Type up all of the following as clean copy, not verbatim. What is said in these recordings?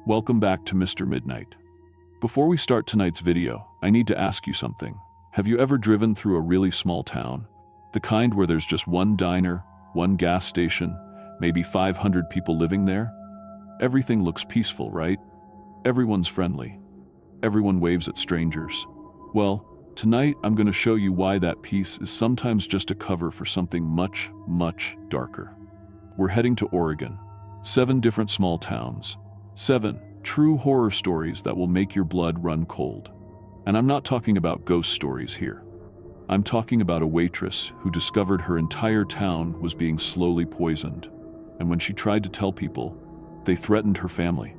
Welcome back to Mr. Midnight. Before we start tonight's video, I need to ask you something. Have you ever driven through a really small town? The kind where there's just one diner, one gas station, maybe 500 people living there? Everything looks peaceful, right? Everyone's friendly. Everyone waves at strangers. Well, tonight I'm going to show you why that peace is sometimes just a cover for something much, much darker. We're heading to Oregon. 7 different small towns. 7 true horror stories that will make your blood run cold. And I'm not talking about ghost stories here. I'm talking about a waitress who discovered her entire town was being slowly poisoned. And when she tried to tell people, they threatened her family.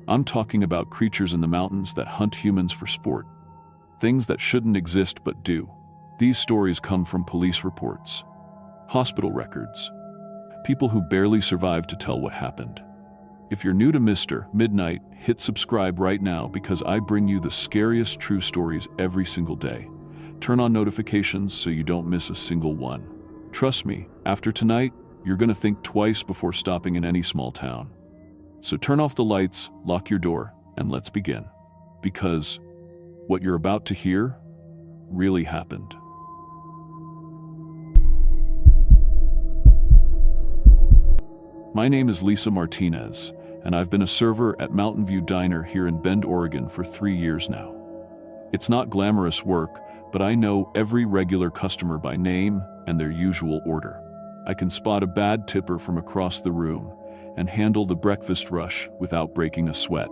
I'm talking about creatures in the mountains that hunt humans for sport. Things that shouldn't exist but do. These stories come from police reports, hospital records, people who barely survived to tell what happened. If you're new to Mr. Midnight, hit subscribe right now because I bring you the scariest true stories every single day. Turn on notifications so you don't miss a single one. Trust me, after tonight, you're gonna think twice before stopping in any small town. So turn off the lights, lock your door, and let's begin. Because what you're about to hear really happened. My name is Lisa Martinez, and I've been a server at Mountain View Diner here in Bend, Oregon for 3 years now. It's not glamorous work, but I know every regular customer by name and their usual order. I can spot a bad tipper from across the room and handle the breakfast rush without breaking a sweat.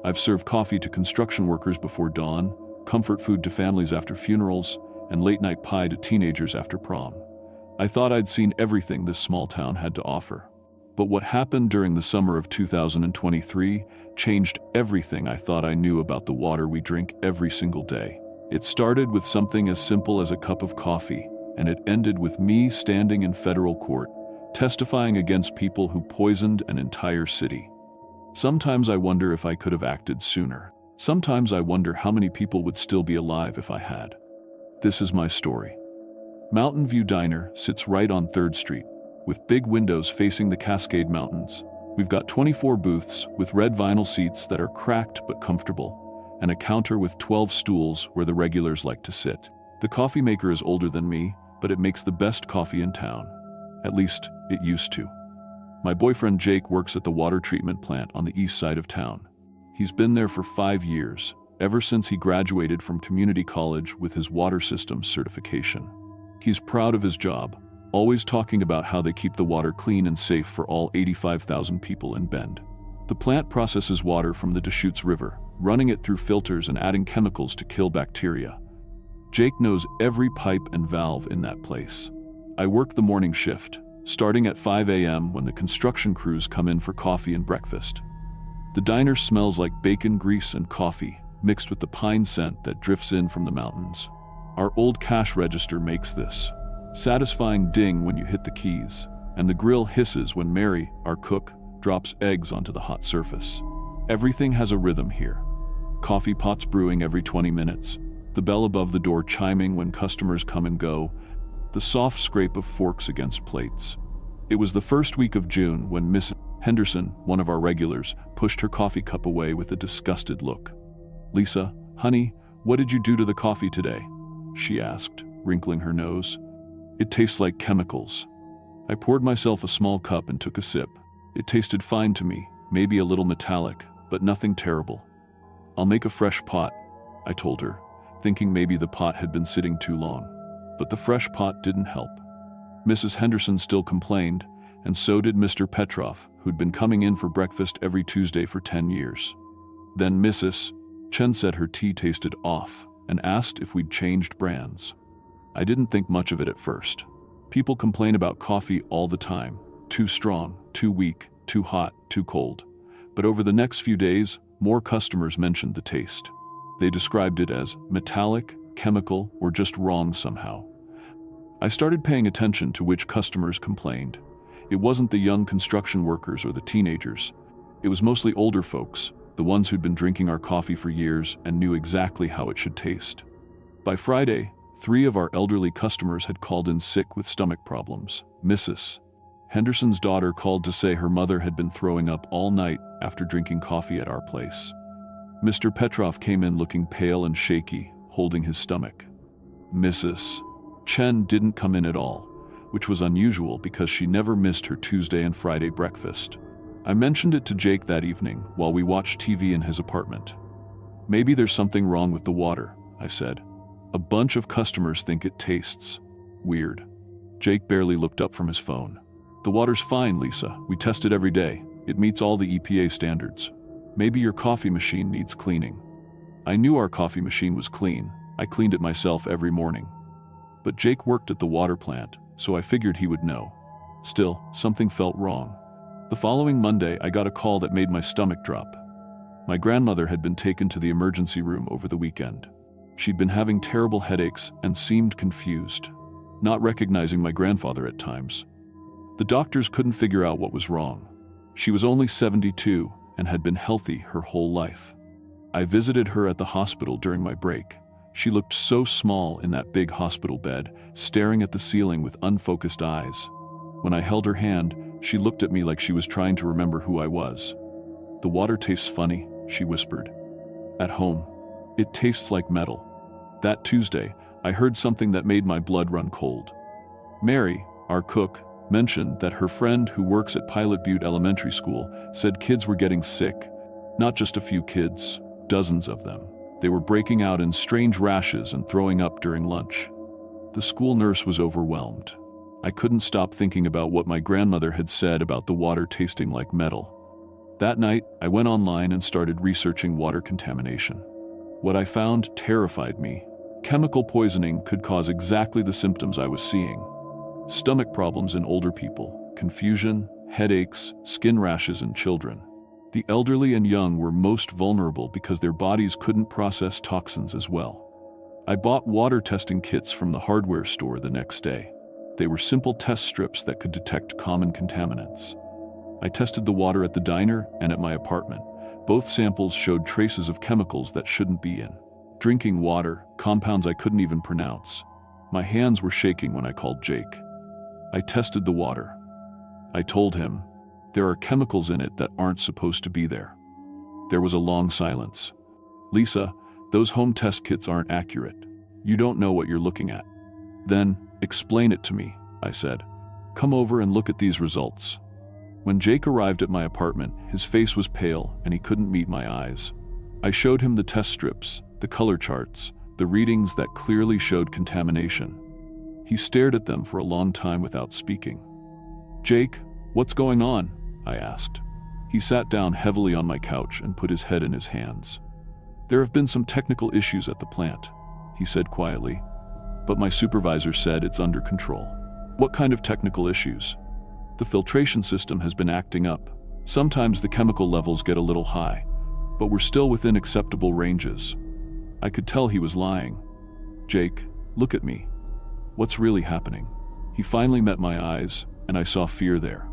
I've served coffee to construction workers before dawn, comfort food to families after funerals, and late-night pie to teenagers after prom. I thought I'd seen everything this small town had to offer. But what happened during the summer of 2023 changed everything I thought I knew about the water we drink every single day. It started with something as simple as a cup of coffee, and it ended with me standing in federal court, testifying against people who poisoned an entire city. Sometimes I wonder if I could have acted sooner. Sometimes I wonder how many people would still be alive if I had. This is my story. Mountain View Diner sits right on 3rd Street, with big windows facing the Cascade Mountains. We've got 24 booths with red vinyl seats that are cracked but comfortable, and a counter with 12 stools where the regulars like to sit. The coffee maker is older than me, but it makes the best coffee in town. At least, it used to. My boyfriend Jake works at the water treatment plant on the east side of town. He's been there for 5 years, ever since he graduated from community college with his water systems certification. He's proud of his job, always talking about how they keep the water clean and safe for all 85,000 people in Bend. The plant processes water from the Deschutes River, running it through filters and adding chemicals to kill bacteria. Jake knows every pipe and valve in that place. I work the morning shift, starting at 5 a.m. when the construction crews come in for coffee and breakfast. The diner smells like bacon grease and coffee, mixed with the pine scent that drifts in from the mountains. Our old cash register makes this satisfying ding when you hit the keys, and the grill hisses when Mary, our cook, drops eggs onto the hot surface. Everything has a rhythm here. Coffee pots brewing every 20 minutes, the bell above the door chiming when customers come and go, the soft scrape of forks against plates. It was the first week of June when Miss Henderson, one of our regulars, pushed her coffee cup away with a disgusted look. "Lisa, honey, what did you do to the coffee today?" she asked, wrinkling her nose. "It tastes like chemicals." I poured myself a small cup and took a sip. It tasted fine to me, maybe a little metallic, but nothing terrible. "I'll make a fresh pot," I told her, thinking maybe the pot had been sitting too long. But the fresh pot didn't help. Mrs. Henderson still complained, and so did Mr. Petrov, who'd been coming in for breakfast every Tuesday for 10 years. Then Mrs. Chen said her tea tasted off and asked if we'd changed brands. I didn't think much of it at first. People complain about coffee all the time. Too strong, too weak, too hot, too cold. But over the next few days, more customers mentioned the taste. They described it as metallic, chemical, or just wrong somehow. I started paying attention to which customers complained. It wasn't the young construction workers or the teenagers. It was mostly older folks, the ones who'd been drinking our coffee for years and knew exactly how it should taste. By Friday, 3 of our elderly customers had called in sick with stomach problems. Mrs. Henderson's daughter called to say her mother had been throwing up all night after drinking coffee at our place. Mr. Petrov came in looking pale and shaky, holding his stomach. Mrs. Chen didn't come in at all, which was unusual because she never missed her Tuesday and Friday breakfast. I mentioned it to Jake that evening while we watched TV in his apartment. Maybe there's something wrong with the water, I said. A bunch of customers think it tastes weird. Jake barely looked up from his phone. The water's fine, Lisa. We test it every day. It meets all the EPA standards. Maybe your coffee machine needs cleaning. I knew our coffee machine was clean. I cleaned it myself every morning. But Jake worked at the water plant, so I figured he would know. Still, something felt wrong. The following Monday, I got a call that made my stomach drop. My grandmother had been taken to the emergency room over the weekend. She'd been having terrible headaches and seemed confused, not recognizing my grandfather at times. The doctors couldn't figure out what was wrong. She was only 72 and had been healthy her whole life. I visited her at the hospital during my break. She looked so small in that big hospital bed, staring at the ceiling with unfocused eyes. When I held her hand, she looked at me like she was trying to remember who I was. "The water tastes funny," she whispered. "At home, it tastes like metal." That Tuesday, I heard something that made my blood run cold. Mary, our cook, mentioned that her friend who works at Pilot Butte Elementary School said kids were getting sick. Not just a few kids, dozens of them. They were breaking out in strange rashes and throwing up during lunch. The school nurse was overwhelmed. I couldn't stop thinking about what my grandmother had said about the water tasting like metal. That night, I went online and started researching water contamination. What I found terrified me. Chemical poisoning could cause exactly the symptoms I was seeing. Stomach problems in older people, confusion, headaches, skin rashes in children. The elderly and young were most vulnerable because their bodies couldn't process toxins as well. I bought water testing kits from the hardware store the next day. They were simple test strips that could detect common contaminants. I tested the water at the diner and at my apartment. Both samples showed traces of chemicals that shouldn't be in drinking water, compounds I couldn't even pronounce. My hands were shaking when I called Jake. I tested the water. I told him, there are chemicals in it that aren't supposed to be there. There was a long silence. "Lisa, those home test kits aren't accurate. You don't know what you're looking at." "Then, explain it to me," I said. "Come over and look at these results." When Jake arrived at my apartment, his face was pale and he couldn't meet my eyes. I showed him the test strips, the color charts, the readings that clearly showed contamination. He stared at them for a long time without speaking. "Jake, what's going on?" I asked. He sat down heavily on my couch and put his head in his hands. "There have been some technical issues at the plant," he said quietly. "But my supervisor said it's under control." "What kind of technical issues?" "The filtration system has been acting up. Sometimes the chemical levels get a little high, but we're still within acceptable ranges." I could tell he was lying. "Jake, look at me. What's really happening?" He finally met my eyes, and I saw fear there.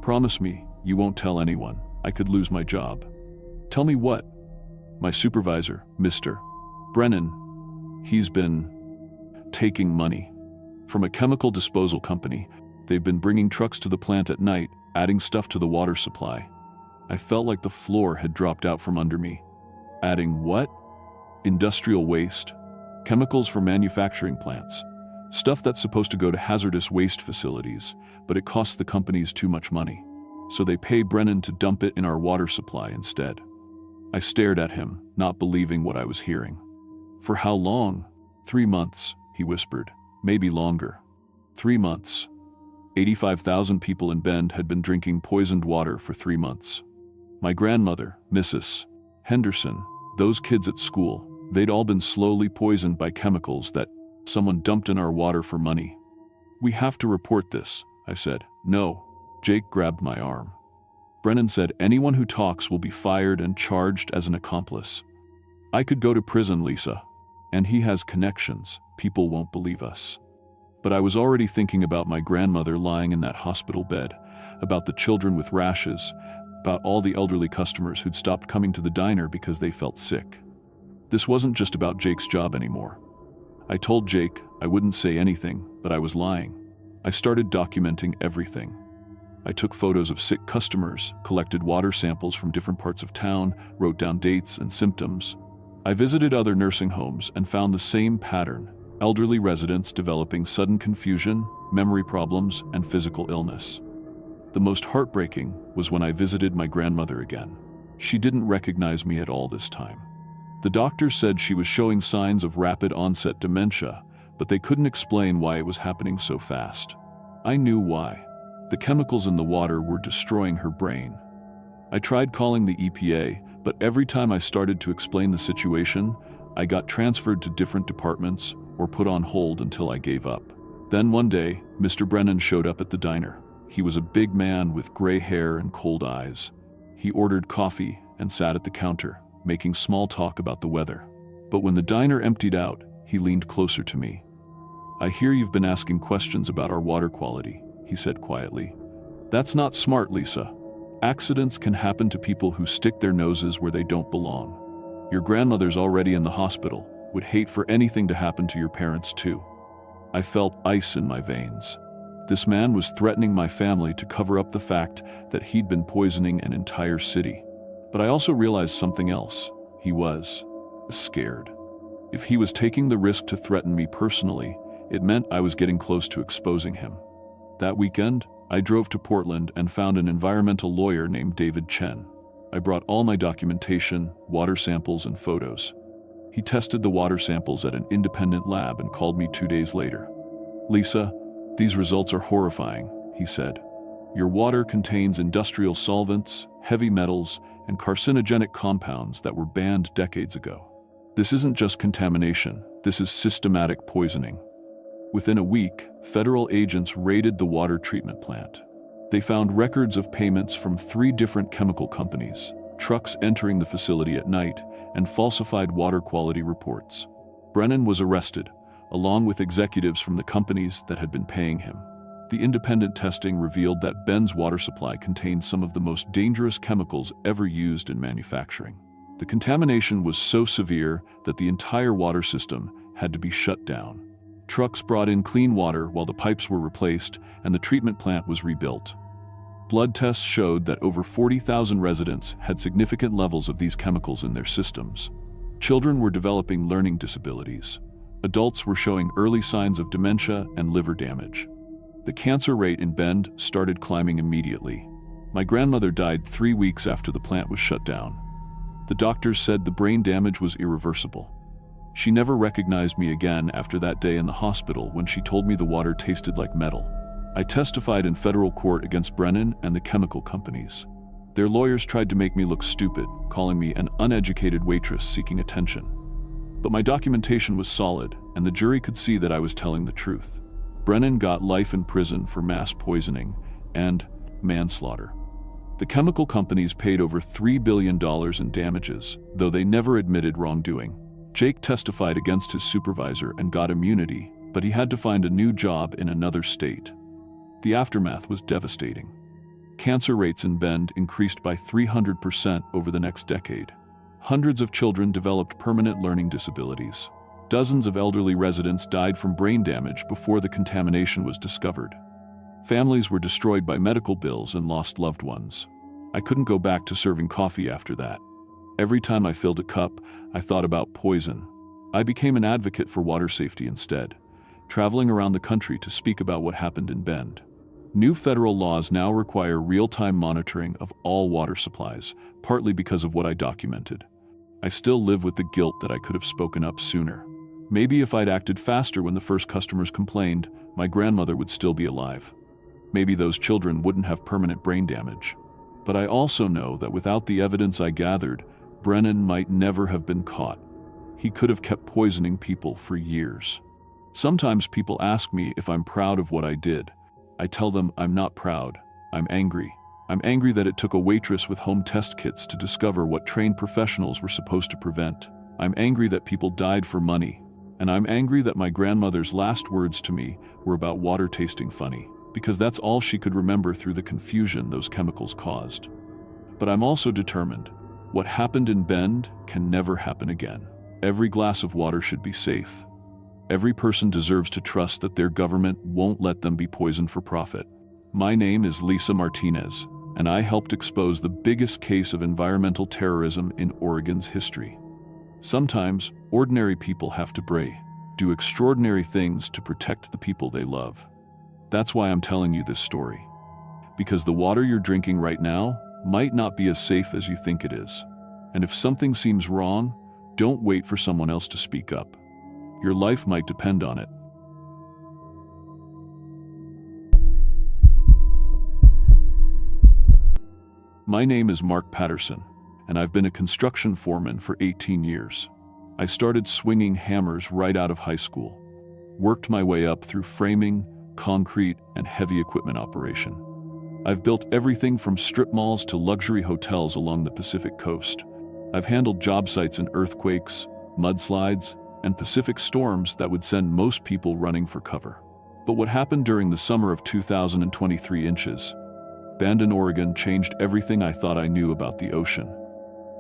"Promise me, you won't tell anyone. I could lose my job." "Tell me what?" "My supervisor, Mr. Brennan, he's been taking money from a chemical disposal company. They've been bringing trucks to the plant at night, adding stuff to the water supply." I felt like the floor had dropped out from under me. "Adding what?" "Industrial waste. Chemicals for manufacturing plants. Stuff that's supposed to go to hazardous waste facilities, but it costs the companies too much money. So they pay Brennan to dump it in our water supply instead." I stared at him, not believing what I was hearing. "For how long?" 3 months, he whispered. "Maybe longer." 3 months. 85,000 people in Bend had been drinking poisoned water for 3 months. My grandmother, Mrs. Henderson, those kids at school, they'd all been slowly poisoned by chemicals that someone dumped in our water for money. "We have to report this," I said. "No." Jake grabbed my arm. "Brennan said anyone who talks will be fired and charged as an accomplice. I could go to prison, Lisa. And he has connections. People won't believe us." But I was already thinking about my grandmother lying in that hospital bed, about the children with rashes, about all the elderly customers who'd stopped coming to the diner because they felt sick. This wasn't just about Jake's job anymore. I told Jake I wouldn't say anything, but I was lying. I started documenting everything. I took photos of sick customers, collected water samples from different parts of town, wrote down dates and symptoms. I visited other nursing homes and found the same pattern: elderly residents developing sudden confusion, memory problems, and physical illness. The most heartbreaking was when I visited my grandmother again. She didn't recognize me at all this time. The doctors said she was showing signs of rapid onset dementia, but they couldn't explain why it was happening so fast. I knew why. The chemicals in the water were destroying her brain. I tried calling the EPA, but every time I started to explain the situation, I got transferred to different departments or put on hold until I gave up. Then one day, Mr. Brennan showed up at the diner. He was a big man with gray hair and cold eyes. He ordered coffee and sat at the counter, making small talk about the weather. But when the diner emptied out, he leaned closer to me. "I hear you've been asking questions about our water quality," he said quietly. "That's not smart, Lisa. Accidents can happen to people who stick their noses where they don't belong. Your grandmother's already in the hospital, would hate for anything to happen to your parents too." I felt ice in my veins. This man was threatening my family to cover up the fact that he'd been poisoning an entire city. But I also realized something else. He was scared. If he was taking the risk to threaten me personally, it meant I was getting close to exposing him. That weekend, I drove to Portland and found an environmental lawyer named David Chen. I brought all my documentation, water samples, and photos. He tested the water samples at an independent lab and called me 2 days later. "Lisa, these results are horrifying," he said. "Your water contains industrial solvents, heavy metals, and carcinogenic compounds that were banned decades ago. This isn't just contamination, this is systematic poisoning." Within a week, federal agents raided the water treatment plant. They found records of payments from 3 different chemical companies, trucks entering the facility at night, and falsified water quality reports. Brennan was arrested, along with executives from the companies that had been paying him. The independent testing revealed that Ben's water supply contained some of the most dangerous chemicals ever used in manufacturing. The contamination was so severe that the entire water system had to be shut down. Trucks brought in clean water while the pipes were replaced and the treatment plant was rebuilt. Blood tests showed that over 40,000 residents had significant levels of these chemicals in their systems. Children were developing learning disabilities. Adults were showing early signs of dementia and liver damage. The cancer rate in Bend started climbing immediately. My grandmother died 3 weeks after the plant was shut down. The doctors said the brain damage was irreversible. She never recognized me again after that day in the hospital when she told me the water tasted like metal. I testified in federal court against Brennan and the chemical companies. Their lawyers tried to make me look stupid, calling me an uneducated waitress seeking attention. But my documentation was solid, and the jury could see that I was telling the truth. Brennan got life in prison for mass poisoning and manslaughter. The chemical companies paid over $3 billion in damages, though they never admitted wrongdoing. Jake testified against his supervisor and got immunity, but he had to find a new job in another state. The aftermath was devastating. Cancer rates in Bend increased by 300% over the next decade. Hundreds of children developed permanent learning disabilities. Dozens of elderly residents died from brain damage before the contamination was discovered. Families were destroyed by medical bills and lost loved ones. I couldn't go back to serving coffee after that. Every time I filled a cup, I thought about poison. I became an advocate for water safety instead, traveling around the country to speak about what happened in Bend. New federal laws now require real-time monitoring of all water supplies, partly because of what I documented. I still live with the guilt that I could have spoken up sooner. Maybe if I'd acted faster when the first customers complained, my grandmother would still be alive. Maybe those children wouldn't have permanent brain damage. But I also know that without the evidence I gathered, Brennan might never have been caught. He could have kept poisoning people for years. Sometimes people ask me if I'm proud of what I did. I tell them I'm not proud. I'm angry. I'm angry that it took a waitress with home test kits to discover what trained professionals were supposed to prevent. I'm angry that people died for money. And I'm angry that my grandmother's last words to me were about water tasting funny, because that's all she could remember through the confusion those chemicals caused. But I'm also determined. What happened in Bend can never happen again. Every glass of water should be safe. Every person deserves to trust that their government won't let them be poisoned for profit. My name is Lisa Martinez, and I helped expose the biggest case of environmental terrorism in Oregon's history. Sometimes, ordinary people have to do extraordinary things to protect the people they love. That's why I'm telling you this story. Because the water you're drinking right now might not be as safe as you think it is. And if something seems wrong, don't wait for someone else to speak up. Your life might depend on it. My name is Mark Patterson, and I've been a construction foreman for 18 years. I started swinging hammers right out of high school, worked my way up through framing, concrete, and heavy equipment operation. I've built everything from strip malls to luxury hotels along the Pacific coast. I've handled job sites in earthquakes, mudslides, and Pacific storms that would send most people running for cover. But what happened during the summer of 2023 Bandon, Oregon changed everything I thought I knew about the ocean.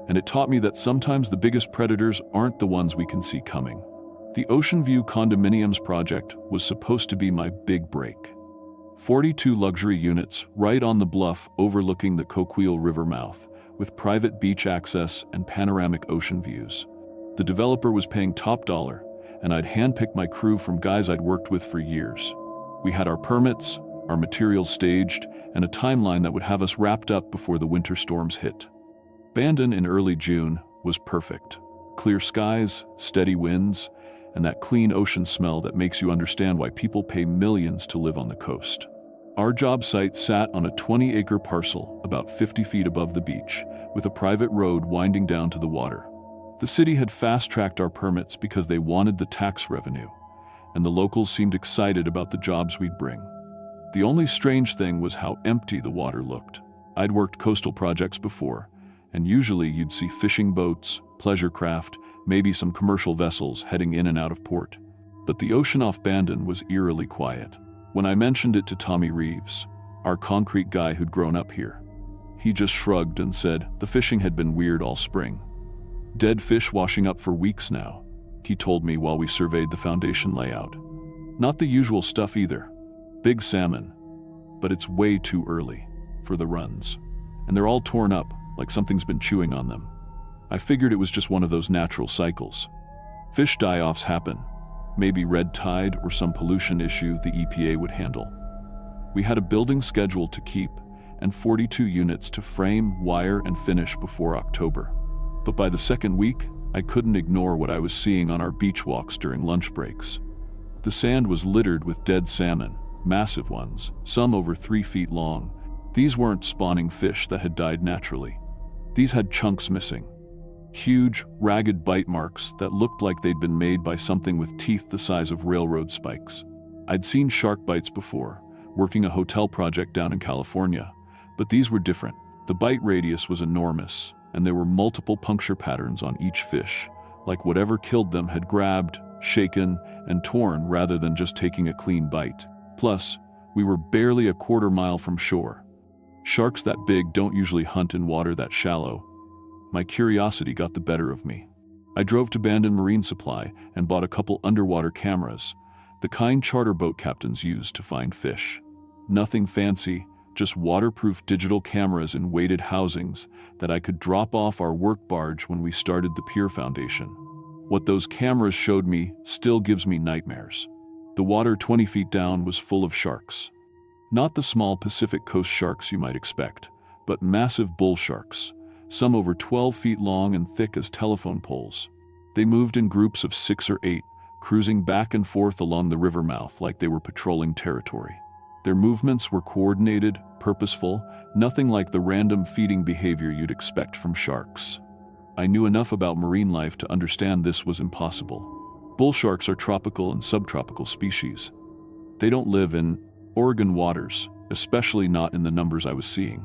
And it taught me that sometimes the biggest predators aren't the ones we can see coming. The Ocean View Condominiums project was supposed to be my big break. 42 luxury units right on the bluff overlooking the Coquille River mouth, with private beach access and panoramic ocean views. The developer was paying top dollar, and I'd handpicked my crew from guys I'd worked with for years. We had our permits, our materials staged, and a timeline that would have us wrapped up before the winter storms hit. Bandon in early June was perfect. Clear skies, steady winds, and that clean ocean smell that makes you understand why people pay millions to live on the coast. Our job site sat on a 20-acre parcel about 50 feet above the beach, with a private road winding down to the water. The city had fast-tracked our permits because they wanted the tax revenue, and the locals seemed excited about the jobs we'd bring. The only strange thing was how empty the water looked. I'd worked coastal projects before, and usually you'd see fishing boats, pleasure craft, maybe some commercial vessels heading in and out of port. But the ocean off Bandon was eerily quiet. When I mentioned it to Tommy Reeves, our concrete guy who'd grown up here, he just shrugged and said the fishing had been weird all spring. Dead fish washing up for weeks now, he told me while we surveyed the foundation layout. Not the usual stuff either. Big salmon, but it's way too early for the runs. And they're all torn up, like something's been chewing on them. I figured it was just one of those natural cycles. Fish die-offs happen, maybe red tide or some pollution issue the EPA would handle. We had a building schedule to keep and 42 units to frame, wire, and finish before October. But by the second week, I couldn't ignore what I was seeing on our beach walks during lunch breaks. The sand was littered with dead salmon, massive ones, some over 3 feet long. These weren't spawning fish that had died naturally. These had chunks missing. Huge, ragged bite marks that looked like they'd been made by something with teeth the size of railroad spikes. I'd seen shark bites before, working a hotel project down in California, but these were different. The bite radius was enormous, and there were multiple puncture patterns on each fish, like whatever killed them had grabbed, shaken, and torn rather than just taking a clean bite. Plus, we were barely a quarter mile from shore. Sharks that big don't usually hunt in water that shallow. My curiosity got the better of me. I drove to Bandon Marine Supply and bought a couple underwater cameras, the kind charter boat captains use to find fish. Nothing fancy, just waterproof digital cameras in weighted housings that I could drop off our work barge when we started the pier foundation. What those cameras showed me still gives me nightmares. The water 20 feet down was full of sharks. Not the small Pacific Coast sharks you might expect, but massive bull sharks, some over 12 feet long and thick as telephone poles. They moved in groups of 6 or 8, cruising back and forth along the river mouth like they were patrolling territory. Their movements were coordinated, purposeful, nothing like the random feeding behavior you'd expect from sharks. I knew enough about marine life to understand this was impossible. Bull sharks are tropical and subtropical species. They don't live in Oregon waters, especially not in the numbers I was seeing.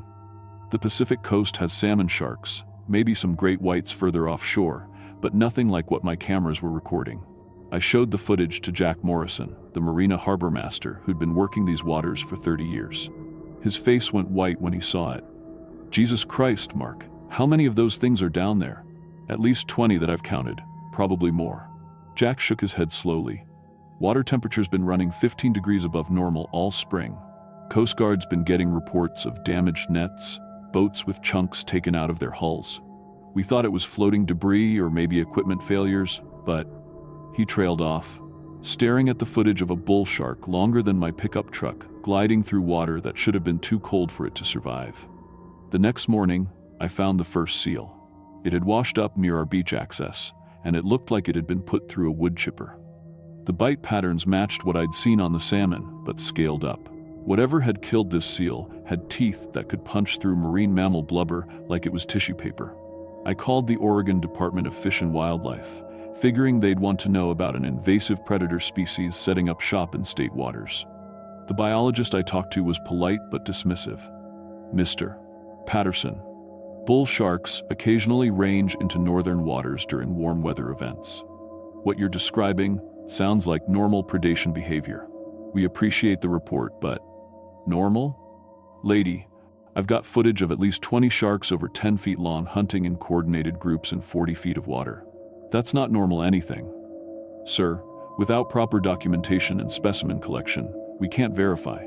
The Pacific coast has salmon sharks, maybe some great whites further offshore, but nothing like what my cameras were recording. I showed the footage to Jack Morrison, the Marina harbor master who'd been working these waters for 30 years. His face went white when he saw it. Jesus Christ, Mark, how many of those things are down there? At least 20 that I've counted, probably more. Jack shook his head slowly. Water temperature's been running 15 degrees above normal all spring. Coast Guard's been getting reports of damaged nets, boats with chunks taken out of their hulls. We thought it was floating debris or maybe equipment failures, but he trailed off, staring at the footage of a bull shark longer than my pickup truck gliding through water that should have been too cold for it to survive. The next morning, I found the first seal. It had washed up near our beach access, and it looked like it had been put through a wood chipper. The bite patterns matched what I'd seen on the salmon, but scaled up. Whatever had killed this seal had teeth that could punch through marine mammal blubber like it was tissue paper. I called the Oregon Department of Fish and Wildlife, figuring they'd want to know about an invasive predator species setting up shop in state waters. The biologist I talked to was polite but dismissive. "Mr. Patterson, bull sharks occasionally range into northern waters during warm weather events. What you're describing sounds like normal predation behavior. We appreciate the report, but normal? Lady, I've got footage of at least 20 sharks over 10 feet long hunting in coordinated groups in 40 feet of water. That's not normal anything. Sir, without proper documentation and specimen collection, we can't verify."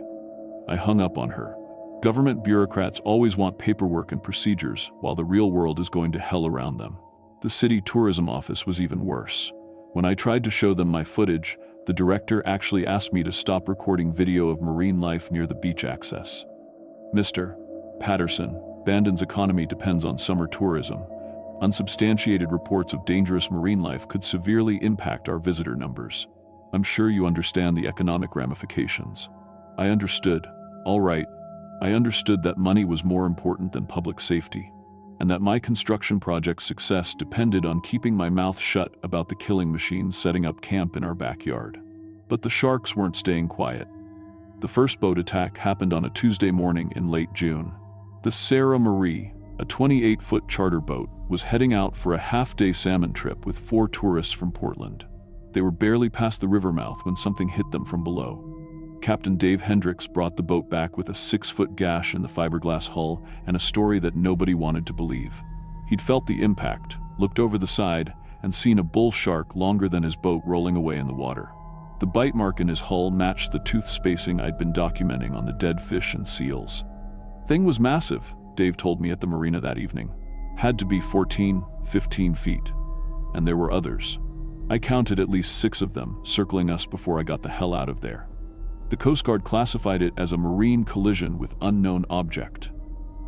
I hung up on her. Government bureaucrats always want paperwork and procedures, while the real world is going to hell around them. The city tourism office was even worse. When I tried to show them my footage, the director actually asked me to stop recording video of marine life near the beach access. "Mr. Patterson, Bandon's economy depends on summer tourism. Unsubstantiated reports of dangerous marine life could severely impact our visitor numbers. I'm sure you understand the economic ramifications." I understood. All right. I understood that money was more important than public safety, and that my construction project's success depended on keeping my mouth shut about the killing machines setting up camp in our backyard. But the sharks weren't staying quiet. The first boat attack happened on a Tuesday morning in late June. The Sarah Marie, a 28-foot charter boat, was heading out for a half-day salmon trip with 4 tourists from Portland. They were barely past the river mouth when something hit them from below. Captain Dave Hendricks brought the boat back with a 6-foot gash in the fiberglass hull and a story that nobody wanted to believe. He'd felt the impact, looked over the side, and seen a bull shark longer than his boat rolling away in the water. The bite mark in his hull matched the tooth spacing I'd been documenting on the dead fish and seals. "Thing was massive," Dave told me at the marina that evening. "Had to be 14, 15 feet. And there were others. I counted at least 6 of them circling us before I got the hell out of there." The Coast Guard classified it as a marine collision with unknown object.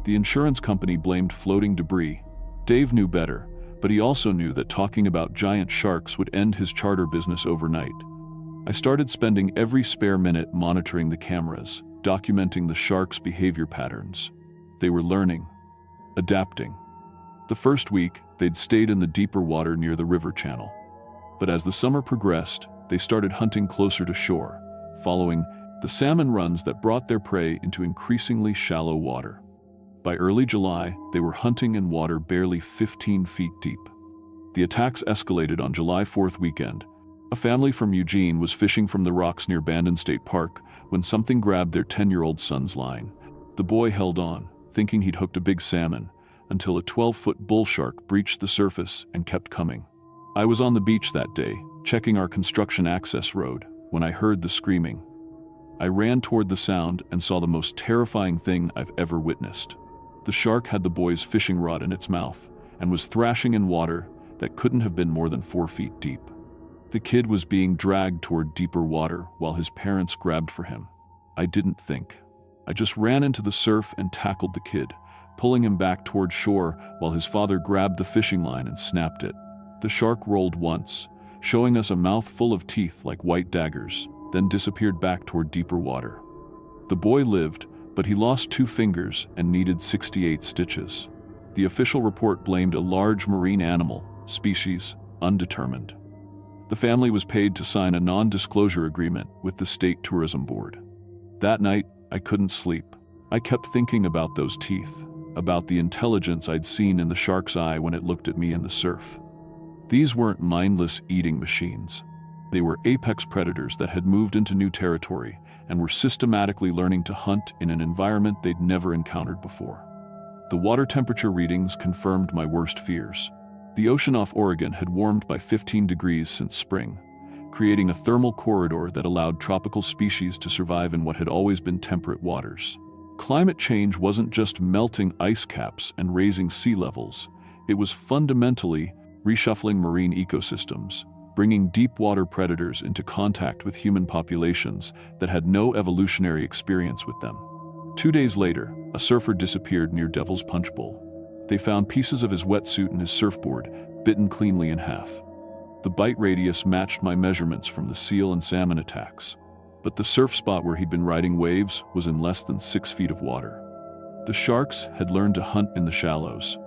The insurance company blamed floating debris. Dave knew better, but he also knew that talking about giant sharks would end his charter business overnight. I started spending every spare minute monitoring the cameras, documenting the sharks' behavior patterns. They were learning, adapting. The first week, they'd stayed in the deeper water near the river channel. But as the summer progressed, they started hunting closer to shore, following the salmon runs that brought their prey into increasingly shallow water. By early July, they were hunting in water barely 15 feet deep. The attacks escalated on July 4th weekend. A family from Eugene was fishing from the rocks near Bandon State Park when something grabbed their 10-year-old son's line. The boy held on, thinking he'd hooked a big salmon, until a 12-foot bull shark breached the surface and kept coming. I was on the beach that day, checking our construction access road, when I heard the screaming. I ran toward the sound and saw the most terrifying thing I've ever witnessed. The shark had the boy's fishing rod in its mouth and was thrashing in water that couldn't have been more than 4 feet deep. The kid was being dragged toward deeper water while his parents grabbed for him. I didn't think. I just ran into the surf and tackled the kid, pulling him back toward shore while his father grabbed the fishing line and snapped it. The shark rolled once, showing us a mouth full of teeth like white daggers, then disappeared back toward deeper water. The boy lived, but he lost 2 fingers and needed 68 stitches. The official report blamed a large marine animal, species undetermined. The family was paid to sign a non-disclosure agreement with the State Tourism Board. That night, I couldn't sleep. I kept thinking about those teeth, about the intelligence I'd seen in the shark's eye when it looked at me in the surf. These weren't mindless eating machines. They were apex predators that had moved into new territory and were systematically learning to hunt in an environment they'd never encountered before. The water temperature readings confirmed my worst fears. The ocean off Oregon had warmed by 15 degrees since spring, creating a thermal corridor that allowed tropical species to survive in what had always been temperate waters. Climate change wasn't just melting ice caps and raising sea levels, it was fundamentally reshuffling marine ecosystems, bringing deep water predators into contact with human populations that had no evolutionary experience with them. 2 days later, a surfer disappeared near Devil's Punch Bowl. They found pieces of his wetsuit and his surfboard, bitten cleanly in half. The bite radius matched my measurements from the seal and salmon attacks, but the surf spot where he'd been riding waves was in less than 6 feet of water. The sharks had learned to hunt in the shallows.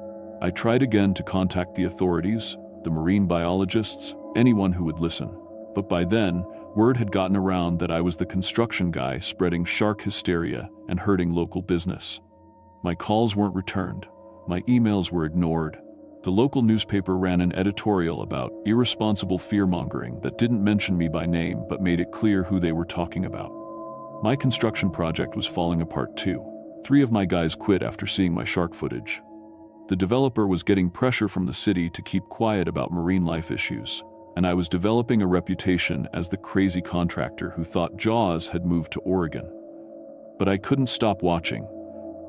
I tried again to contact the authorities, the marine biologists, anyone who would listen. But by then, word had gotten around that I was the construction guy spreading shark hysteria and hurting local business. My calls weren't returned. My emails were ignored. The local newspaper ran an editorial about irresponsible fear-mongering that didn't mention me by name but made it clear who they were talking about. My construction project was falling apart too. 3 of my guys quit after seeing my shark footage. The developer was getting pressure from the city to keep quiet about marine life issues, and I was developing a reputation as the crazy contractor who thought Jaws had moved to Oregon. But I couldn't stop watching,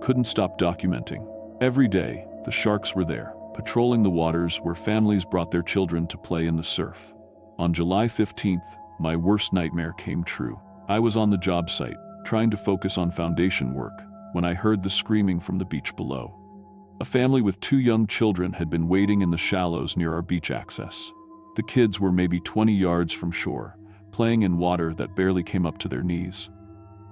couldn't stop documenting. Every day, the sharks were there, patrolling the waters where families brought their children to play in the surf. On July 15th, my worst nightmare came true. I was on the job site, trying to focus on foundation work, when I heard the screaming from the beach below. A family with 2 young children had been waiting in the shallows near our beach access. The kids were maybe 20 yards from shore, playing in water that barely came up to their knees.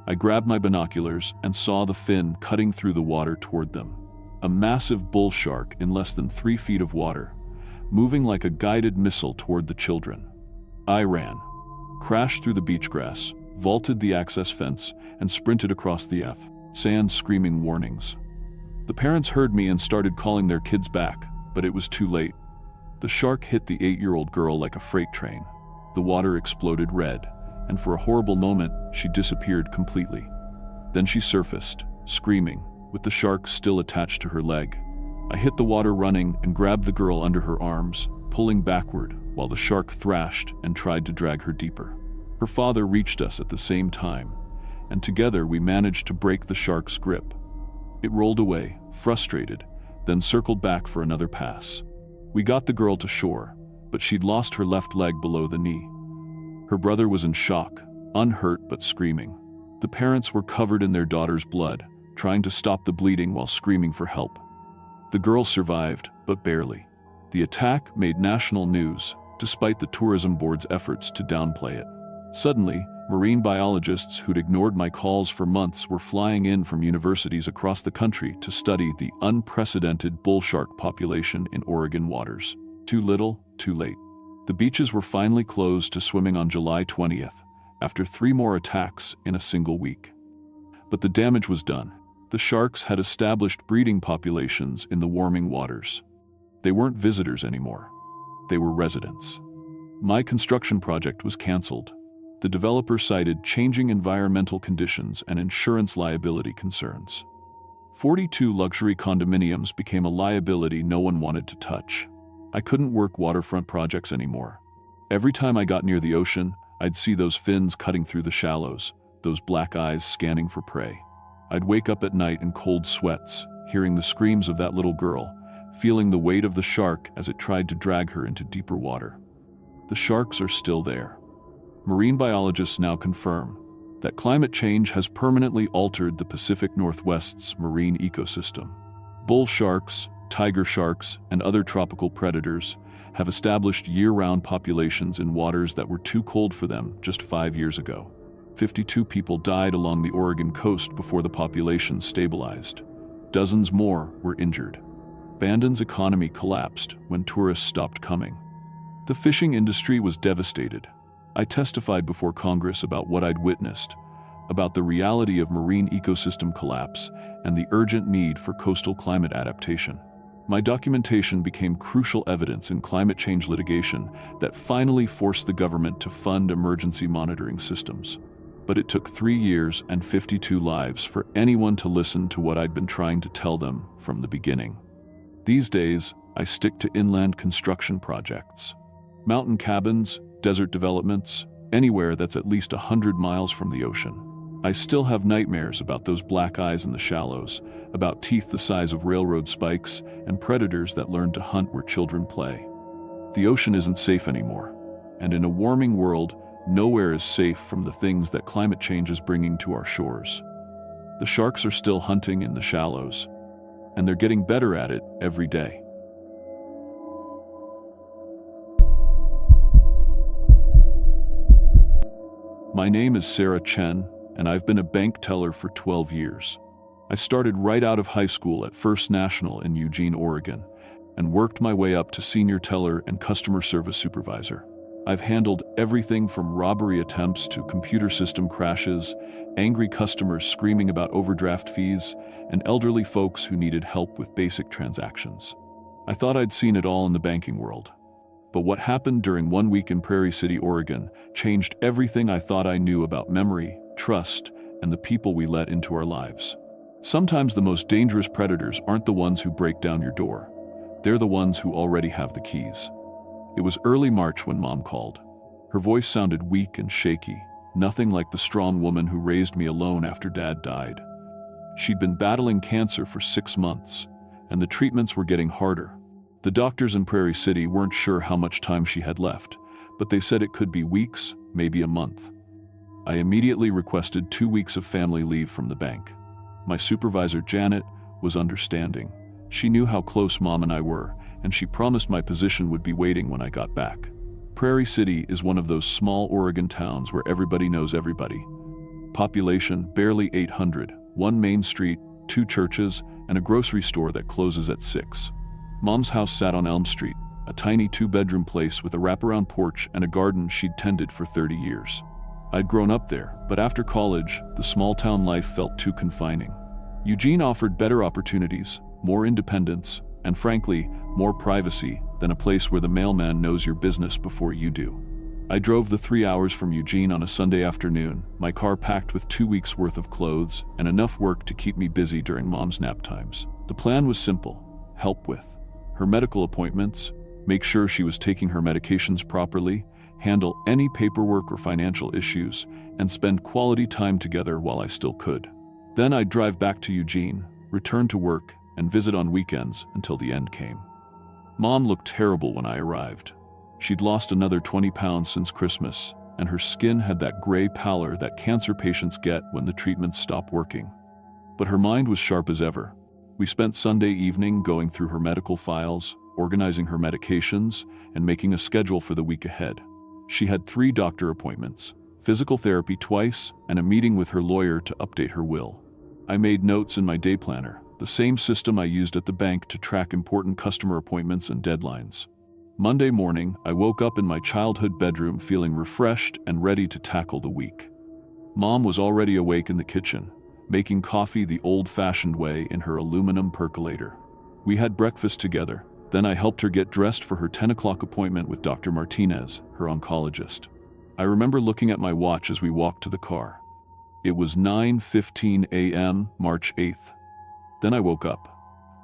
I grabbed my binoculars and saw the fin cutting through the water toward them. A massive bull shark in less than 3 feet of water, moving like a guided missile toward the children. I ran, crashed through the beach grass, vaulted the access fence, and sprinted across the sand screaming warnings. The parents heard me and started calling their kids back, but it was too late. The shark hit the 8-year-old girl like a freight train. The water exploded red, and for a horrible moment, she disappeared completely. Then she surfaced, screaming, with the shark still attached to her leg. I hit the water running and grabbed the girl under her arms, pulling backward while the shark thrashed and tried to drag her deeper. Her father reached us at the same time, and together we managed to break the shark's grip. It rolled away, frustrated, then circled back for another pass. We got the girl to shore, but she'd lost her left leg below the knee. Her brother was in shock, unhurt but screaming. The parents were covered in their daughter's blood, trying to stop the bleeding while screaming for help. The girl survived, but barely. The attack made national news, despite the tourism board's efforts to downplay it. Suddenly, marine biologists who'd ignored my calls for months were flying in from universities across the country to study the unprecedented bull shark population in Oregon waters. Too little, too late. The beaches were finally closed to swimming on July 20th, after 3 more attacks in a single week. But the damage was done. The sharks had established breeding populations in the warming waters. They weren't visitors anymore. They were residents. My construction project was canceled. The developer cited changing environmental conditions and insurance liability concerns. 42 luxury condominiums became a liability no one wanted to touch. I couldn't work waterfront projects anymore. Every time I got near the ocean, I'd see those fins cutting through the shallows, those black eyes scanning for prey. I'd wake up at night in cold sweats, hearing the screams of that little girl, feeling the weight of the shark as it tried to drag her into deeper water. The sharks are still there. Marine biologists now confirm that climate change has permanently altered the Pacific Northwest's marine ecosystem. Bull sharks, tiger sharks, and other tropical predators have established year-round populations in waters that were too cold for them just 5 years ago. 52 people died along the Oregon coast before the population stabilized. Dozens more were injured. Bandon's economy collapsed when tourists stopped coming. The fishing industry was devastated. I testified before Congress about what I'd witnessed, about the reality of marine ecosystem collapse and the urgent need for coastal climate adaptation. My documentation became crucial evidence in climate change litigation that finally forced the government to fund emergency monitoring systems. But it took 3 years and 52 lives for anyone to listen to what I'd been trying to tell them from the beginning. These days, I stick to inland construction projects. Mountain cabins, desert developments, anywhere that's at least 100 miles from the ocean. I still have nightmares about those black eyes in the shallows, about teeth the size of railroad spikes, and predators that learn to hunt where children play. The ocean isn't safe anymore, and in a warming world, nowhere is safe from the things that climate change is bringing to our shores. The sharks are still hunting in the shallows, and they're getting better at it every day. My name is Sarah Chen, and I've been a bank teller for 12 years. I started right out of high school at First National in Eugene, Oregon, and worked my way up to senior teller and customer service supervisor. I've handled everything from robbery attempts to computer system crashes, angry customers screaming about overdraft fees, and elderly folks who needed help with basic transactions. I thought I'd seen it all in the banking world. But what happened during 1 week in Prairie City, Oregon, changed everything I thought I knew about memory, trust, and the people we let into our lives. Sometimes the most dangerous predators aren't the ones who break down your door. They're the ones who already have the keys. It was early March when Mom called. Her voice sounded weak and shaky, nothing like the strong woman who raised me alone after Dad died. She'd been battling cancer for 6 months, and the treatments were getting harder. The doctors in Prairie City weren't sure how much time she had left, but they said it could be weeks, maybe a month. I immediately requested 2 weeks of family leave from the bank. My supervisor, Janet, was understanding. She knew how close Mom and I were, and she promised my position would be waiting when I got back. Prairie City is one of those small Oregon towns where everybody knows everybody. Population barely 800, 1 main street, 2 churches, and a grocery store that closes at 6. Mom's house sat on Elm Street, a tiny 2-bedroom place with a wraparound porch and a garden she'd tended for 30 years. I'd grown up there, but after college, the small-town life felt too confining. Eugene offered better opportunities, more independence, and frankly, more privacy than a place where the mailman knows your business before you do. I drove the 3 hours from Eugene on a Sunday afternoon, my car packed with 2 weeks' worth of clothes and enough work to keep me busy during Mom's nap times. The plan was simple: help with her medical appointments, make sure she was taking her medications properly, handle any paperwork or financial issues, and spend quality time together while I still could. Then I'd drive back to Eugene, return to work, and visit on weekends until the end came. Mom looked terrible when I arrived. She'd lost another 20 pounds since Christmas, and her skin had that gray pallor that cancer patients get when the treatments stop working. But her mind was sharp as ever. We spent Sunday evening going through her medical files, organizing her medications, and making a schedule for the week ahead. She had 3 doctor appointments, physical therapy twice, and a meeting with her lawyer to update her will. I made notes in my day planner, the same system I used at the bank to track important customer appointments and deadlines. Monday morning, I woke up in my childhood bedroom feeling refreshed and ready to tackle the week. Mom was already awake in the kitchen, making coffee the old-fashioned way in her aluminum percolator. We had breakfast together, then I helped her get dressed for her 10 o'clock appointment with Dr. Martinez, her oncologist. I remember looking at my watch as we walked to the car. It was 9:15 a.m., March 8th. Then I woke up.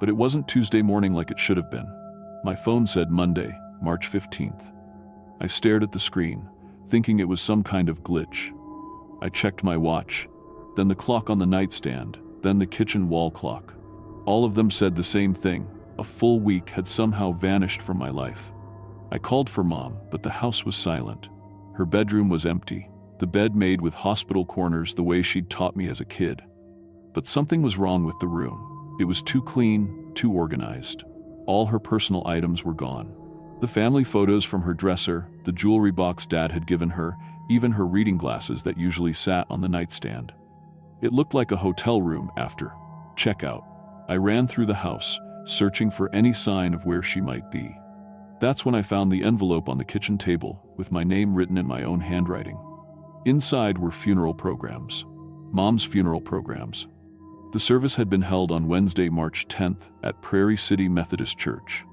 But it wasn't Tuesday morning like it should have been. My phone said Monday, March 15th. I stared at the screen, thinking it was some kind of glitch. I checked my watch, then the clock on the nightstand, then the kitchen wall clock. All of them said the same thing: a full week had somehow vanished from my life. I called for Mom, but the house was silent. Her bedroom was empty, the bed made with hospital corners the way she'd taught me as a kid. But something was wrong with the room. It was too clean, too organized. All her personal items were gone. The family photos from her dresser, the jewelry box Dad had given her, even her reading glasses that usually sat on the nightstand. It looked like a hotel room after checkout. I ran through the house, searching for any sign of where she might be. That's when I found the envelope on the kitchen table, with my name written in my own handwriting. Inside were funeral programs. Mom's funeral programs. The service had been held on Wednesday, March 10th at Prairie City Methodist Church.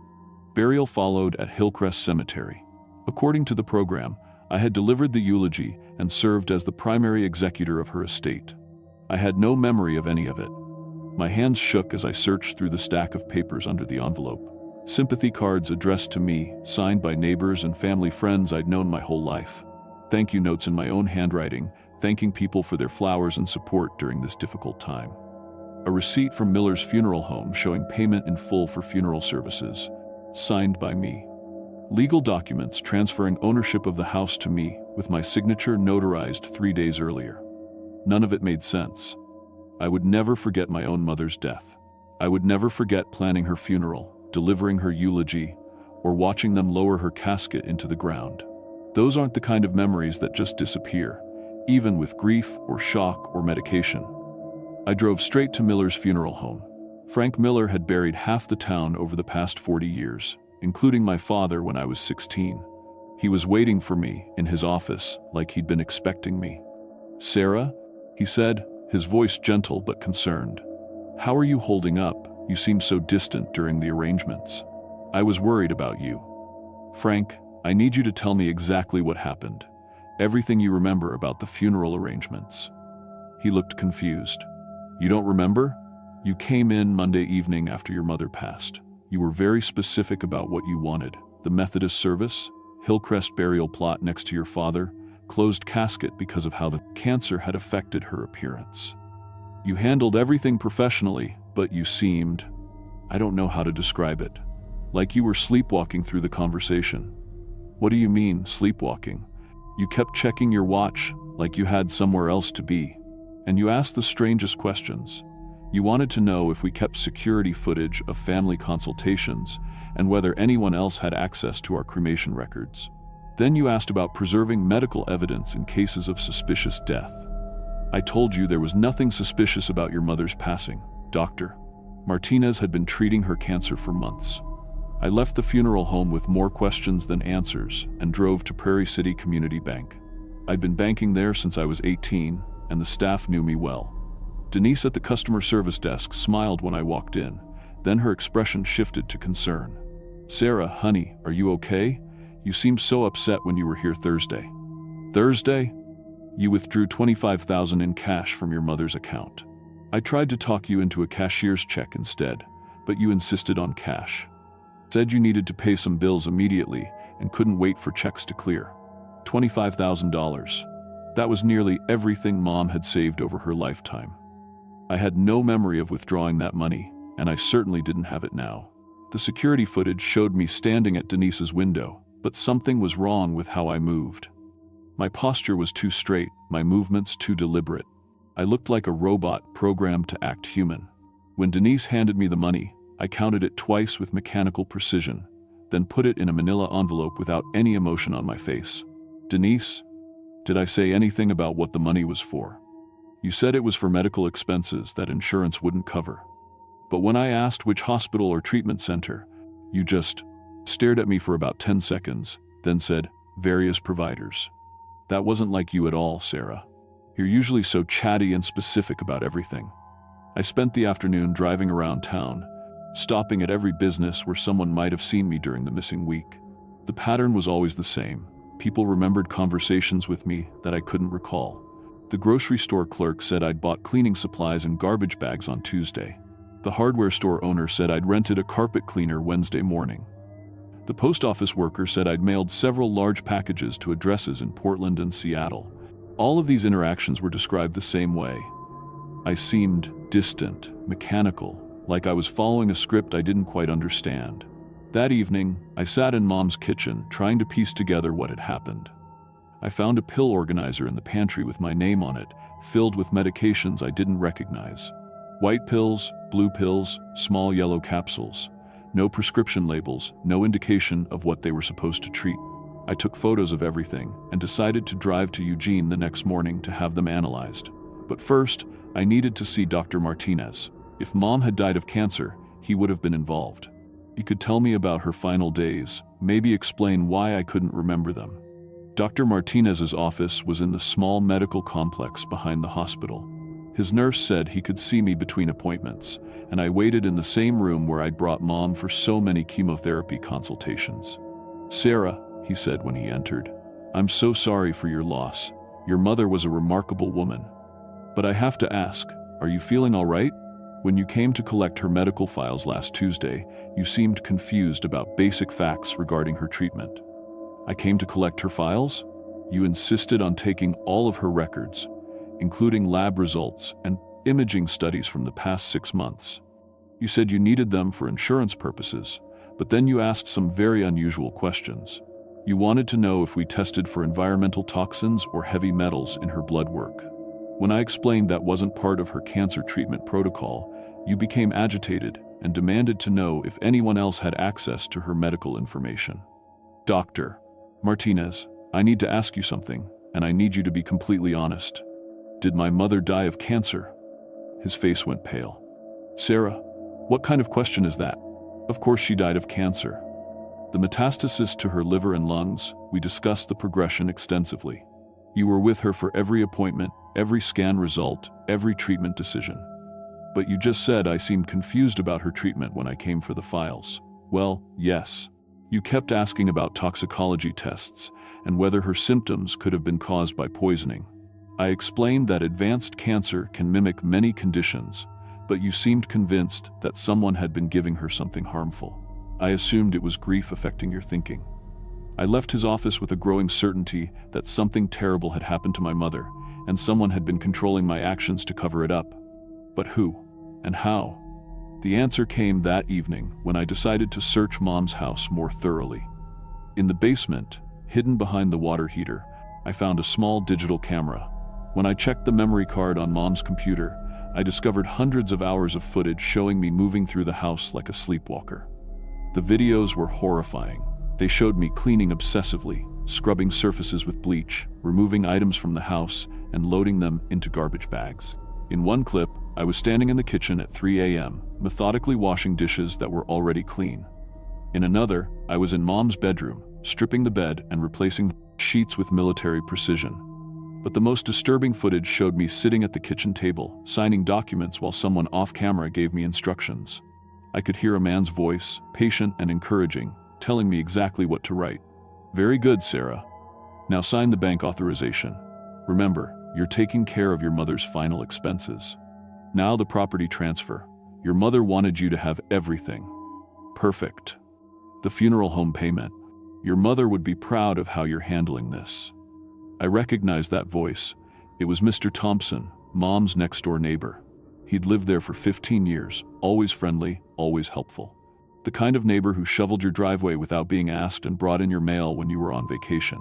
Burial followed at Hillcrest Cemetery. According to the program, I had delivered the eulogy and served as the primary executor of her estate. I had no memory of any of it. My hands shook as I searched through the stack of papers under the envelope. Sympathy cards addressed to me, signed by neighbors and family friends I'd known my whole life. Thank you notes in my own handwriting, thanking people for their flowers and support during this difficult time. A receipt from Miller's funeral home showing payment in full for funeral services, signed by me. Legal documents transferring ownership of the house to me with my signature notarized 3 days earlier. None of it made sense. I would never forget my own mother's death. I would never forget planning her funeral, delivering her eulogy, or watching them lower her casket into the ground. Those aren't the kind of memories that just disappear, even with grief or shock or medication. I drove straight to Miller's funeral home. Frank Miller had buried half the town over the past 40 years, including my father when I was 16. He was waiting for me in his office like he'd been expecting me. "Sarah?" he said, his voice gentle but concerned. "How are you holding up? You seemed so distant during the arrangements. I was worried about you." "Frank, I need you to tell me exactly what happened. Everything you remember about the funeral arrangements." He looked confused. "You don't remember? You came in Monday evening after your mother passed. You were very specific about what you wanted. The Methodist service, Hillcrest burial plot next to your father, closed casket because of how the cancer had affected her appearance. You handled everything professionally, but you seemed, I don't know how to describe it, like you were sleepwalking through the conversation." "What do you mean, sleepwalking?" "You kept checking your watch like you had somewhere else to be. And you asked the strangest questions. You wanted to know if we kept security footage of family consultations and whether anyone else had access to our cremation records. Then you asked about preserving medical evidence in cases of suspicious death. I told you there was nothing suspicious about your mother's passing. Dr. Martinez had been treating her cancer for months. I left the funeral home with more questions than answers and drove to Prairie City Community Bank. I'd been banking there since I was 18, and the staff knew me well. Denise at the customer service desk smiled when I walked in, then her expression shifted to concern. "Sarah, honey, are you okay? You seemed so upset when you were here Thursday." "Thursday? You withdrew $25,000 in cash from your mother's account. I tried to talk you into a cashier's check instead, but you insisted on cash. Said you needed to pay some bills immediately and couldn't wait for checks to clear. $25,000. That was nearly everything Mom had saved over her lifetime. I had no memory of withdrawing that money, and I certainly didn't have it now. The security footage showed me standing at Denise's window, but something was wrong with how I moved. My posture was too straight, my movements too deliberate. I looked like a robot programmed to act human. When Denise handed me the money, I counted it twice with mechanical precision, then put it in a manila envelope without any emotion on my face. "Denise, did I say anything about what the money was for? You said it was for medical expenses that insurance wouldn't cover. But when I asked which hospital or treatment center, you just stared at me for about 10 seconds, then said, various providers. That wasn't like you at all, Sarah. You're usually so chatty and specific about everything." I spent the afternoon driving around town, stopping at every business where someone might have seen me during the missing week. The pattern was always the same. People remembered conversations with me that I couldn't recall. The grocery store clerk said I'd bought cleaning supplies and garbage bags on Tuesday. The hardware store owner said I'd rented a carpet cleaner Wednesday morning. The post office worker said I'd mailed several large packages to addresses in Portland and Seattle. All of these interactions were described the same way. I seemed distant, mechanical, like I was following a script I didn't quite understand. That evening, I sat in Mom's kitchen trying to piece together what had happened. I found a pill organizer in the pantry with my name on it, filled with medications I didn't recognize. White pills, blue pills, small yellow capsules. No prescription labels, no indication of what they were supposed to treat. I took photos of everything and decided to drive to Eugene the next morning to have them analyzed. But first, I needed to see Dr. Martinez. If Mom had died of cancer, he would have been involved. He could tell me about her final days, maybe explain why I couldn't remember them. Dr. Martinez's office was in the small medical complex behind the hospital. His nurse said he could see me between appointments, and I waited in the same room where I'd brought Mom for so many chemotherapy consultations. "Sarah," he said when he entered, "I'm so sorry for your loss. Your mother was a remarkable woman. But I have to ask, are you feeling all right?" When you came to collect her medical files last Tuesday, you seemed confused about basic facts regarding her treatment. I came to collect her files? You insisted on taking all of her records, including lab results and imaging studies from the past 6 months. You said you needed them for insurance purposes, but then you asked some very unusual questions. You wanted to know if we tested for environmental toxins or heavy metals in her blood work. When I explained that wasn't part of her cancer treatment protocol, you became agitated and demanded to know if anyone else had access to her medical information. Dr. Martinez, I need to ask you something, and I need you to be completely honest. Did my mother die of cancer? His face went pale. Sarah, what kind of question is that? Of course she died of cancer. The metastasis to her liver and lungs, we discussed the progression extensively. You were with her for every appointment, every scan result, every treatment decision. But you just said I seemed confused about her treatment when I came for the files. Well, yes. You kept asking about toxicology tests and whether her symptoms could have been caused by poisoning. I explained that advanced cancer can mimic many conditions, but you seemed convinced that someone had been giving her something harmful. I assumed it was grief affecting your thinking. I left his office with a growing certainty that something terrible had happened to my mother, and someone had been controlling my actions to cover it up. But who? And how? The answer came that evening when I decided to search Mom's house more thoroughly. In the basement, hidden behind the water heater, I found a small digital camera. When I checked the memory card on Mom's computer, I discovered hundreds of hours of footage showing me moving through the house like a sleepwalker. The videos were horrifying. They showed me cleaning obsessively, scrubbing surfaces with bleach, removing items from the house, and loading them into garbage bags. In one clip, I was standing in the kitchen at 3 a.m., methodically washing dishes that were already clean. In another, I was in Mom's bedroom, stripping the bed and replacing sheets with military precision. But the most disturbing footage showed me sitting at the kitchen table, signing documents while someone off-camera gave me instructions. I could hear a man's voice, patient and encouraging, telling me exactly what to write. Very good, Sarah. Now sign the bank authorization. Remember, you're taking care of your mother's final expenses. Now the property transfer. Your mother wanted you to have everything. Perfect. The funeral home payment. Your mother would be proud of how you're handling this. I recognized that voice. It was Mr. Thompson, Mom's next-door neighbor. He'd lived there for 15 years, always friendly, always helpful. The kind of neighbor who shoveled your driveway without being asked and brought in your mail when you were on vacation.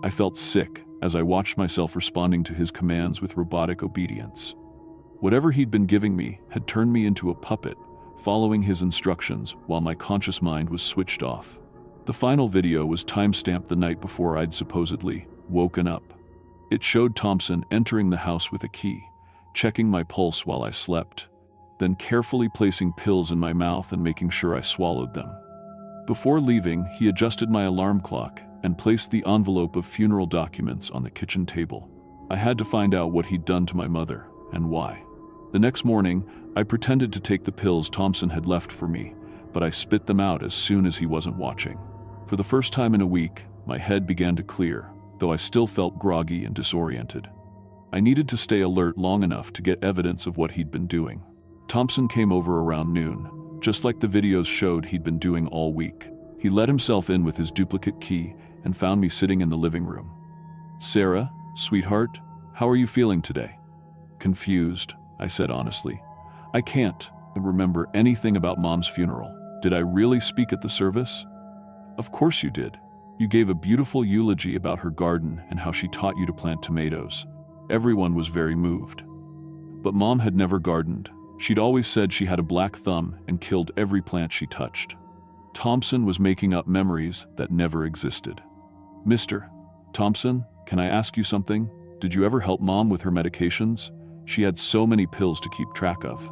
I felt sick as I watched myself responding to his commands with robotic obedience. Whatever he'd been giving me had turned me into a puppet, following his instructions while my conscious mind was switched off. The final video was time-stamped the night before I'd supposedly woken up. It showed Thompson entering the house with a key, checking my pulse while I slept, then carefully placing pills in my mouth and making sure I swallowed them. Before leaving, he adjusted my alarm clock and placed the envelope of funeral documents on the kitchen table. I had to find out what he'd done to my mother and why. The next morning, I pretended to take the pills Thompson had left for me, but I spit them out as soon as he wasn't watching. For the first time in a week, my head began to clear, though I still felt groggy and disoriented. I needed to stay alert long enough to get evidence of what he'd been doing. Thompson came over around noon, just like the videos showed he'd been doing all week. He let himself in with his duplicate key and found me sitting in the living room. Sarah, sweetheart, how are you feeling today? Confused, I said honestly. I can't remember anything about Mom's funeral. Did I really speak at the service? Of course you did. You gave a beautiful eulogy about her garden and how she taught you to plant tomatoes. Everyone was very moved. But Mom had never gardened. She'd always said she had a black thumb and killed every plant she touched. Thompson was making up memories that never existed. Mr. Thompson, can I ask you something? Did you ever help Mom with her medications? She had so many pills to keep track of.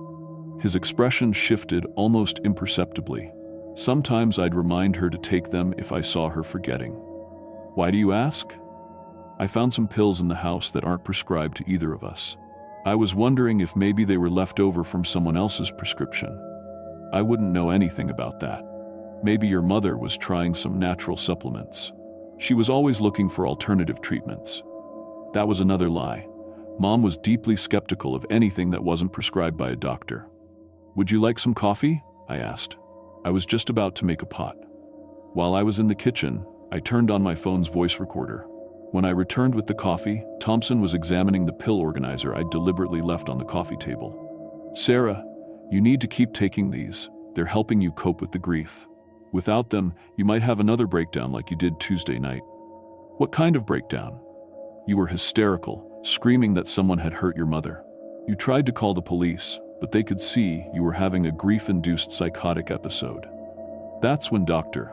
His expression shifted almost imperceptibly. Sometimes I'd remind her to take them if I saw her forgetting. Why do you ask? I found some pills in the house that aren't prescribed to either of us. I was wondering if maybe they were left over from someone else's prescription. I wouldn't know anything about that. Maybe your mother was trying some natural supplements. She was always looking for alternative treatments. That was another lie. Mom was deeply skeptical of anything that wasn't prescribed by a doctor. "Would you like some coffee?" I asked. I was just about to make a pot. While I was in the kitchen, I turned on my phone's voice recorder. When I returned with the coffee, Thompson was examining the pill organizer I'd deliberately left on the coffee table. "Sarah, you need to keep taking these. They're helping you cope with the grief. Without them, you might have another breakdown like you did Tuesday night." "What kind of breakdown?" "You were hysterical, screaming that someone had hurt your mother. You tried to call the police, but they could see you were having a grief-induced psychotic episode. That's when Dr.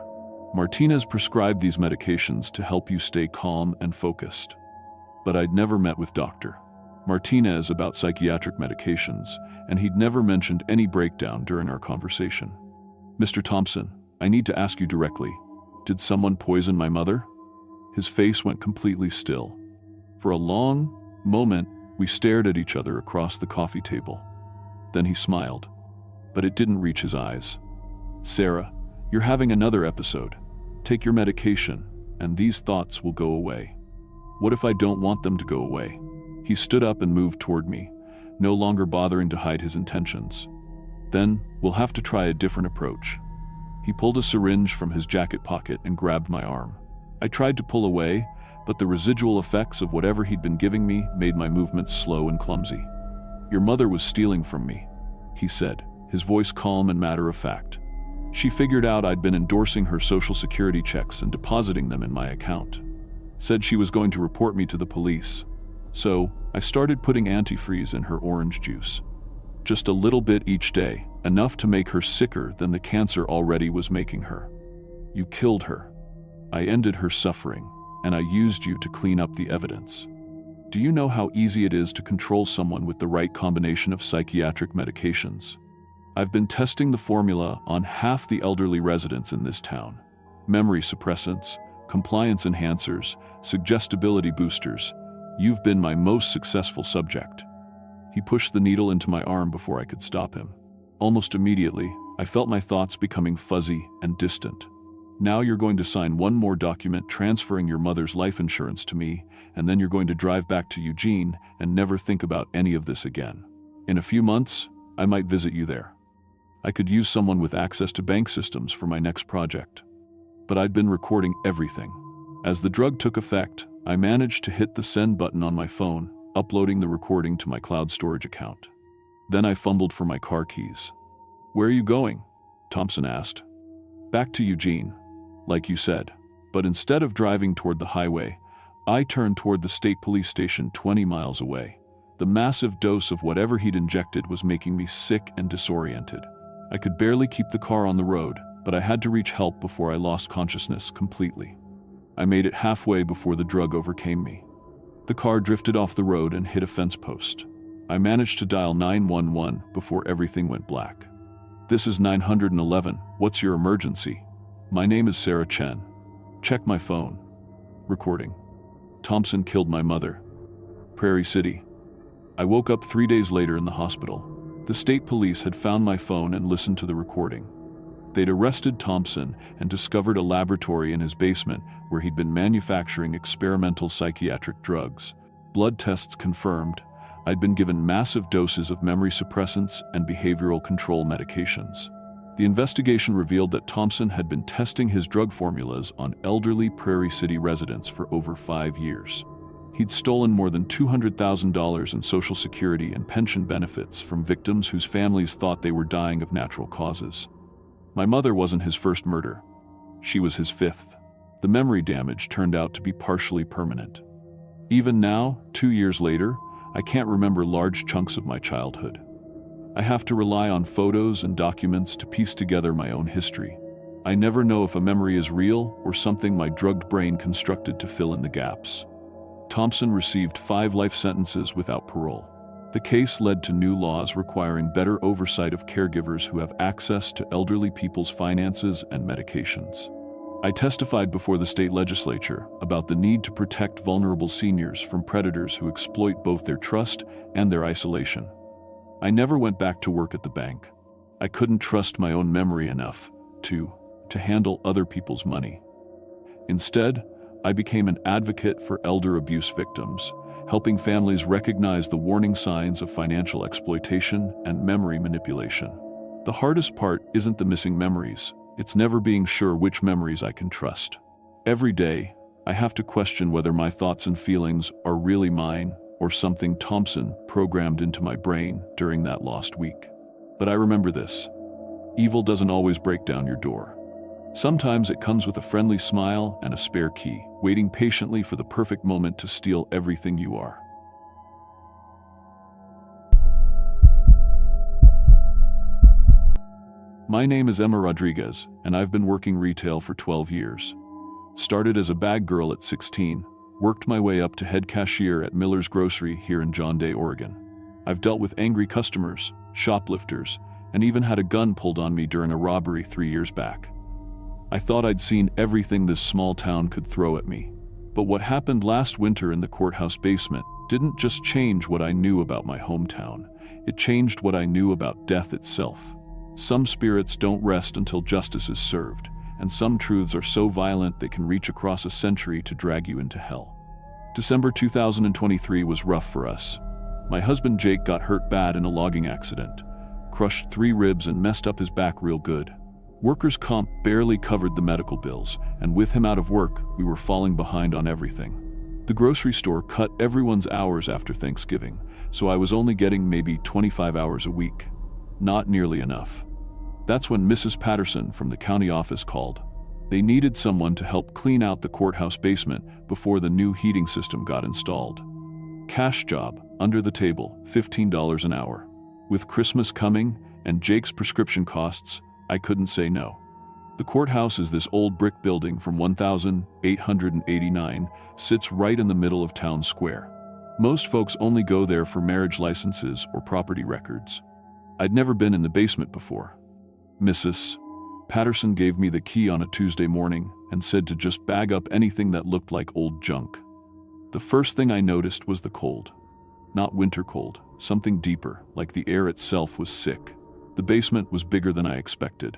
Martinez prescribed these medications to help you stay calm and focused. But I'd never met with Dr. Martinez about psychiatric medications, and he'd never mentioned any breakdown during our conversation. "Mr. Thompson, I need to ask you directly. Did someone poison my mother?" His face went completely still. For a long moment, we stared at each other across the coffee table. Then he smiled, but it didn't reach his eyes. "Sarah, you're having another episode. Take your medication, and these thoughts will go away." "What if I don't want them to go away?" He stood up and moved toward me, no longer bothering to hide his intentions. "Then we'll have to try a different approach." He pulled a syringe from his jacket pocket and grabbed my arm. I tried to pull away, but the residual effects of whatever he'd been giving me made my movements slow and clumsy. "Your mother was stealing from me," he said, his voice calm and matter-of-fact. "She figured out I'd been endorsing her Social Security checks and depositing them in my account. Said she was going to report me to the police. So I started putting antifreeze in her orange juice. Just a little bit each day, enough to make her sicker than the cancer already was making her. You killed her. I ended her suffering, and I used you to clean up the evidence. Do you know how easy it is to control someone with the right combination of psychiatric medications? I've been testing the formula on half the elderly residents in this town. Memory suppressants, compliance enhancers, suggestibility boosters. You've been my most successful subject." He pushed the needle into my arm before I could stop him. Almost immediately, I felt my thoughts becoming fuzzy and distant. "Now you're going to sign one more document transferring your mother's life insurance to me, and then you're going to drive back to Eugene and never think about any of this again. In a few months, I might visit you there. I could use someone with access to bank systems for my next project." But I'd been recording everything. As the drug took effect, I managed to hit the send button on my phone, uploading the recording to my cloud storage account. Then I fumbled for my car keys. "Where are you going?" Thompson asked. "Back to Eugene, like you said. But instead of driving toward the highway, I turned toward the state police station 20 miles away. The massive dose of whatever he'd injected was making me sick and disoriented. I could barely keep the car on the road, but I had to reach help before I lost consciousness completely. I made it halfway before the drug overcame me. The car drifted off the road and hit a fence post. I managed to dial 911 before everything went black. "This is 911. What's your emergency?" "My name is Sarah Chen. Check my phone." Recording. "Thompson killed my mother. Prairie City." I woke up 3 days later in the hospital. The state police had found my phone and listened to the recording. They'd arrested Thompson and discovered a laboratory in his basement where he'd been manufacturing experimental psychiatric drugs. Blood tests confirmed I'd been given massive doses of memory suppressants and behavioral control medications. The investigation revealed that Thompson had been testing his drug formulas on elderly Prairie City residents for over 5 years. He'd stolen more than $200,000 in Social Security and pension benefits from victims whose families thought they were dying of natural causes. My mother wasn't his first murder. She was his 5th. The memory damage turned out to be partially permanent. Even now, 2 years later, I can't remember large chunks of my childhood. I have to rely on photos and documents to piece together my own history. I never know if a memory is real or something my drugged brain constructed to fill in the gaps. Thompson received 5 life sentences without parole. The case led to new laws requiring better oversight of caregivers who have access to elderly people's finances and medications. I testified before the state legislature about the need to protect vulnerable seniors from predators who exploit both their trust and their isolation. I never went back to work at the bank. I couldn't trust my own memory enough to handle other people's money. Instead, I became an advocate for elder abuse victims, helping families recognize the warning signs of financial exploitation and memory manipulation. The hardest part isn't the missing memories, it's never being sure which memories I can trust. Every day, I have to question whether my thoughts and feelings are really mine or something Thompson programmed into my brain during that lost week. But I remember this: evil doesn't always break down your door. Sometimes it comes with a friendly smile and a spare key, waiting patiently for the perfect moment to steal everything you are. My name is Emma Rodriguez, and I've been working retail for 12 years. Started as a bag girl at 16, worked my way up to head cashier at Miller's Grocery here in John Day, Oregon. I've dealt with angry customers, shoplifters, and even had a gun pulled on me during a robbery 3 years back. I thought I'd seen everything this small town could throw at me. But what happened last winter in the courthouse basement didn't just change what I knew about my hometown, it changed what I knew about death itself. Some spirits don't rest until justice is served, and some truths are so violent they can reach across a century to drag you into hell. December 2023 was rough for us. My husband Jake got hurt bad in a logging accident, crushed 3 ribs and messed up his back real good. Workers' comp barely covered the medical bills, and with him out of work, we were falling behind on everything. The grocery store cut everyone's hours after Thanksgiving, so I was only getting maybe 25 hours a week. Not nearly enough. That's when Mrs. Patterson from the county office called. They needed someone to help clean out the courthouse basement before the new heating system got installed. Cash job, under the table, $15 an hour. With Christmas coming and Jake's prescription costs, I couldn't say no. The courthouse is this old brick building from 1889, sits right in the middle of town square. Most folks only go there for marriage licenses or property records. I'd never been in the basement before. Mrs. Patterson gave me the key on a Tuesday morning and said to just bag up anything that looked like old junk. The first thing I noticed was the cold. Not winter cold, something deeper, like the air itself was sick. The basement was bigger than I expected.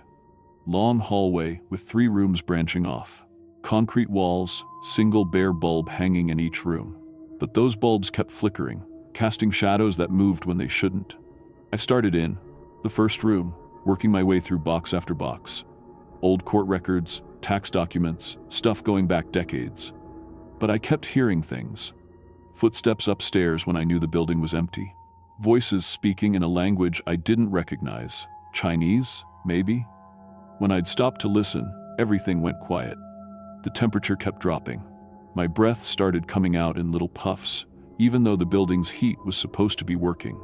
Long hallway with 3 rooms branching off. Concrete walls, single bare bulb hanging in each room. But those bulbs kept flickering, casting shadows that moved when they shouldn't. I started in the first room, working my way through box after box. Old court records, tax documents, stuff going back decades. But I kept hearing things. Footsteps upstairs when I knew the building was empty. Voices speaking in a language I didn't recognize. Chinese, maybe? When I'd stopped to listen, everything went quiet. The temperature kept dropping. My breath started coming out in little puffs, even though the building's heat was supposed to be working.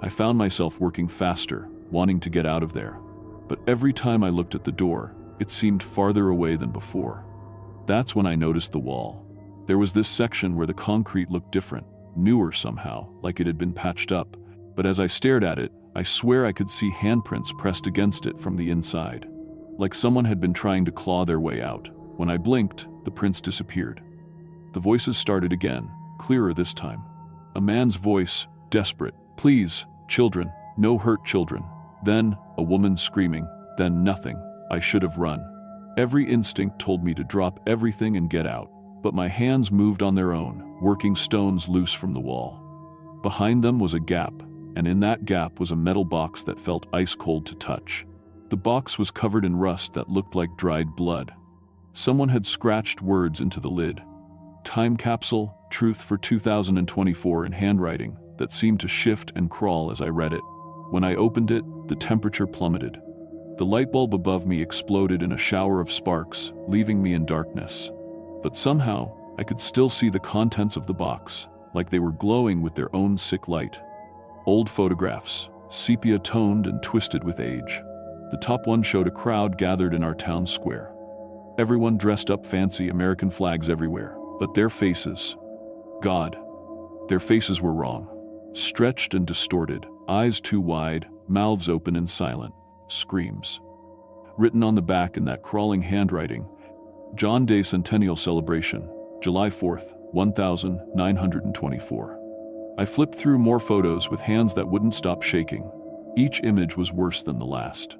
I found myself working faster, wanting to get out of there. But every time I looked at the door, it seemed farther away than before. That's when I noticed the wall. There was this section where the concrete looked different, newer somehow, like it had been patched up. But as I stared at it, I swear I could see handprints pressed against it from the inside. Like someone had been trying to claw their way out. When I blinked, the prints disappeared. The voices started again, clearer this time. A man's voice, desperate. Please, children, no hurt children. Then, a woman screaming. Then nothing. I should have run. Every instinct told me to drop everything and get out. But my hands moved on their own, working stones loose from the wall. Behind them was a gap, and in that gap was a metal box that felt ice cold to touch. The box was covered in rust that looked like dried blood. Someone had scratched words into the lid. Time capsule, truth for 2024 in handwriting that seemed to shift and crawl as I read it. When I opened it, the temperature plummeted. The light bulb above me exploded in a shower of sparks, leaving me in darkness. But somehow, I could still see the contents of the box, like they were glowing with their own sick light. Old photographs, sepia-toned and twisted with age. The top one showed a crowd gathered in our town square. Everyone dressed up fancy, American flags everywhere, but their faces, God, their faces were wrong. Stretched and distorted, eyes too wide, mouths open and silent, screams. Written on the back in that crawling handwriting, John Day Centennial Celebration, July 4th, 1924. I flipped through more photos with hands that wouldn't stop shaking. Each image was worse than the last.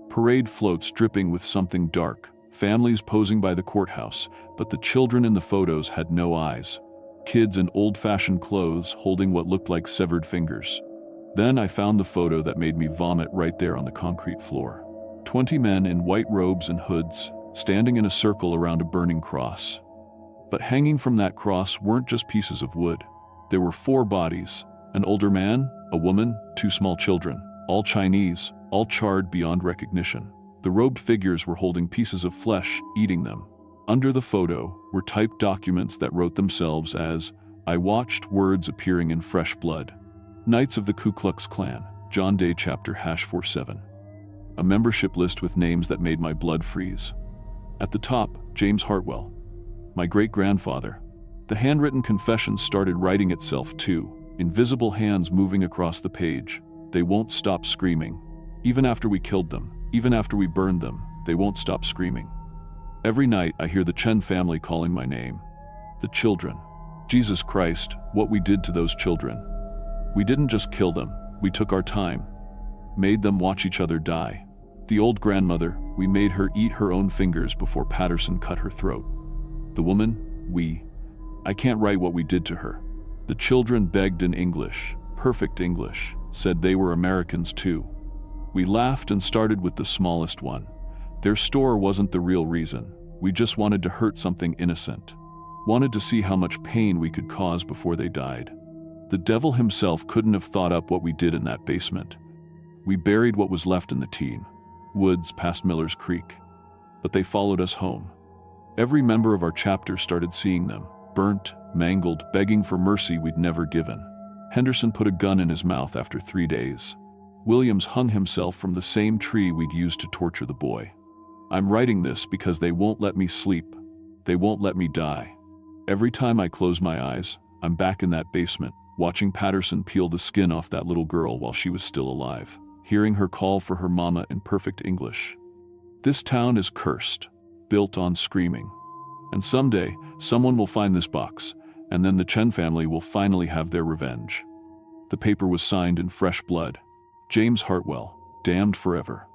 Parade floats dripping with something dark, families posing by the courthouse, but the children in the photos had no eyes. Kids in old-fashioned clothes holding what looked like severed fingers. Then I found the photo that made me vomit right there on the concrete floor. 20 men in white robes and hoods, standing in a circle around a burning cross. But hanging from that cross weren't just pieces of wood. There were 4 bodies, an older man, a woman, 2 small children, all Chinese, all charred beyond recognition. The robed figures were holding pieces of flesh, eating them. Under the photo were typed documents that wrote themselves as, "I watched," words appearing in fresh blood. Knights of the Ku Klux Klan, John Day Chapter #47. A membership list with names that made my blood freeze. At the top, James Hartwell, my great-grandfather. The handwritten confession started writing itself too, invisible hands moving across the page. They won't stop screaming. Even after we killed them, even after we burned them, they won't stop screaming. Every night I hear the Chen family calling my name. The children. Jesus Christ, what we did to those children. We didn't just kill them, we took our time. Made them watch each other die. The old grandmother, we made her eat her own fingers before Patterson cut her throat. The woman, I can't write what we did to her. The children begged in English, perfect English, said they were Americans too. We laughed and started with the smallest one. Their store wasn't the real reason. We just wanted to hurt something innocent. Wanted to see how much pain we could cause before they died. The devil himself couldn't have thought up what we did in that basement. We buried what was left in the teen woods past Miller's Creek. But they followed us home. Every member of our chapter started seeing them, burnt, mangled, begging for mercy we'd never given. Henderson put a gun in his mouth after 3 days. Williams hung himself from the same tree we'd used to torture the boy. I'm writing this because they won't let me sleep. They won't let me die. Every time I close my eyes, I'm back in that basement, watching Patterson peel the skin off that little girl while she was still alive, hearing her call for her mama in perfect English. This town is cursed, built on screaming. And someday, someone will find this box, and then the Chen family will finally have their revenge. The paper was signed in fresh blood. James Hartwell, damned forever.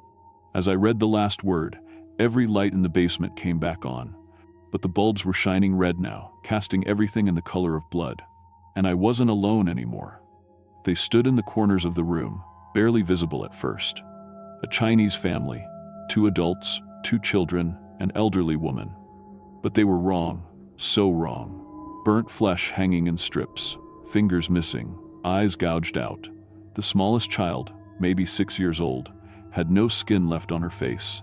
As I read the last word, every light in the basement came back on. But the bulbs were shining red now, casting everything in the color of blood. And I wasn't alone anymore. They stood in the corners of the room, barely visible at first. A Chinese family, 2 adults, 2 children, an elderly woman. But they were wrong, so wrong. Burnt flesh hanging in strips, fingers missing, eyes gouged out. The smallest child, maybe 6 years old, had no skin left on her face.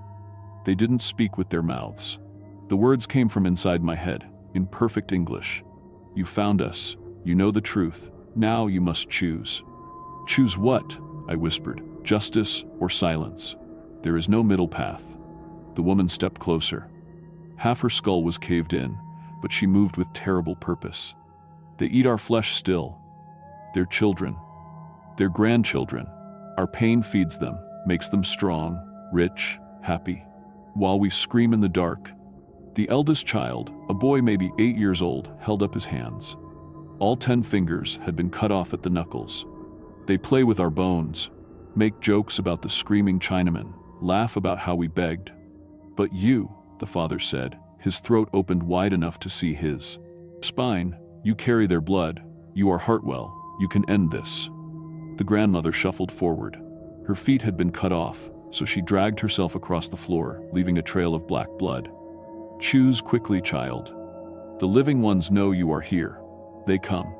They didn't speak with their mouths. The words came from inside my head, in perfect English. You found us. You know the truth. Now you must choose. Choose what? I whispered. Justice or silence. There is no middle path. The woman stepped closer. Half her skull was caved in, but she moved with terrible purpose. They eat our flesh still. Their children. Their grandchildren. Our pain feeds them, makes them strong, rich, happy. While we scream in the dark, the eldest child, a boy maybe 8 years old, held up his hands. All 10 fingers had been cut off at the knuckles. They play with our bones, make jokes about the screaming Chinamen, laugh about how we begged. But you, the father said, his throat opened wide enough to see his spine, you carry their blood, you are Hartwell, you can end this. The grandmother shuffled forward. Her feet had been cut off, so she dragged herself across the floor, leaving a trail of black blood. Choose quickly, child. The living ones know you are here. They come.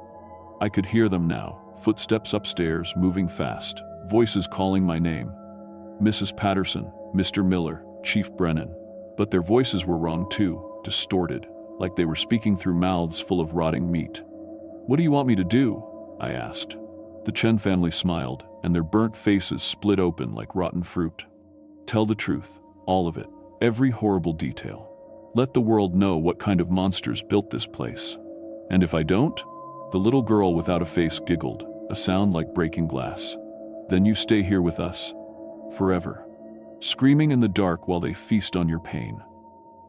I could hear them now, footsteps upstairs, moving fast, voices calling my name. Mrs. Patterson, Mr. Miller, Chief Brennan. But their voices were wrong too, distorted, like they were speaking through mouths full of rotting meat. What do you want me to do? I asked. The Chen family smiled, and their burnt faces split open like rotten fruit. Tell the truth, all of it, every horrible detail. Let the world know what kind of monsters built this place. And if I don't? The little girl without a face giggled, a sound like breaking glass. Then you stay here with us. Forever. Screaming in the dark while they feast on your pain.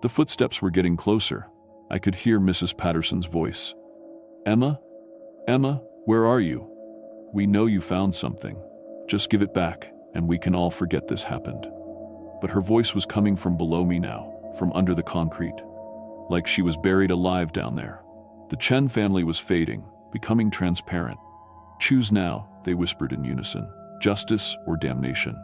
The footsteps were getting closer. I could hear Mrs. Patterson's voice. Emma? Emma, where are you? We know you found something. Just give it back, and we can all forget this happened. But her voice was coming from below me now, from under the concrete. Like she was buried alive down there. The Chen family was fading, becoming transparent. Choose now, they whispered in unison. Justice or damnation.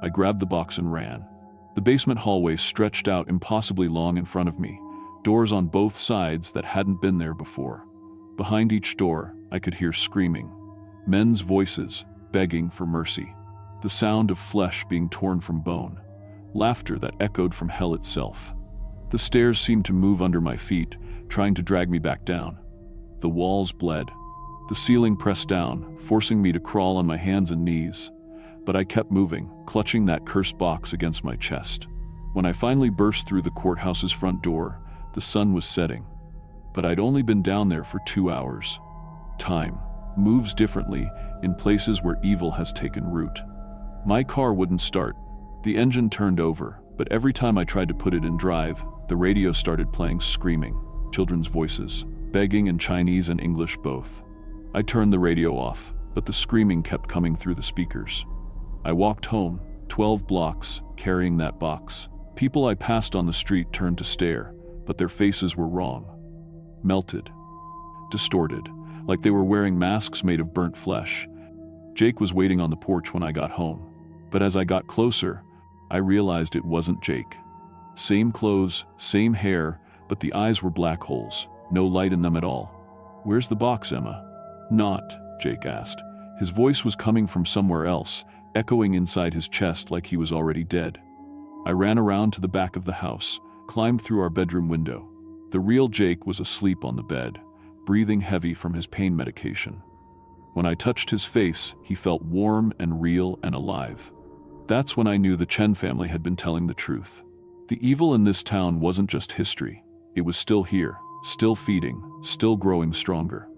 I grabbed the box and ran. The basement hallway stretched out impossibly long in front of me, doors on both sides that hadn't been there before. Behind each door, I could hear screaming, men's voices begging for mercy, the sound of flesh being torn from bone, laughter that echoed from hell itself. The stairs seemed to move under my feet, trying to drag me back down. The walls bled. The ceiling pressed down, forcing me to crawl on my hands and knees. But I kept moving, clutching that cursed box against my chest. When I finally burst through the courthouse's front door, the sun was setting. But I'd only been down there for 2 hours. Time moves differently in places where evil has taken root. My car wouldn't start. The engine turned over, but every time I tried to put it in drive, the radio started playing screaming, children's voices, begging in Chinese and English both. I turned the radio off, but the screaming kept coming through the speakers. I walked home, 12 blocks, carrying that box. People I passed on the street turned to stare, but their faces were wrong. Melted. Distorted, like they were wearing masks made of burnt flesh. Jake was waiting on the porch when I got home. But as I got closer, I realized it wasn't Jake. Same clothes, same hair, but the eyes were black holes, no light in them at all. "Where's the box, Emma?" "Not," Jake asked. His voice was coming from somewhere else, echoing inside his chest like he was already dead. I ran around to the back of the house, climbed through our bedroom window. The real Jake was asleep on the bed, breathing heavy from his pain medication. When I touched his face, he felt warm and real and alive. That's when I knew the Chen family had been telling the truth. The evil in this town wasn't just history. It was still here, still feeding, still growing stronger.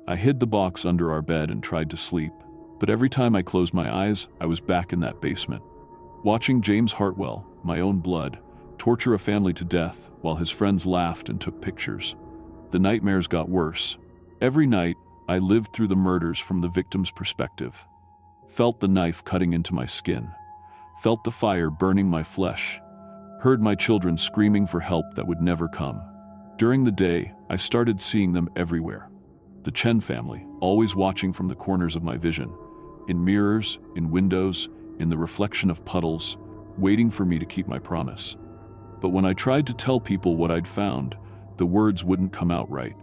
I hid the box under our bed and tried to sleep, but every time I closed my eyes, I was back in that basement. Watching James Hartwell, my own blood, torture a family to death while his friends laughed and took pictures. The nightmares got worse. Every night, I lived through the murders from the victim's perspective. Felt the knife cutting into my skin. Felt the fire burning my flesh. Heard my children screaming for help that would never come. During the day, I started seeing them everywhere. The Chen family, always watching from the corners of my vision. In mirrors, in windows, in the reflection of puddles, waiting for me to keep my promise. But when I tried to tell people what I'd found, the words wouldn't come out right.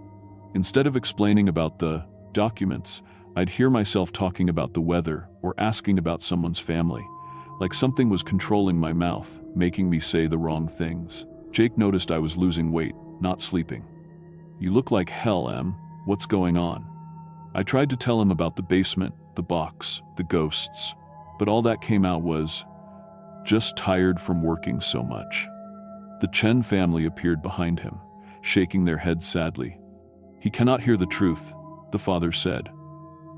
Instead of explaining about the documents, I'd hear myself talking about the weather or asking about someone's family, like something was controlling my mouth, making me say the wrong things. Jake noticed I was losing weight, not sleeping. "You look like hell, Em. What's going on?" I tried to tell him about the basement, the box, the ghosts, but all that came out was, "Just tired from working so much." The Chen family appeared behind him, shaking their heads sadly. "He cannot hear the truth," the father said.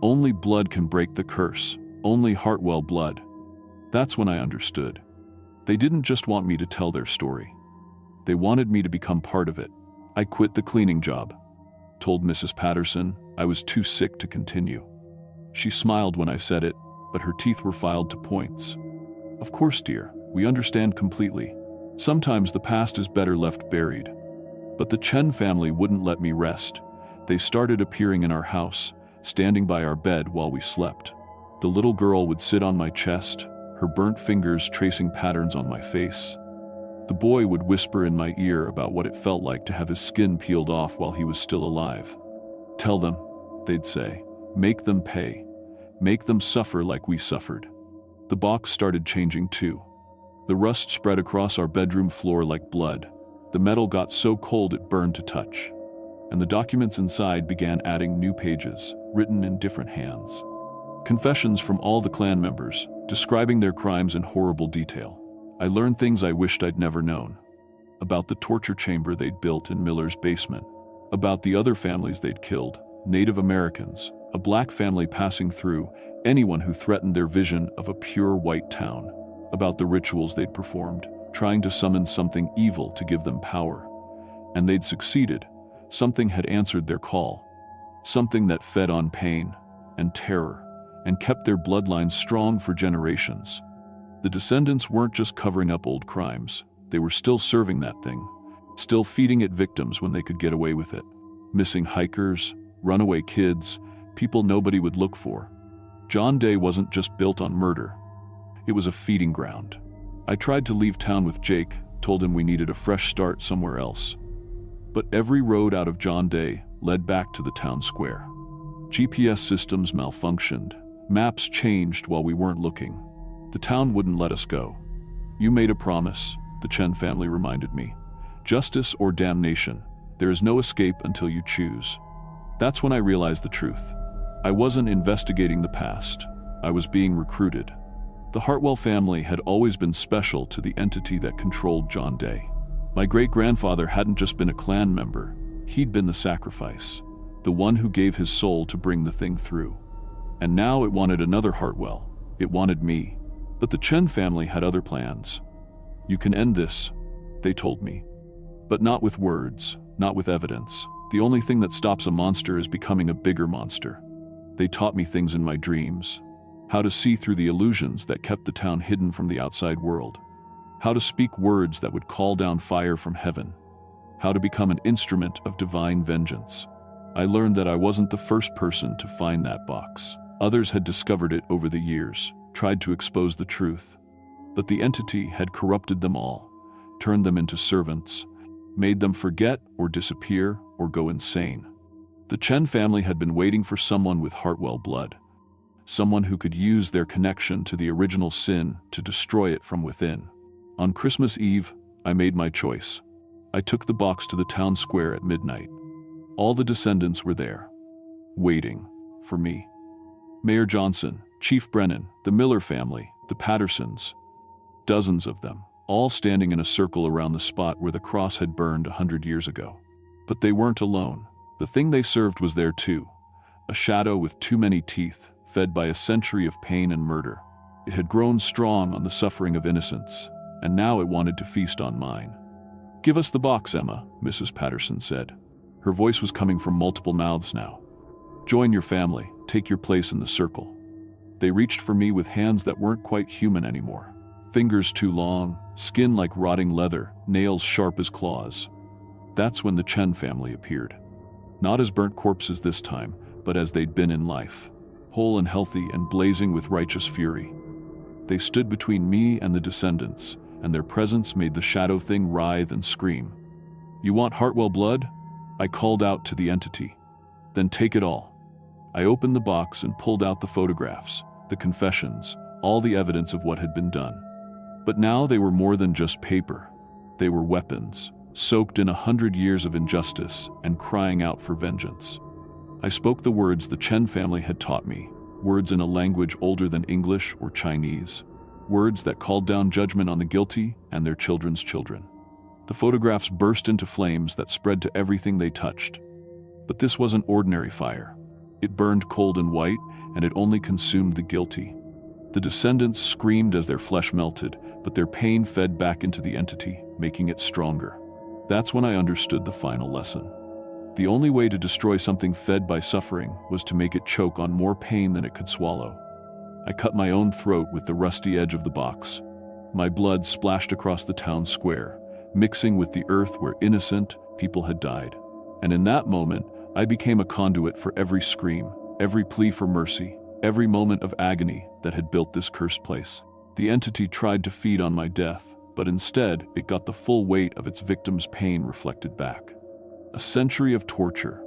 "Only blood can break the curse, only Hartwell blood." That's when I understood. They didn't just want me to tell their story. They wanted me to become part of it. I quit the cleaning job. Told Mrs. Patterson I was too sick to continue. She smiled when I said it, but her teeth were filed to points. "Of course, dear, we understand completely. Sometimes the past is better left buried." But the Chen family wouldn't let me rest. They started appearing in our house, standing by our bed while we slept. The little girl would sit on my chest, her burnt fingers tracing patterns on my face. The boy would whisper in my ear about what it felt like to have his skin peeled off while he was still alive. "Tell them," they'd say. "Make them pay. Make them suffer like we suffered." The box started changing too. The rust spread across our bedroom floor like blood. The metal got so cold it burned to touch. And the documents inside began adding new pages, written in different hands. Confessions from all the clan members, describing their crimes in horrible detail. I learned things I wished I'd never known. About the torture chamber they'd built in Miller's basement. About the other families they'd killed, Native Americans, a black family passing through, anyone who threatened their vision of a pure white town. About the rituals they'd performed, trying to summon something evil to give them power. And they'd succeeded. Something had answered their call. Something that fed on pain and terror and kept their bloodlines strong for generations. The descendants weren't just covering up old crimes. They were still serving that thing, still feeding it victims when they could get away with it. Missing hikers, runaway kids, people nobody would look for. John Day wasn't just built on murder. It was a feeding ground. I tried to leave town with Jake, told him we needed a fresh start somewhere else. But every road out of John Day led back to the town square. GPS systems malfunctioned. Maps changed while we weren't looking. The town wouldn't let us go. "You made a promise," the Chen family reminded me. "Justice or damnation. There is no escape until you choose." That's when I realized the truth. I wasn't investigating the past. I was being recruited. The Hartwell family had always been special to the entity that controlled John Day. My great-grandfather hadn't just been a clan member. He'd been the sacrifice, the one who gave his soul to bring the thing through. And now it wanted another Hartwell. It wanted me. But the Chen family had other plans. "You can end this," they told me. But not with words, not with evidence. The only thing that stops a monster is becoming a bigger monster. They taught me things in my dreams. How to see through the illusions that kept the town hidden from the outside world. How to speak words that would call down fire from heaven. How to become an instrument of divine vengeance. I learned that I wasn't the first person to find that box. Others had discovered it over the years, tried to expose the truth. But the entity had corrupted them all, turned them into servants, made them forget or disappear or go insane. The Chen family had been waiting for someone with Hartwell blood. Someone who could use their connection to the original sin to destroy it from within. On Christmas Eve, I made my choice. I took the box to the town square at midnight. All the descendants were there, waiting for me. Mayor Johnson, Chief Brennan, the Miller family, the Pattersons, dozens of them, all standing in a circle around the spot where the cross had burned 100 years ago. But they weren't alone. The thing they served was there too, a shadow with too many teeth, fed by a century of pain and murder. It had grown strong on the suffering of innocence, and now it wanted to feast on mine. "Give us the box, Emma," Mrs. Patterson said. Her voice was coming from multiple mouths now. "Join your family, take your place in the circle." They reached for me with hands that weren't quite human anymore. Fingers too long, skin like rotting leather, nails sharp as claws. That's when the Chen family appeared. Not as burnt corpses this time, but as they'd been in life. Whole and healthy and blazing with righteous fury. They stood between me and the descendants, and their presence made the shadow thing writhe and scream. "You want Hartwell blood?" I called out to the entity. "Then take it all." I opened the box and pulled out the photographs, the confessions, all the evidence of what had been done. But now they were more than just paper. They were weapons, soaked in 100 years of injustice and crying out for vengeance. I spoke the words the Chen family had taught me, words in a language older than English or Chinese, words that called down judgment on the guilty and their children's children. The photographs burst into flames that spread to everything they touched. But this wasn't ordinary fire. It burned cold and white, and it only consumed the guilty. The descendants screamed as their flesh melted, but their pain fed back into the entity, making it stronger. That's when I understood the final lesson. The only way to destroy something fed by suffering was to make it choke on more pain than it could swallow. I cut my own throat with the rusty edge of the box. My blood splashed across the town square, mixing with the earth where innocent people had died. And in that moment, I became a conduit for every scream, every plea for mercy, every moment of agony that had built this cursed place. The entity tried to feed on my death, but instead it got the full weight of its victim's pain reflected back. A century of torture,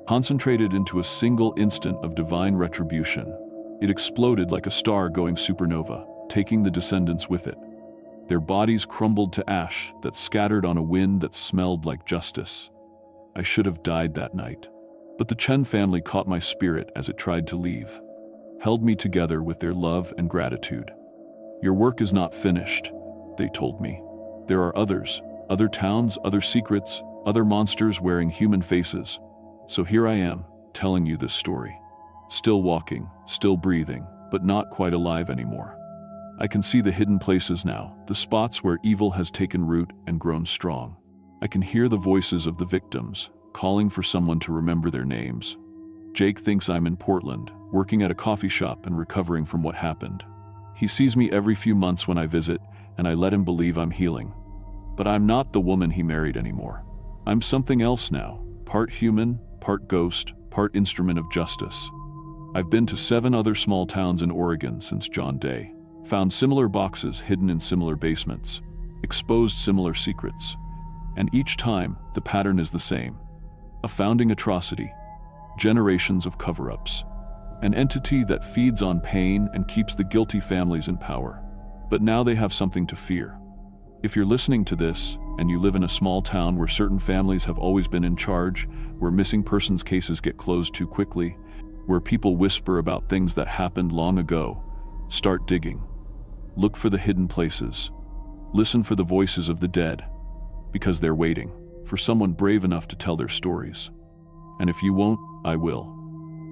concentrated into a single instant of divine retribution. It exploded like a star going supernova, taking the descendants with it. Their bodies crumbled to ash that scattered on a wind that smelled like justice. I should have died that night. But the Chen family caught my spirit as it tried to leave, held me together with their love and gratitude. "Your work is not finished," they told me. "There are others, other towns, other secrets, other monsters wearing human faces. So here I am, telling you this story. Still walking, still breathing, but not quite alive anymore. I can see the hidden places now, the spots where evil has taken root and grown strong. I can hear the voices of the victims, calling for someone to remember their names. Jake thinks I'm in Portland, working at a coffee shop and recovering from what happened. He sees me every few months when I visit, and I let him believe I'm healing. But I'm not the woman he married anymore. I'm something else now, part human, part ghost, part instrument of justice. I've been to 7 other small towns in Oregon since John Day, found similar boxes hidden in similar basements, exposed similar secrets, and each time the pattern is the same. A founding atrocity, generations of cover-ups, an entity that feeds on pain and keeps the guilty families in power. But now they have something to fear. If you're listening to this, and you live in a small town where certain families have always been in charge, where missing persons cases get closed too quickly, where people whisper about things that happened long ago, start digging. Look for the hidden places. Listen for the voices of the dead, because they're waiting for someone brave enough to tell their stories. And if you won't, I will.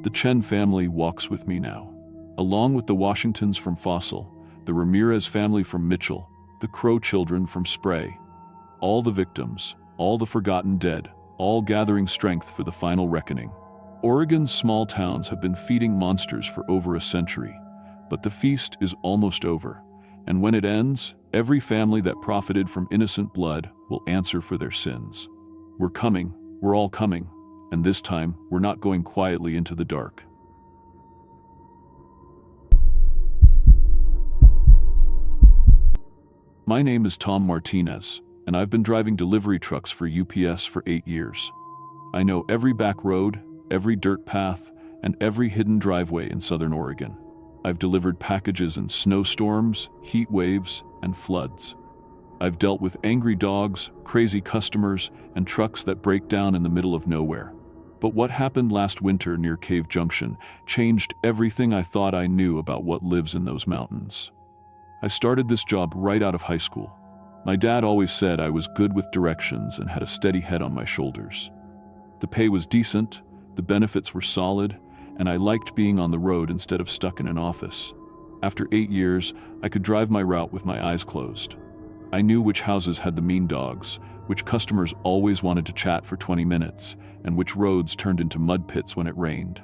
The Chen family walks with me now, along with the Washingtons from Fossil, the Ramirez family from Mitchell, the Crow children from Spray. All the victims, all the forgotten dead, all gathering strength for the final reckoning. Oregon's small towns have been feeding monsters for over a century, but the feast is almost over, and when it ends, every family that profited from innocent blood will answer for their sins. We're coming, we're all coming, and this time we're not going quietly into the dark. My name is Tom Martinez, and I've been driving delivery trucks for UPS for 8 years. I know every back road, every dirt path, and every hidden driveway in Southern Oregon. I've delivered packages in snowstorms, heat waves, and floods. I've dealt with angry dogs, crazy customers, and trucks that break down in the middle of nowhere. But what happened last winter near Cave Junction changed everything I thought I knew about what lives in those mountains. I started this job right out of high school. My dad always said I was good with directions and had a steady head on my shoulders. The pay was decent, the benefits were solid, and I liked being on the road instead of stuck in an office. After 8 years, I could drive my route with my eyes closed. I knew which houses had the mean dogs, which customers always wanted to chat for 20 minutes, and which roads turned into mud pits when it rained.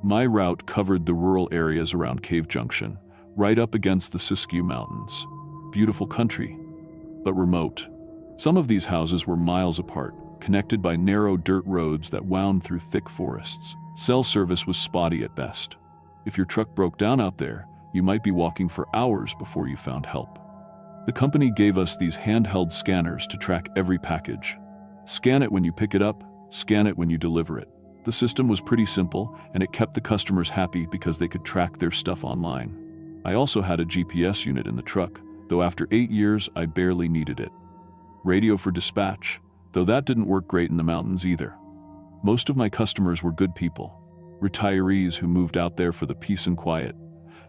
My route covered the rural areas around Cave Junction, right up against the Siskiyou Mountains. Beautiful country, but remote. Some of these houses were miles apart, connected by narrow dirt roads that wound through thick forests. Cell service was spotty at best. If your truck broke down out there, you might be walking for hours before you found help. The company gave us these handheld scanners to track every package. Scan it when you pick it up, scan it when you deliver it. The system was pretty simple, and it kept the customers happy because they could track their stuff online. I also had a GPS unit in the truck, though after 8 years I barely needed it. Radio for dispatch, though that didn't work great in the mountains either. Most of my customers were good people, retirees who moved out there for the peace and quiet,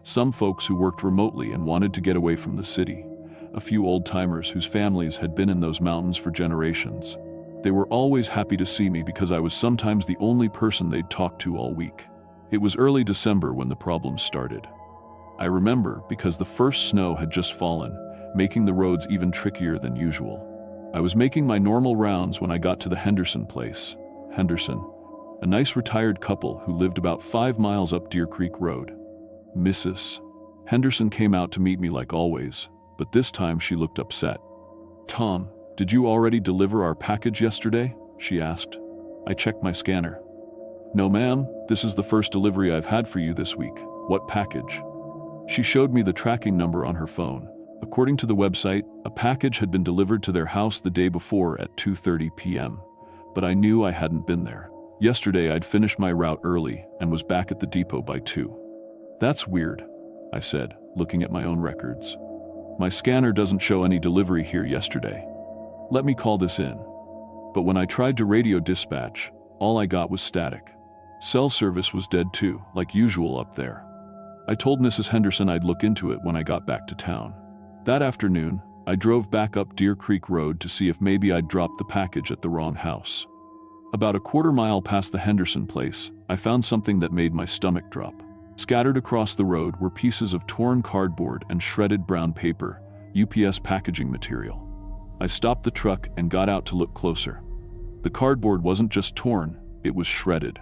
some folks who worked remotely and wanted to get away from the city, a few old-timers whose families had been in those mountains for generations. They were always happy to see me because I was sometimes the only person they'd talk to all week. It was early December when the problems started. I remember because the first snow had just fallen, making the roads even trickier than usual. I was making my normal rounds when I got to the Henderson place. Henderson, a nice retired couple who lived about 5 miles up Deer Creek Road. Mrs. Henderson came out to meet me like always, but this time she looked upset. "Tom, did you already deliver our package yesterday?" she asked. I checked my scanner. "No, ma'am, this is the first delivery I've had for you this week. What package?" She showed me the tracking number on her phone. According to the website, a package had been delivered to their house the day before at 2:30 p.m., but I knew I hadn't been there. Yesterday I'd finished my route early and was back at the depot by 2. "That's weird," I said, looking at my own records. "My scanner doesn't show any delivery here yesterday. Let me call this in." But when I tried to radio dispatch, all I got was static. Cell service was dead too, like usual up there. I told Mrs. Henderson I'd look into it when I got back to town. That afternoon, I drove back up Deer Creek Road to see if maybe I'd dropped the package at the wrong house. About a quarter mile past the Henderson place, I found something that made my stomach drop. Scattered across the road were pieces of torn cardboard and shredded brown paper, UPS packaging material. I stopped the truck and got out to look closer. The cardboard wasn't just torn, it was shredded.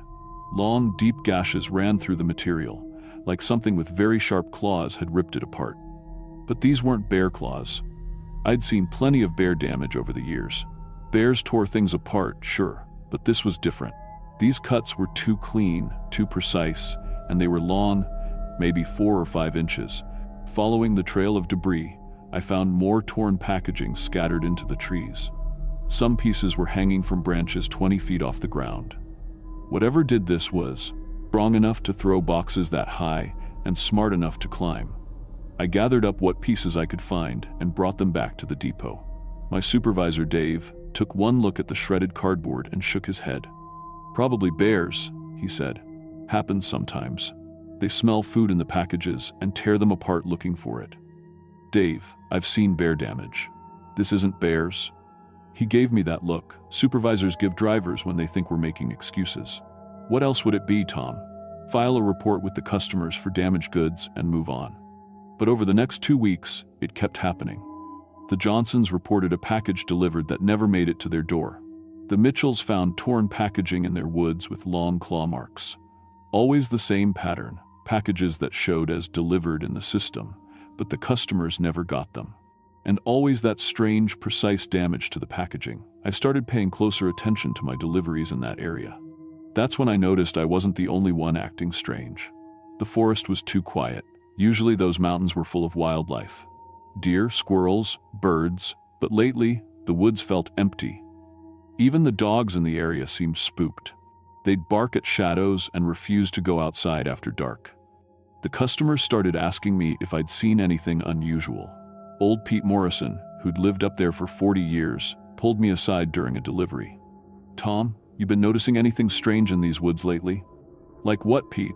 Long, deep gashes ran through the material, like something with very sharp claws had ripped it apart. But these weren't bear claws. I'd seen plenty of bear damage over the years. Bears tore things apart, sure, but this was different. These cuts were too clean, too precise, and they were long, maybe 4 or 5 inches. Following the trail of debris, I found more torn packaging scattered into the trees. Some pieces were hanging from branches 20 feet off the ground. Whatever did this was strong enough to throw boxes that high and smart enough to climb. I gathered up what pieces I could find and brought them back to the depot. My supervisor, Dave, took one look at the shredded cardboard and shook his head. "Probably bears," he said. "Happens sometimes. They smell food in the packages and tear them apart looking for it." "Dave, I've seen bear damage. This isn't bears." He gave me that look. Supervisors give drivers when they think we're making excuses. "What else would it be, Tom? File a report with the customers for damaged goods and move on." But over the next 2 weeks, it kept happening. The Johnsons reported a package delivered that never made it to their door. The Mitchells found torn packaging in their woods with long claw marks. Always the same pattern, packages that showed as delivered in the system, but the customers never got them. And always that strange, precise damage to the packaging. I started paying closer attention to my deliveries in that area. That's when I noticed I wasn't the only one acting strange. The forest was too quiet. Usually those mountains were full of wildlife. Deer, squirrels, birds, but lately, the woods felt empty. Even the dogs in the area seemed spooked. They'd bark at shadows and refuse to go outside after dark. The customers started asking me if I'd seen anything unusual. Old Pete Morrison, who'd lived up there for 40 years, pulled me aside during a delivery. "Tom, you been noticing anything strange in these woods lately?" "Like what, Pete?"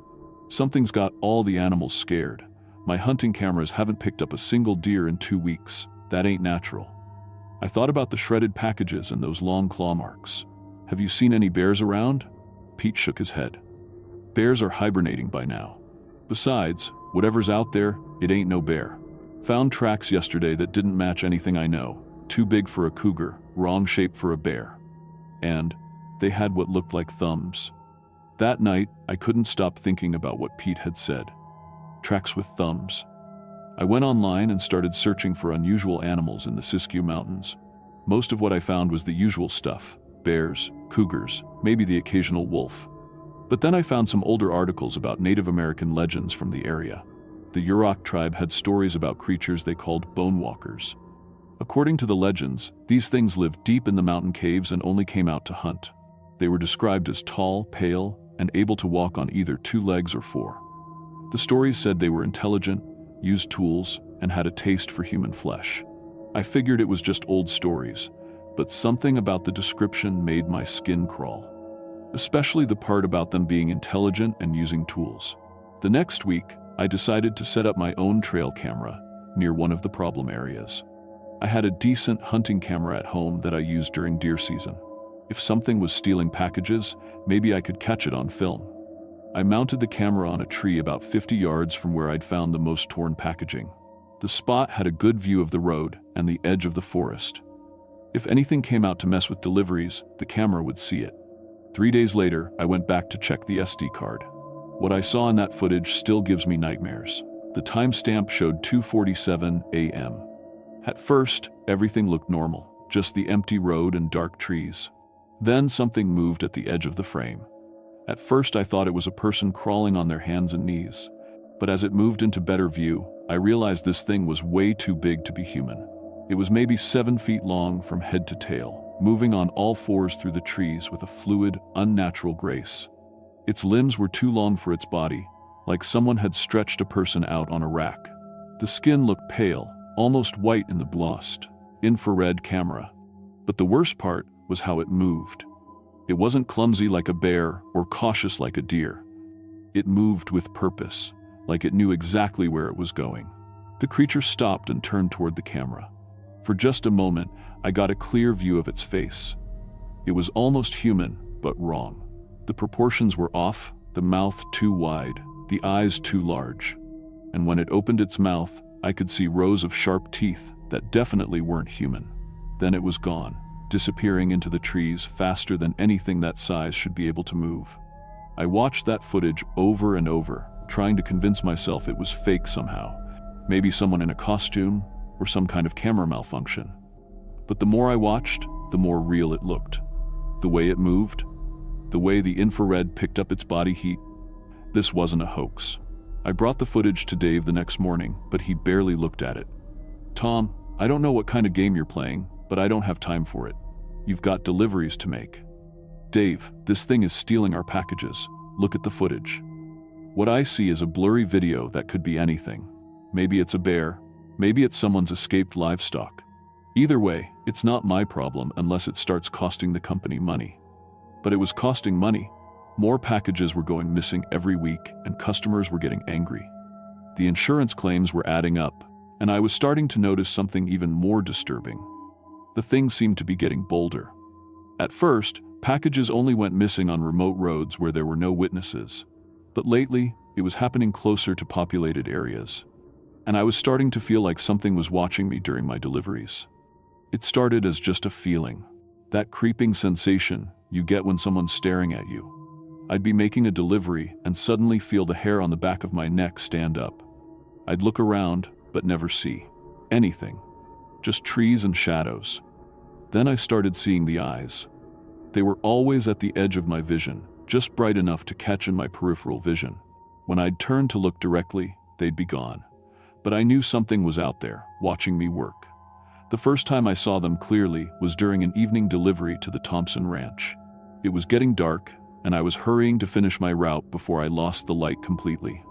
"Something's got all the animals scared. My hunting cameras haven't picked up a single deer in 2 weeks. That ain't natural." I thought about the shredded packages and those long claw marks. "Have you seen any bears around?" Pete shook his head. "Bears are hibernating by now. Besides, whatever's out there, it ain't no bear. Found tracks yesterday that didn't match anything I know. Too big for a cougar, wrong shape for a bear. And they had what looked like thumbs." That night, I couldn't stop thinking about what Pete had said. Tracks with thumbs. I went online and started searching for unusual animals in the Siskiyou Mountains. Most of what I found was the usual stuff: bears, cougars, maybe the occasional wolf. But then I found some older articles about Native American legends from the area. The Yurok tribe had stories about creatures they called bone walkers. According to the legends, these things lived deep in the mountain caves and only came out to hunt. They were described as tall, pale, and able to walk on either 2 legs or 4. The stories said they were intelligent, used tools, and had a taste for human flesh. I figured it was just old stories, but something about the description made my skin crawl. Especially the part about them being intelligent and using tools. The next week, I decided to set up my own trail camera near one of the problem areas. I had a decent hunting camera at home that I used during deer season. If something was stealing packages, maybe I could catch it on film. I mounted the camera on a tree about 50 yards from where I'd found the most torn packaging. The spot had a good view of the road and the edge of the forest. If anything came out to mess with deliveries, the camera would see it. 3 days later, I went back to check the SD card. What I saw in that footage still gives me nightmares. The timestamp showed 2:47 a.m. At first, everything looked normal, just the empty road and dark trees. Then something moved at the edge of the frame. At first I thought it was a person crawling on their hands and knees, but as it moved into better view, I realized this thing was way too big to be human. It was maybe 7 feet long from head to tail, moving on all 4s through the trees with a fluid, unnatural grace. Its limbs were too long for its body, like someone had stretched a person out on a rack. The skin looked pale, almost white in the blast, infrared camera. But the worst part was how it moved. It wasn't clumsy like a bear or cautious like a deer. It moved with purpose, like it knew exactly where it was going. The creature stopped and turned toward the camera. For just a moment, I got a clear view of its face. It was almost human, but wrong. The proportions were off, the mouth too wide, the eyes too large. And when it opened its mouth, I could see rows of sharp teeth that definitely weren't human. Then it was gone, disappearing into the trees faster than anything that size should be able to move. I watched that footage over and over, trying to convince myself it was fake somehow. Maybe someone in a costume, or some kind of camera malfunction. But the more I watched, the more real it looked. The way it moved, the way the infrared picked up its body heat. This wasn't a hoax. I brought the footage to Dave the next morning, but he barely looked at it. "Tom, I don't know what kind of game you're playing, but I don't have time for it. You've got deliveries to make." "Dave, this thing is stealing our packages. Look at the footage." What I see is a blurry video that could be anything. Maybe it's a bear. Maybe it's someone's escaped livestock. Either way, it's not my problem unless it starts costing the company money. But it was costing money. More packages were going missing every week, and customers were getting angry. The insurance claims were adding up, and I was starting to notice something even more disturbing. The thing seemed to be getting bolder. At first, packages only went missing on remote roads where there were no witnesses. But lately, it was happening closer to populated areas. And I was starting to feel like something was watching me during my deliveries. It started as just a feeling. That creeping sensation you get when someone's staring at you. I'd be making a delivery and suddenly feel the hair on the back of my neck stand up. I'd look around, but never see anything. Just trees and shadows. Then I started seeing the eyes. They were always at the edge of my vision, just bright enough to catch in my peripheral vision. When I'd turn to look directly, they'd be gone. But I knew something was out there, watching me work. The first time I saw them clearly was during an evening delivery to the Thompson Ranch. It was getting dark, and I was hurrying to finish my route before I lost the light completely.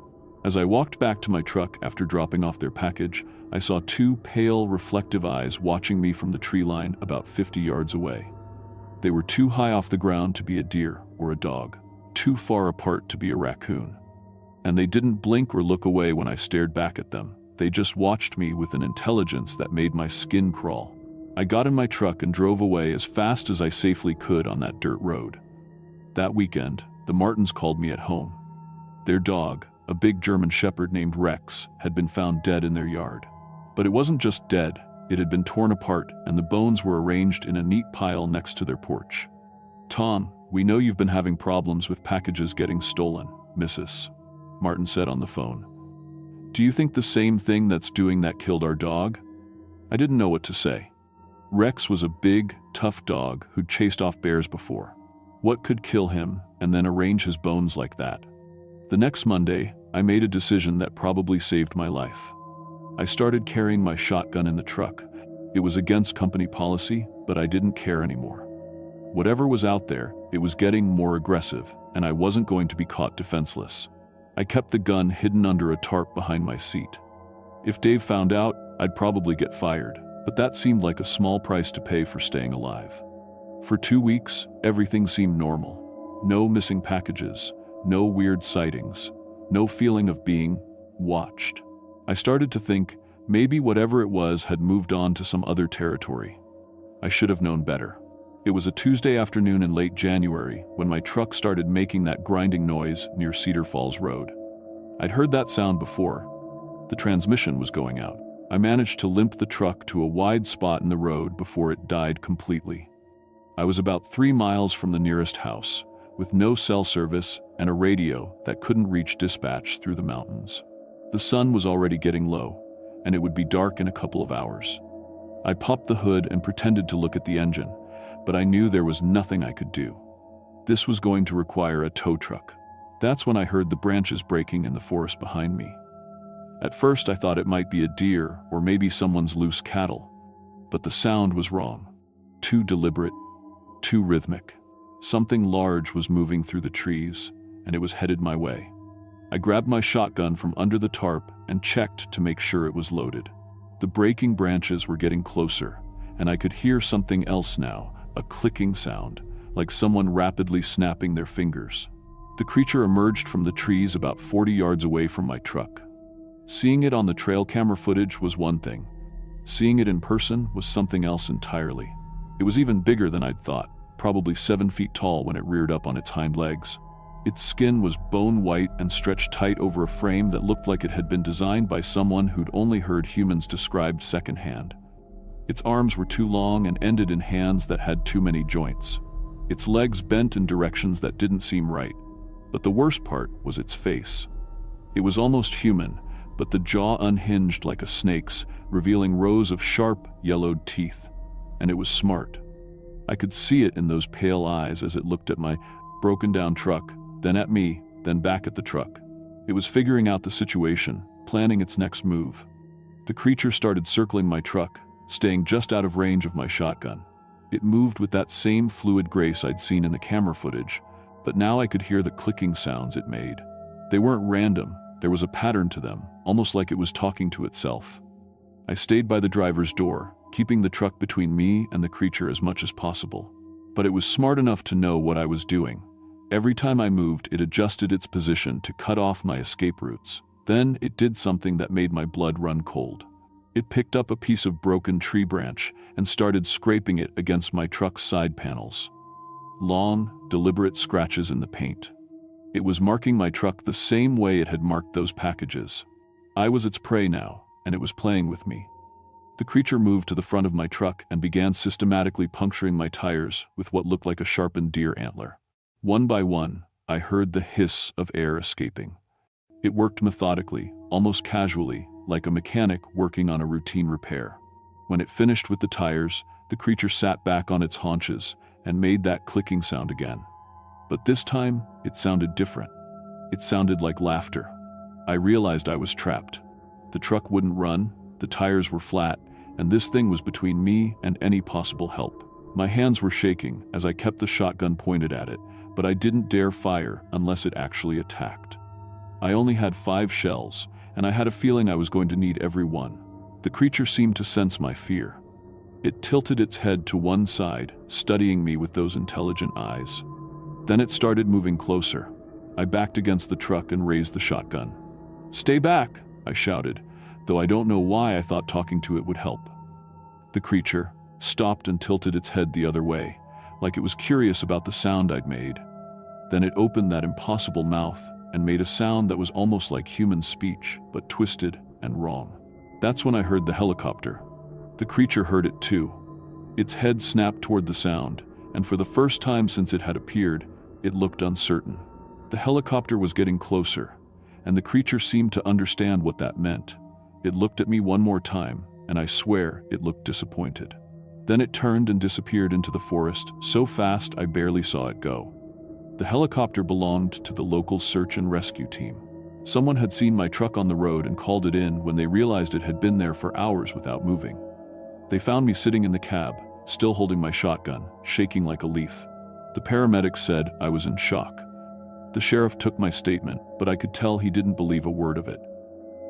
As I walked back to my truck after dropping off their package, I saw two pale, reflective eyes watching me from the tree line about 50 yards away. They were too high off the ground to be a deer or a dog, too far apart to be a raccoon. And they didn't blink or look away when I stared back at them. They just watched me with an intelligence that made my skin crawl. I got in my truck and drove away as fast as I safely could on that dirt road. That weekend, the Martins called me at home. Their dog, a big German shepherd named Rex, had been found dead in their yard. But it wasn't just dead, it had been torn apart and the bones were arranged in a neat pile next to their porch. "Tom, we know you've been having problems with packages getting stolen, Mrs. Martin said on the phone. "Do you think the same thing that's doing that killed our dog?" I didn't know what to say. Rex was a big, tough dog who'd chased off bears before. What could kill him and then arrange his bones like that? The next Monday, I made a decision that probably saved my life. I started carrying my shotgun in the truck. It was against company policy, but I didn't care anymore. Whatever was out there, it was getting more aggressive, and I wasn't going to be caught defenseless. I kept the gun hidden under a tarp behind my seat. If Dave found out, I'd probably get fired, but that seemed like a small price to pay for staying alive. For 2 weeks, everything seemed normal. No missing packages, no weird sightings, no feeling of being watched. I started to think maybe whatever it was had moved on to some other territory. I should have known better. It was a Tuesday afternoon in late January when my truck started making that grinding noise near Cedar Falls Road. I'd heard that sound before. The transmission was going out. I managed to limp the truck to a wide spot in the road before it died completely. I was about 3 miles from the nearest house, with no cell service and a radio that couldn't reach dispatch through the mountains. The sun was already getting low, and it would be dark in a couple of hours. I popped the hood and pretended to look at the engine, but I knew there was nothing I could do. This was going to require a tow truck. That's when I heard the branches breaking in the forest behind me. At first I thought it might be a deer or maybe someone's loose cattle, but the sound was wrong. Too deliberate, too rhythmic. Something large was moving through the trees, and it was headed my way. I grabbed my shotgun from under the tarp and checked to make sure it was loaded. The breaking branches were getting closer, and I could hear something else now, a clicking sound, like someone rapidly snapping their fingers. The creature emerged from the trees about 40 yards away from my truck. Seeing it on the trail camera footage was one thing. Seeing it in person was something else entirely. It was even bigger than I'd thought, probably 7 feet tall when it reared up on its hind legs. Its skin was bone white and stretched tight over a frame that looked like it had been designed by someone who'd only heard humans described secondhand. Its arms were too long and ended in hands that had too many joints. Its legs bent in directions that didn't seem right. But the worst part was its face. It was almost human, but the jaw unhinged like a snake's, revealing rows of sharp, yellowed teeth. And it was smart. I could see it in those pale eyes as it looked at my broken-down truck, then at me, then back at the truck. It was figuring out the situation, planning its next move. The creature started circling my truck, staying just out of range of my shotgun. It moved with that same fluid grace I'd seen in the camera footage, but now I could hear the clicking sounds it made. They weren't random, there was a pattern to them, almost like it was talking to itself. I stayed by the driver's door, keeping the truck between me and the creature as much as possible. But it was smart enough to know what I was doing. Every time I moved, it adjusted its position to cut off my escape routes. Then it did something that made my blood run cold. It picked up a piece of broken tree branch and started scraping it against my truck's side panels. Long, deliberate scratches in the paint. It was marking my truck the same way it had marked those packages. I was its prey now, and it was playing with me. The creature moved to the front of my truck and began systematically puncturing my tires with what looked like a sharpened deer antler. One by one, I heard the hiss of air escaping. It worked methodically, almost casually, like a mechanic working on a routine repair. When it finished with the tires, the creature sat back on its haunches and made that clicking sound again. But this time, it sounded different. It sounded like laughter. I realized I was trapped. The truck wouldn't run, the tires were flat, and this thing was between me and any possible help. My hands were shaking as I kept the shotgun pointed at it, but I didn't dare fire unless it actually attacked. I only had 5 shells, and I had a feeling I was going to need every one. The creature seemed to sense my fear. It tilted its head to one side, studying me with those intelligent eyes. Then it started moving closer. I backed against the truck and raised the shotgun. "Stay back!" I shouted, though I don't know why I thought talking to it would help. The creature stopped and tilted its head the other way, like it was curious about the sound I'd made. Then it opened that impossible mouth and made a sound that was almost like human speech, but twisted and wrong. That's when I heard the helicopter. The creature heard it too. Its head snapped toward the sound, and for the first time since it had appeared, it looked uncertain. The helicopter was getting closer, and the creature seemed to understand what that meant. It looked at me one more time, and I swear it looked disappointed. Then it turned and disappeared into the forest, so fast I barely saw it go. The helicopter belonged to the local search and rescue team. Someone had seen my truck on the road and called it in when they realized it had been there for hours without moving. They found me sitting in the cab, still holding my shotgun, shaking like a leaf. The paramedics said I was in shock. The sheriff took my statement, but I could tell he didn't believe a word of it.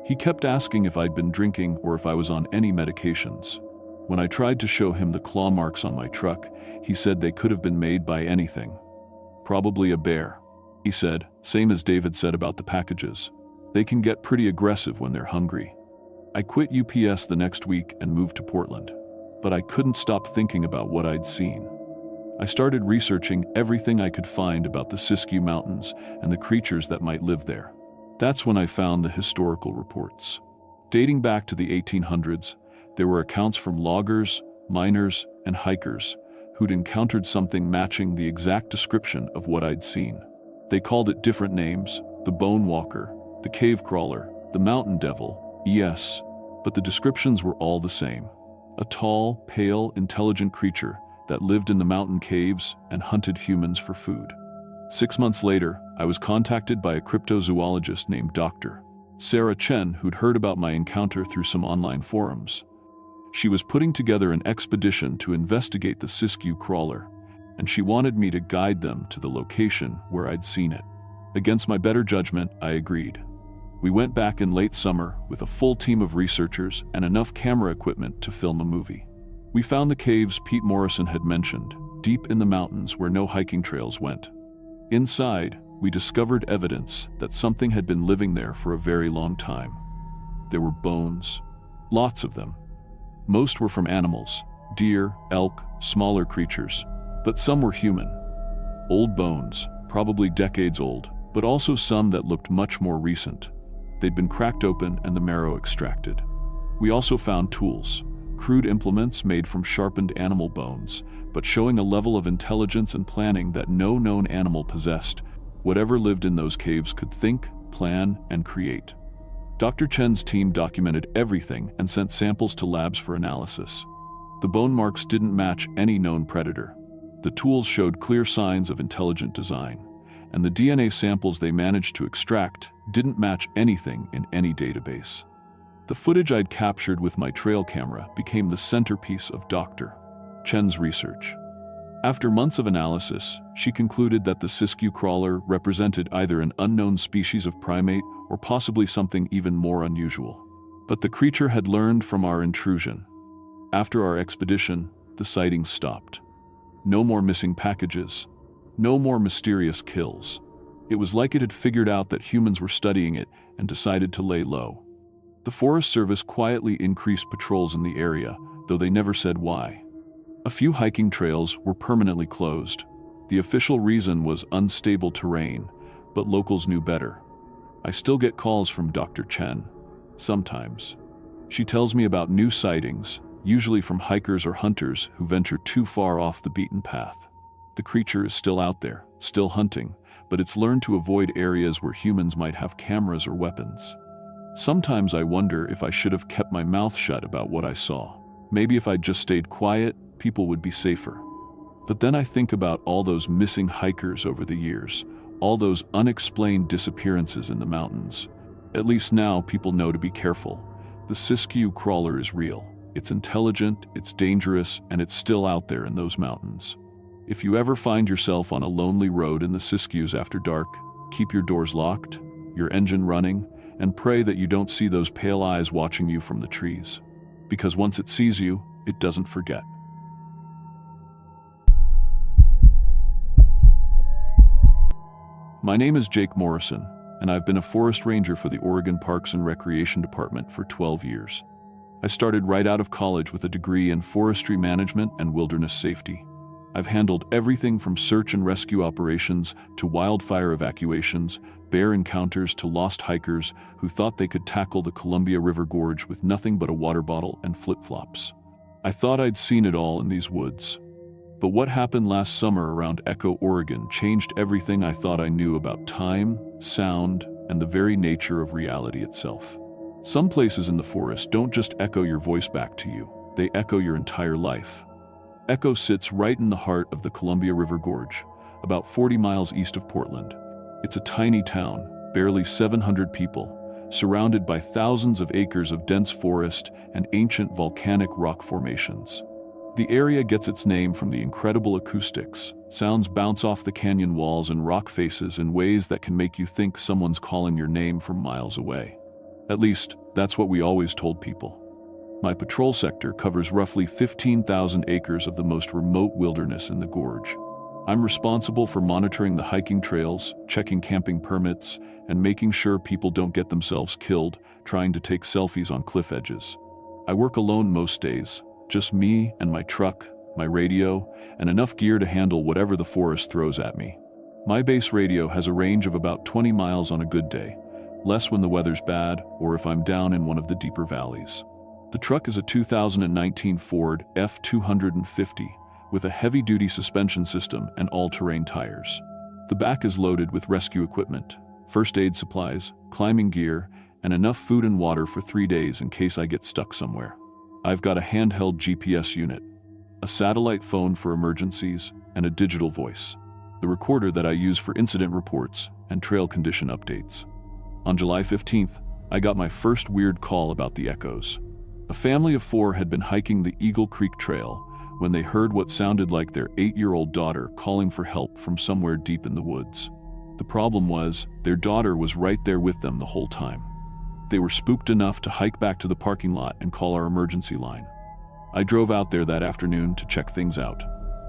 He kept asking if I'd been drinking or if I was on any medications. When I tried to show him the claw marks on my truck, he said they could have been made by anything. Probably a bear, he said, same as David said about the packages. They can get pretty aggressive when they're hungry. I quit UPS the next week and moved to Portland, but I couldn't stop thinking about what I'd seen. I started researching everything I could find about the Siskiyou Mountains and the creatures that might live there. That's when I found the historical reports. Dating back to the 1800s, there were accounts from loggers, miners, and hikers who'd encountered something matching the exact description of what I'd seen. They called it different names: the bone walker, the cave crawler, the mountain devil, yes, but the descriptions were all the same. A tall, pale, intelligent creature that lived in the mountain caves and hunted humans for food. 6 months later, I was contacted by a cryptozoologist named Dr. Sarah Chen, who'd heard about my encounter through some online forums. She was putting together an expedition to investigate the Siskiyou crawler, and she wanted me to guide them to the location where I'd seen it. Against my better judgment, I agreed. We went back in late summer with a full team of researchers and enough camera equipment to film a movie. We found the caves Pete Morrison had mentioned, deep in the mountains where no hiking trails went. Inside, we discovered evidence that something had been living there for a very long time. There were bones, lots of them. Most were from animals, deer, elk, smaller creatures, but some were human. Old bones, probably decades old, but also some that looked much more recent. They'd been cracked open and the marrow extracted. We also found tools, crude implements made from sharpened animal bones, but showing a level of intelligence and planning that no known animal possessed. Whatever lived in those caves could think, plan, and create. Dr. Chen's team documented everything and sent samples to labs for analysis. The bone marks didn't match any known predator. The tools showed clear signs of intelligent design, and the DNA samples they managed to extract didn't match anything in any database. The footage I'd captured with my trail camera became the centerpiece of Dr. Chen's research. After months of analysis, she concluded that the Siskiyou crawler represented either an unknown species of primate or possibly something even more unusual. But the creature had learned from our intrusion. After our expedition, the sightings stopped. No more missing packages. No more mysterious kills. It was like it had figured out that humans were studying it and decided to lay low. The Forest Service quietly increased patrols in the area, though they never said why. A few hiking trails were permanently closed. The official reason was unstable terrain, but locals knew better. I still get calls from Dr. Chen. Sometimes. She tells me about new sightings, usually from hikers or hunters who venture too far off the beaten path. The creature is still out there, still hunting, but it's learned to avoid areas where humans might have cameras or weapons. Sometimes I wonder if I should have kept my mouth shut about what I saw. Maybe if I'd just stayed quiet, people would be safer. But then I think about all those missing hikers over the years, all those unexplained disappearances in the mountains. At least now people know to be careful. The Siskiyou crawler is real. It's intelligent, it's dangerous, and it's still out there in those mountains. If you ever find yourself on a lonely road in the Siskiyous after dark, keep your doors locked, your engine running, and pray that you don't see those pale eyes watching you from the trees. Because once it sees you, it doesn't forget. My name is Jake Morrison, and I've been a forest ranger for the Oregon Parks and Recreation Department for 12 years. I started right out of college with a degree in forestry management and wilderness safety. I've handled everything from search and rescue operations to wildfire evacuations, bear encounters to lost hikers who thought they could tackle the Columbia River Gorge with nothing but a water bottle and flip-flops. I thought I'd seen it all in these woods. But what happened last summer around Echo, Oregon changed everything I thought I knew about time, sound, and the very nature of reality itself. Some places in the forest don't just echo your voice back to you, they echo your entire life. Echo sits right in the heart of the Columbia River Gorge, about 40 miles east of Portland. It's a tiny town, barely 700 people, surrounded by thousands of acres of dense forest and ancient volcanic rock formations. The area gets its name from the incredible acoustics. Sounds bounce off the canyon walls and rock faces in ways that can make you think someone's calling your name from miles away. At least, that's what we always told people. My patrol sector covers roughly 15,000 acres of the most remote wilderness in the gorge. I'm responsible for monitoring the hiking trails, checking camping permits, and making sure people don't get themselves killed trying to take selfies on cliff edges. I work alone most days, just me and my truck, my radio, and enough gear to handle whatever the forest throws at me. My base radio has a range of about 20 miles on a good day, less when the weather's bad or if I'm down in one of the deeper valleys. The truck is a 2019 Ford F-250 with a heavy-duty suspension system and all-terrain tires. The back is loaded with rescue equipment, first aid supplies, climbing gear, and enough food and water for 3 days in case I get stuck somewhere. I've got a handheld GPS unit, a satellite phone for emergencies, and a digital voice, the recorder that I use for incident reports and trail condition updates. On July 15th, I got my first weird call about the echoes. A family of 4 had been hiking the Eagle Creek Trail when they heard what sounded like their 8-year-old daughter calling for help from somewhere deep in the woods. The problem was, their daughter was right there with them the whole time. They were spooked enough to hike back to the parking lot and call our emergency line. I drove out there that afternoon to check things out.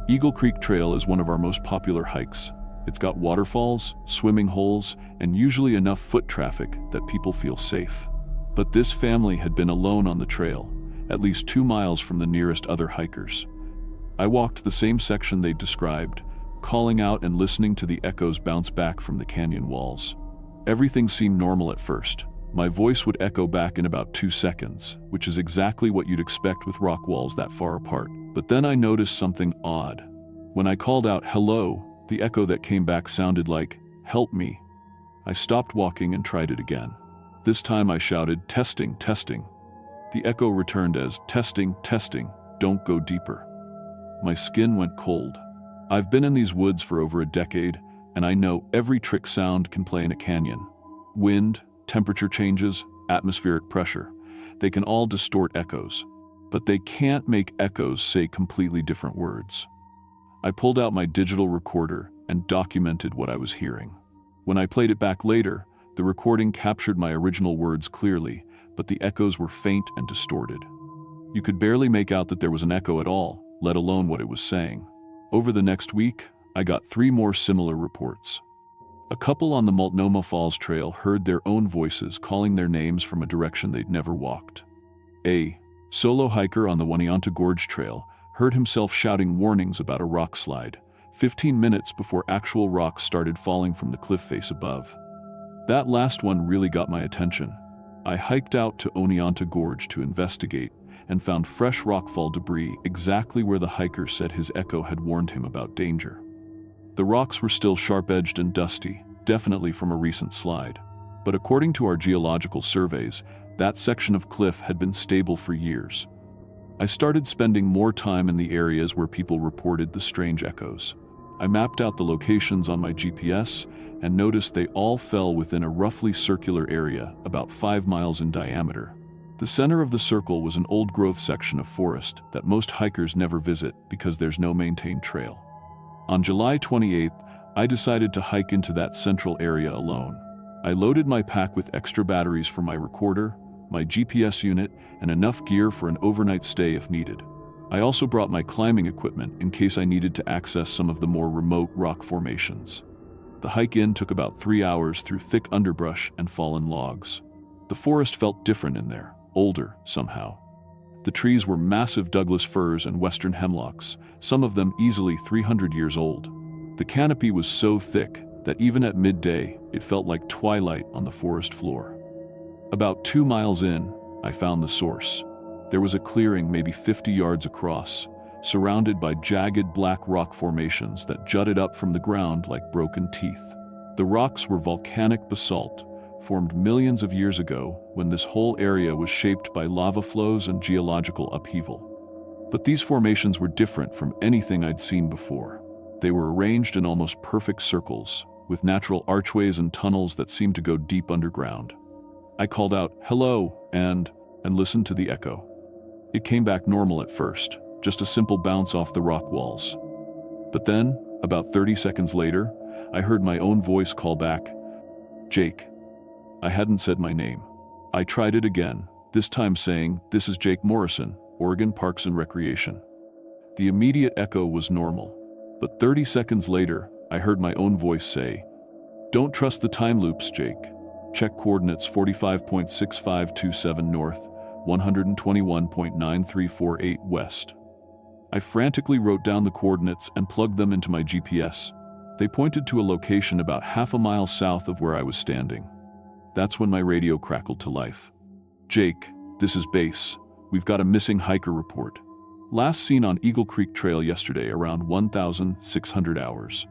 Eagle Creek Trail is one of our most popular hikes. It's got waterfalls, swimming holes, and usually enough foot traffic that people feel safe. But this family had been alone on the trail, at least 2 miles from the nearest other hikers. I walked the same section they described, calling out and listening to the echoes bounce back from the canyon walls. Everything seemed normal at first. My voice would echo back in about 2 seconds, which is exactly what you'd expect with rock walls that far apart. But then I noticed something odd. When I called out, "Hello," the echo that came back sounded like, "Help me." I stopped walking and tried it again. This time I shouted, "Testing, testing." The echo returned as, "Testing, testing, don't go deeper." My skin went cold. I've been in these woods for over a decade, and I know every trick sound can play in a canyon. Wind, temperature changes, atmospheric pressure. They can all distort echoes, but they can't make echoes say completely different words. I pulled out my digital recorder and documented what I was hearing. When I played it back later, the recording captured my original words clearly, but the echoes were faint and distorted. You could barely make out that there was an echo at all, let alone what it was saying. Over the next week, I got 3 more similar reports. A couple on the Multnomah Falls Trail heard their own voices calling their names from a direction they'd never walked. A solo hiker on the Oneonta Gorge Trail heard himself shouting warnings about a rock slide, 15 minutes before actual rocks started falling from the cliff face above. That last one really got my attention. I hiked out to Oneonta Gorge to investigate and found fresh rockfall debris exactly where the hiker said his echo had warned him about danger. The rocks were still sharp-edged and dusty, definitely from a recent slide. But according to our geological surveys, that section of cliff had been stable for years. I started spending more time in the areas where people reported the strange echoes. I mapped out the locations on my GPS and noticed they all fell within a roughly circular area about 5 miles in diameter. The center of the circle was an old-growth section of forest that most hikers never visit because there's no maintained trail. On July 28th, I decided to hike into that central area alone. I loaded my pack with extra batteries for my recorder, my GPS unit, and enough gear for an overnight stay if needed. I also brought my climbing equipment in case I needed to access some of the more remote rock formations. The hike in took about 3 hours through thick underbrush and fallen logs. The forest felt different in there, older somehow. The trees were massive Douglas firs and western hemlocks, some of them easily 300 years old. The canopy was so thick that even at midday, it felt like twilight on the forest floor. About 2 miles in, I found the source. There was a clearing maybe 50 yards across, surrounded by jagged black rock formations that jutted up from the ground like broken teeth. The rocks were volcanic basalt, formed millions of years ago when this whole area was shaped by lava flows and geological upheaval. But these formations were different from anything I'd seen before. They were arranged in almost perfect circles, with natural archways and tunnels that seemed to go deep underground. I called out, "Hello," and listened to the echo. It came back normal at first, just a simple bounce off the rock walls. But then, about 30 seconds later, I heard my own voice call back, "Jake." I hadn't said my name. I tried it again, this time saying, "This is Jake Morrison, Oregon Parks and Recreation." The immediate echo was normal, but 30 seconds later, I heard my own voice say, "Don't trust the time loops, Jake. Check coordinates 45.6527 north, 121.9348 west." I frantically wrote down the coordinates and plugged them into my GPS. They pointed to a location about half a mile south of where I was standing. That's when my radio crackled to life. "Jake, this is Base. We've got a missing hiker report. Last seen on Eagle Creek Trail yesterday around 1,600 hours."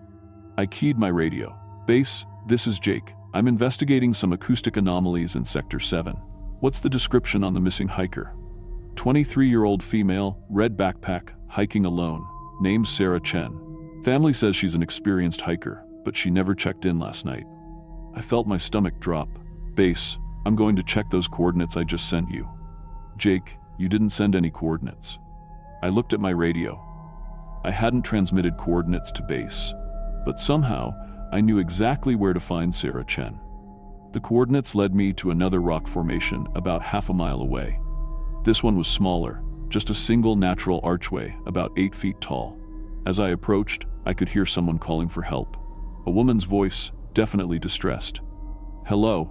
I keyed my radio. "Base, this is Jake. I'm investigating some acoustic anomalies in Sector 7. What's the description on the missing hiker?" 23-year-old female, red backpack, hiking alone. Name's Sarah Chen. Family says she's an experienced hiker, but she never checked in last night. I felt my stomach drop. "Base, I'm going to check those coordinates I just sent you." "Jake, you didn't send any coordinates." I looked at my radio. I hadn't transmitted coordinates to Base, but somehow I knew exactly where to find Sarah Chen. The coordinates led me to another rock formation about half a mile away. This one was smaller, just a single natural archway about 8 feet tall. As I approached, I could hear someone calling for help. A woman's voice, definitely distressed. "Hello,"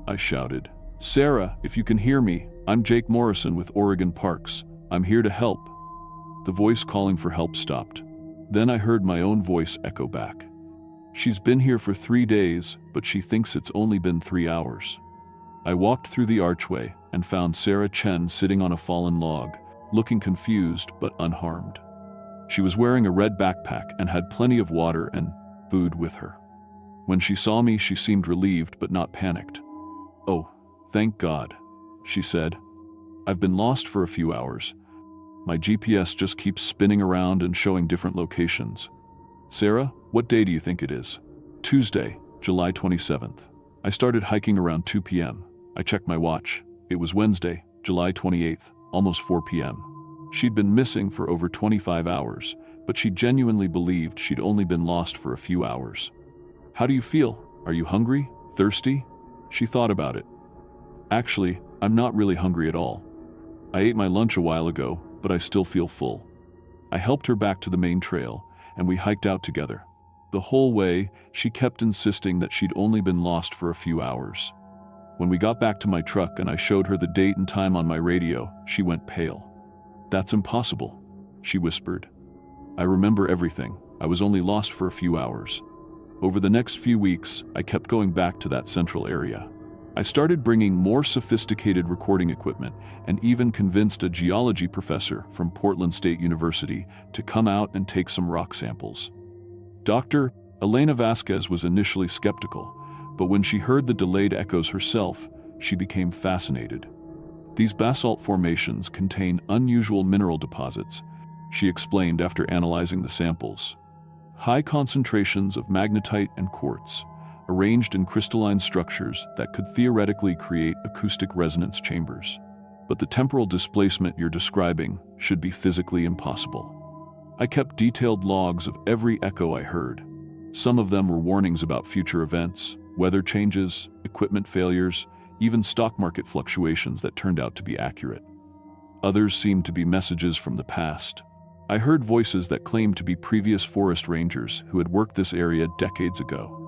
I shouted. "Sarah, if you can hear me, I'm Jake Morrison with Oregon Parks. I'm here to help." The voice calling for help stopped. Then I heard my own voice echo back. "She's been here for 3 days, but she thinks it's only been 3 hours." I walked through the archway and found Sarah Chen sitting on a fallen log, looking confused but unharmed. She was wearing a red backpack and had plenty of water and food with her. When she saw me, she seemed relieved but not panicked. "Oh, thank God," she said. "I've been lost for a few hours. My GPS just keeps spinning around and showing different locations." "Sarah, what day do you think it is?" Tuesday, July 27th. I started hiking around 2 p.m. I checked my watch. It was Wednesday, July 28th, almost 4 p.m. She'd been missing for over 25 hours, but she genuinely believed she'd only been lost for a few hours. How do you feel? Are you hungry? Thirsty? She thought about it. Actually, I'm not really hungry at all. I ate my lunch a while ago, but I still feel full. I helped her back to the main trail, and we hiked out together. The whole way, she kept insisting that she'd only been lost for a few hours. When we got back to my truck and I showed her the date and time on my radio, she went pale. "That's impossible," she whispered. "I remember everything. I was only lost for a few hours." Over the next few weeks, I kept going back to that central area. I started bringing more sophisticated recording equipment and even convinced a geology professor from Portland State University to come out and take some rock samples. Dr. Elena Vasquez was initially skeptical, but when she heard the delayed echoes herself, she became fascinated. "These basalt formations contain unusual mineral deposits," she explained after analyzing the samples. "High concentrations of magnetite and quartz, arranged in crystalline structures that could theoretically create acoustic resonance chambers. But the temporal displacement you're describing should be physically impossible." I kept detailed logs of every echo I heard. Some of them were warnings about future events, weather changes, equipment failures, even stock market fluctuations that turned out to be accurate. Others seemed to be messages from the past. I heard voices that claimed to be previous forest rangers who had worked this area decades ago.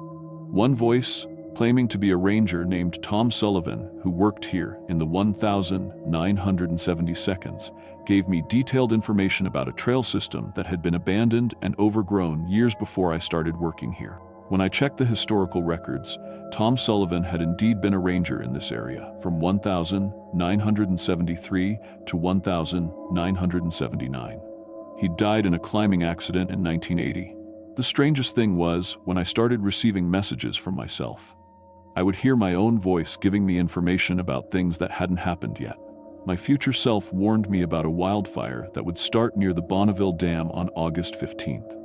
One voice, claiming to be a ranger named Tom Sullivan, who worked here in the 1970 seconds, gave me detailed information about a trail system that had been abandoned and overgrown years before I started working here. When I checked the historical records, Tom Sullivan had indeed been a ranger in this area from 1973 to 1979. He died in a climbing accident in 1980. The strangest thing was when I started receiving messages from myself. I would hear my own voice giving me information about things that hadn't happened yet. My future self warned me about a wildfire that would start near the Bonneville Dam on August 15th.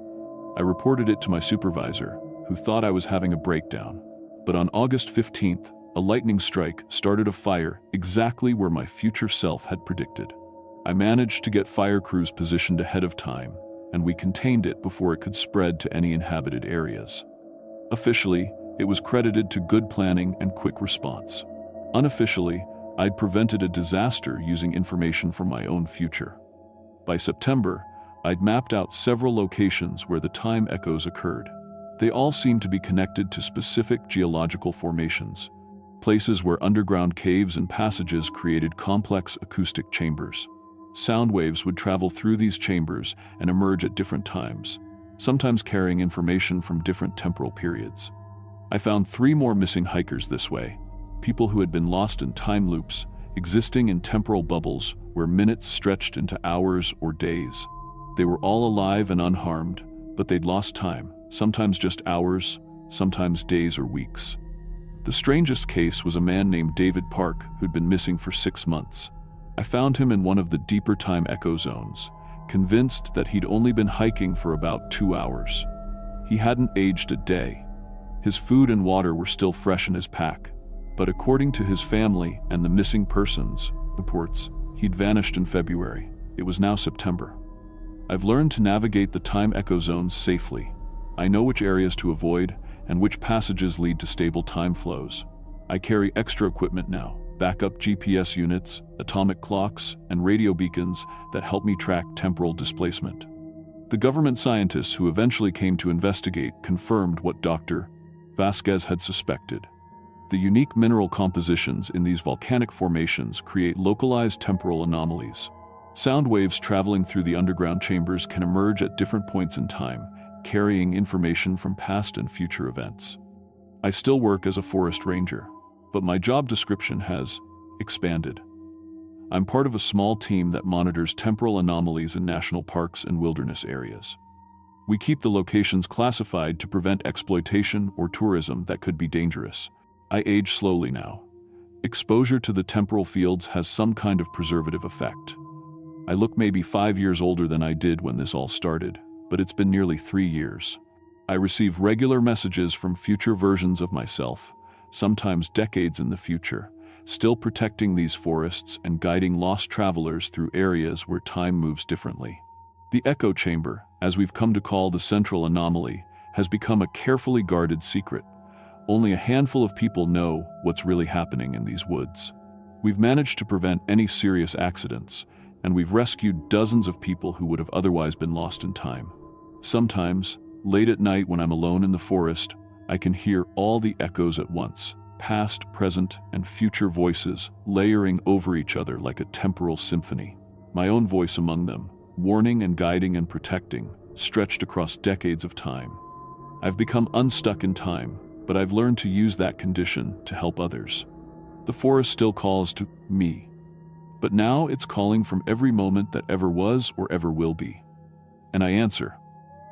I reported it to my supervisor, who thought I was having a breakdown. But on August 15th, a lightning strike started a fire exactly where my future self had predicted. I managed to get fire crews positioned ahead of time, and we contained it before it could spread to any inhabited areas. Officially, it was credited to good planning and quick response. Unofficially, I'd prevented a disaster using information from my own future. By September, I'd mapped out several locations where the time echoes occurred. They all seemed to be connected to specific geological formations, places where underground caves and passages created complex acoustic chambers. Sound waves would travel through these chambers and emerge at different times, sometimes carrying information from different temporal periods. I found 3 more missing hikers this way, people who had been lost in time loops, existing in temporal bubbles where minutes stretched into hours or days. They were all alive and unharmed, but they'd lost time, sometimes just hours, sometimes days or weeks. The strangest case was a man named David Park who'd been missing for 6 months. I found him in one of the deeper time echo zones, convinced that he'd only been hiking for about 2 hours. He hadn't aged a day. His food and water were still fresh in his pack, but according to his family and the missing persons reports, he'd vanished in February. It was now September. I've learned to navigate the time echo zones safely. I know which areas to avoid and which passages lead to stable time flows. I carry extra equipment now, backup GPS units, atomic clocks, and radio beacons that help me track temporal displacement. The government scientists who eventually came to investigate confirmed what Dr. Vasquez had suspected. The unique mineral compositions in these volcanic formations create localized temporal anomalies. Sound waves traveling through the underground chambers can emerge at different points in time, carrying information from past and future events. I still work as a forest ranger, but my job description has expanded. I'm part of a small team that monitors temporal anomalies in national parks and wilderness areas. We keep the locations classified to prevent exploitation or tourism that could be dangerous. I age slowly now. Exposure to the temporal fields has some kind of preservative effect. I look maybe 5 years older than I did when this all started, but it's been nearly 3 years. I receive regular messages from future versions of myself, sometimes decades in the future, still protecting these forests and guiding lost travelers through areas where time moves differently. The echo chamber, as we've come to call the central anomaly, has become a carefully guarded secret. Only a handful of people know what's really happening in these woods. We've managed to prevent any serious accidents, and we've rescued dozens of people who would have otherwise been lost in time. Sometimes, late at night when I'm alone in the forest, I can hear all the echoes at once, past, present, and future voices layering over each other like a temporal symphony. My own voice among them, warning and guiding and protecting, stretched across decades of time. I've become unstuck in time, but I've learned to use that condition to help others. The forest still calls to me, but now it's calling from every moment that ever was or ever will be. And I answer,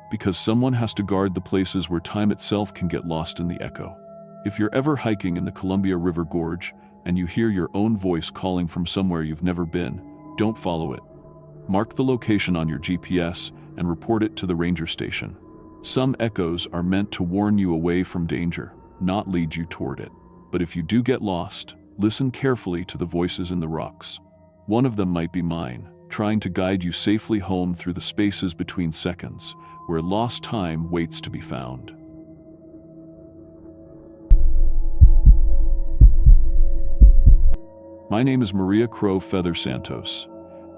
because someone has to guard the places where time itself can get lost in the echo. If you're ever hiking in the Columbia River Gorge and you hear your own voice calling from somewhere you've never been, don't follow it. Mark the location on your GPS and report it to the ranger station. Some echoes are meant to warn you away from danger, not lead you toward it. But if you do get lost, listen carefully to the voices in the rocks. One of them might be mine, trying to guide you safely home through the spaces between seconds, where lost time waits to be found. My name is Maria Crow Feather Santos,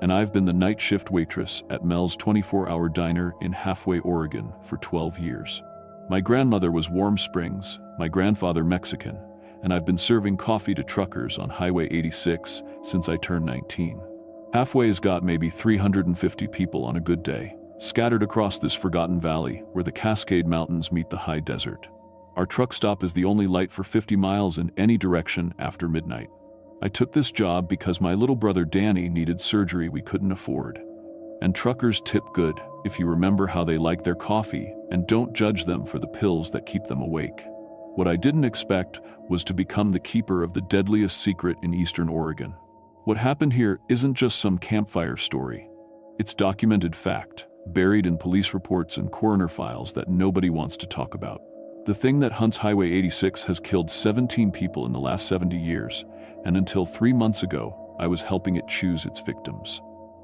and I've been the night shift waitress at Mel's 24-hour diner in Halfway, Oregon for 12 years. My grandmother was Warm Springs, my grandfather Mexican, and I've been serving coffee to truckers on Highway 86 since I turned 19. Halfway's got maybe 350 people on a good day, scattered across this forgotten valley where the Cascade Mountains meet the high desert. Our truck stop is the only light for 50 miles in any direction after midnight. I took this job because my little brother Danny needed surgery we couldn't afford. And truckers tip good if you remember how they like their coffee and don't judge them for the pills that keep them awake. What I didn't expect was to become the keeper of the deadliest secret in Eastern Oregon. What happened here isn't just some campfire story. It's documented fact, buried in police reports and coroner files that nobody wants to talk about. The thing that hunts Highway 86 has killed 17 people in the last 70 years, and until 3 months ago, I was helping it choose its victims.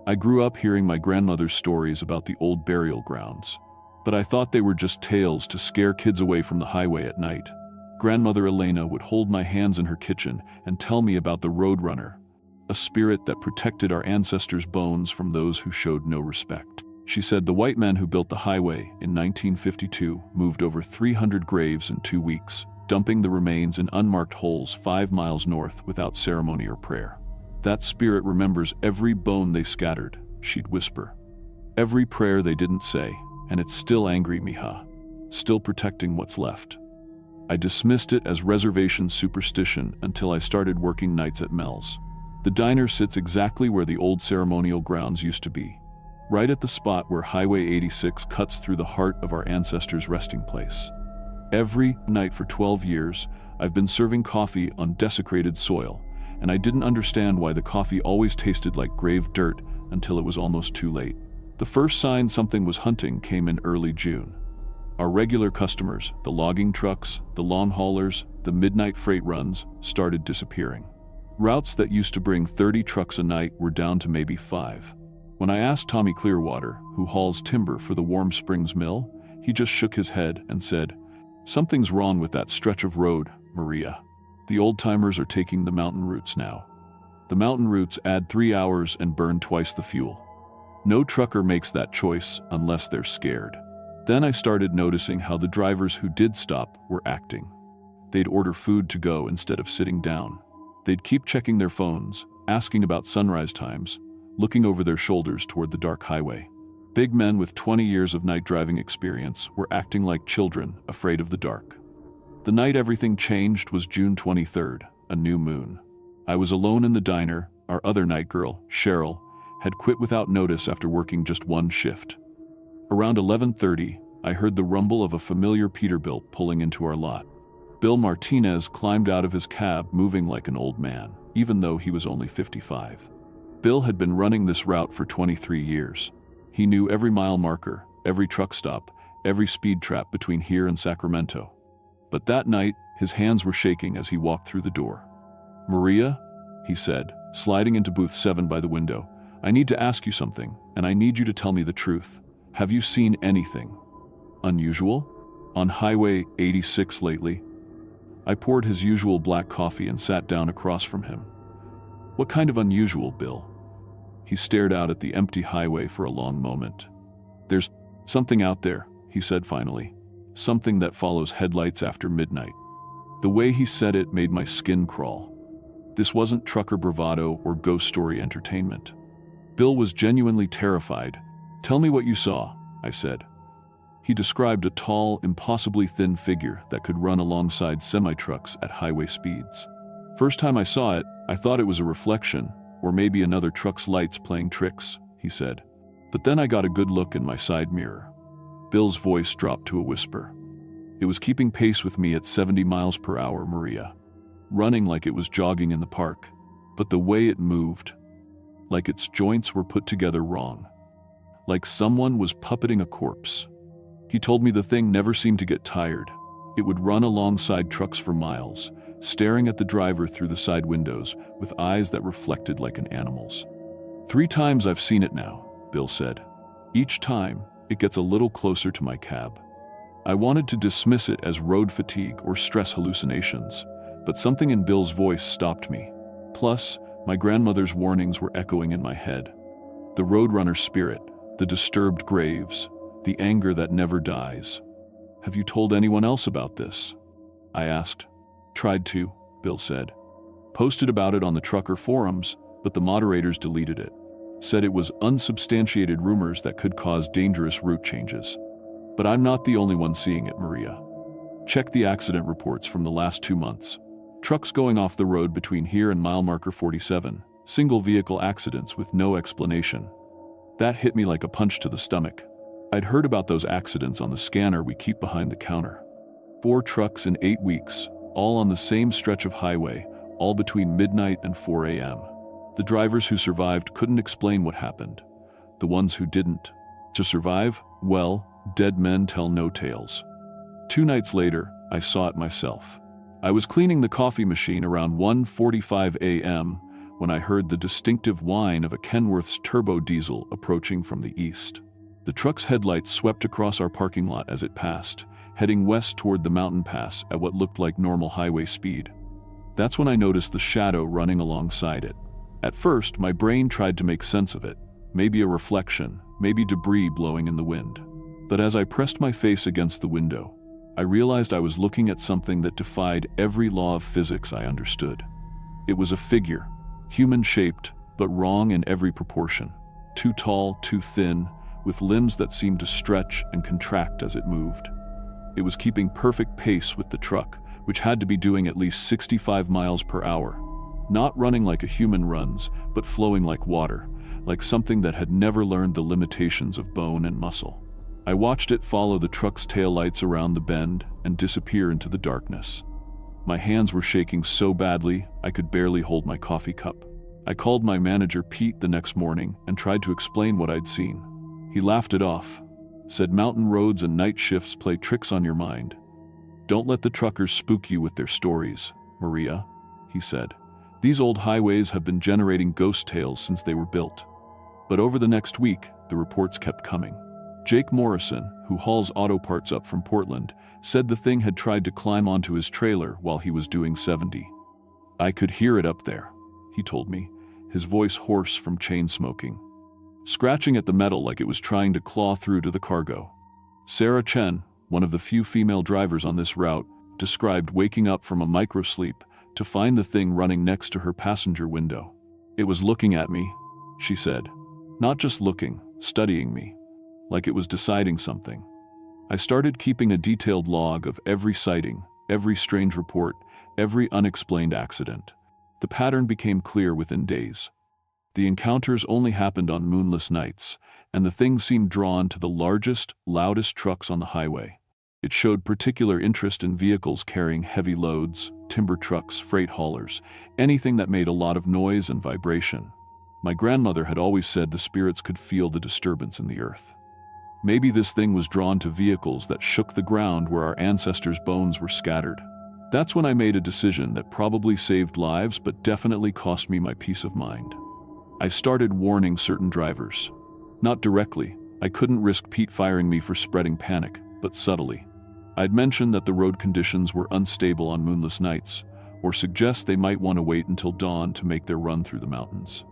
I grew up hearing my grandmother's stories about the old burial grounds, but I thought they were just tales to scare kids away from the highway at night. Grandmother Elena would hold my hands in her kitchen and tell me about the Roadrunner, a spirit that protected our ancestors' bones from those who showed no respect. She said the white men who built the highway in 1952 moved over 300 graves in 2 weeks, dumping the remains in unmarked holes 5 miles north without ceremony or prayer. That spirit remembers every bone they scattered, she'd whisper. Every prayer they didn't say, and it's still angry, mija. Still protecting what's left. I dismissed it as reservation superstition until I started working nights at Mel's. The diner sits exactly where the old ceremonial grounds used to be, right at the spot where Highway 86 cuts through the heart of our ancestors' resting place. Every night for 12 years, I've been serving coffee on desecrated soil, and I didn't understand why the coffee always tasted like grave dirt until it was almost too late. The first sign something was hunting came in early June. Our regular customers, the logging trucks, the long haulers, the midnight freight runs, started disappearing. Routes that used to bring 30 trucks a night were down to maybe 5. When I asked Tommy Clearwater, who hauls timber for the Warm Springs mill, he just shook his head and said, "Something's wrong with that stretch of road, Maria. The old-timers are taking the mountain routes now. The mountain routes add 3 hours and burn twice the fuel. No trucker makes that choice unless they're scared." Then I started noticing how the drivers who did stop were acting. They'd order food to go instead of sitting down. They'd keep checking their phones, asking about sunrise times, looking over their shoulders toward the dark highway. Big men with 20 years of night driving experience were acting like children afraid of the dark. The night everything changed was June 23rd, a new moon. I was alone in the diner. Our other night girl, Cheryl, had quit without notice after working just one shift. Around 11:30, I heard the rumble of a familiar Peterbilt pulling into our lot. Bill Martinez climbed out of his cab moving like an old man, even though he was only 55. Bill had been running this route for 23 years. He knew every mile marker, every truck stop, every speed trap between here and Sacramento. But that night, his hands were shaking as he walked through the door. "Maria," he said, sliding into booth 7 by the window, "I need to ask you something, and I need you to tell me the truth. Have you seen anything unusual on Highway 86 lately?" I poured his usual black coffee and sat down across from him. "What kind of unusual, Bill?" He stared out at the empty highway for a long moment. "There's something out there," he said finally. "Something that follows headlights after midnight." The way he said it made my skin crawl. This wasn't trucker bravado or ghost story entertainment. Bill was genuinely terrified. "Tell me what you saw," I said. He described a tall, impossibly thin figure that could run alongside semi-trucks at highway speeds. "First time I saw it, I thought it was a reflection, or maybe another truck's lights playing tricks," he said. "But then I got a good look in my side mirror." Bill's voice dropped to a whisper. "It was keeping pace with me at 70 miles per hour, Maria. Running like it was jogging in the park. But the way it moved, like its joints were put together wrong. Like someone was puppeting a corpse." He told me the thing never seemed to get tired. It would run alongside trucks for miles, staring at the driver through the side windows with eyes that reflected like an animal's. "3 times I've seen it now," Bill said. "Each time, it gets a little closer to my cab." I wanted to dismiss it as road fatigue or stress hallucinations, but something in Bill's voice stopped me. Plus, my grandmother's warnings were echoing in my head. The roadrunner spirit, the disturbed graves, the anger that never dies. "Have you told anyone else about this?" I asked. "Tried to," Bill said. "Posted about it on the trucker forums, but the moderators deleted it. Said it was unsubstantiated rumors that could cause dangerous route changes. But I'm not the only one seeing it, Maria. Check the accident reports from the last 2 months. Trucks going off the road between here and mile marker 47, single vehicle accidents with no explanation." That hit me like a punch to the stomach. I'd heard about those accidents on the scanner we keep behind the counter. 4 trucks in 8 weeks, all on the same stretch of highway, all between midnight and 4 a.m. The drivers who survived couldn't explain what happened. The ones who didn't. To survive, well, dead men tell no tales. 2 nights later, I saw it myself. I was cleaning the coffee machine around 1:45 a.m. when I heard the distinctive whine of a Kenworth's turbo diesel approaching from the east. The truck's headlights swept across our parking lot as it passed, heading west toward the mountain pass at what looked like normal highway speed. That's when I noticed the shadow running alongside it. At first, my brain tried to make sense of it. Maybe a reflection, maybe debris blowing in the wind. But as I pressed my face against the window, I realized I was looking at something that defied every law of physics I understood. It was a figure, human-shaped, but wrong in every proportion. Too tall, too thin, with limbs that seemed to stretch and contract as it moved. It was keeping perfect pace with the truck, which had to be doing at least 65 miles per hour. Not running like a human runs, but flowing like water, like something that had never learned the limitations of bone and muscle. I watched it follow the truck's taillights around the bend and disappear into the darkness. My hands were shaking so badly, I could barely hold my coffee cup. I called my manager Pete the next morning and tried to explain what I'd seen. He laughed it off, said mountain roads and night shifts play tricks on your mind. "Don't let the truckers spook you with their stories, Maria," he said. "These old highways have been generating ghost tales since they were built." But over the next week, the reports kept coming. Jake Morrison, who hauls auto parts up from Portland, said the thing had tried to climb onto his trailer while he was doing 70. "I could hear it up there," he told me, his voice hoarse from chain smoking. "Scratching at the metal like it was trying to claw through to the cargo." Sarah Chen, one of the few female drivers on this route, described waking up from a microsleep to find the thing running next to her passenger window. "It was looking at me," she said. "Not just looking, studying me. Like it was deciding something." I started keeping a detailed log of every sighting, every strange report, every unexplained accident. The pattern became clear within days. The encounters only happened on moonless nights, and the thing seemed drawn to the largest, loudest trucks on the highway. It showed particular interest in vehicles carrying heavy loads, timber trucks, freight haulers, anything that made a lot of noise and vibration. My grandmother had always said the spirits could feel the disturbance in the earth. Maybe this thing was drawn to vehicles that shook the ground where our ancestors' bones were scattered. That's when I made a decision that probably saved lives but definitely cost me my peace of mind. I started warning certain drivers. Not directly. I couldn't risk Pete firing me for spreading panic, but subtly. I'd mention that the road conditions were unstable on moonless nights, or suggest they might want to wait until dawn to make their run through the mountains.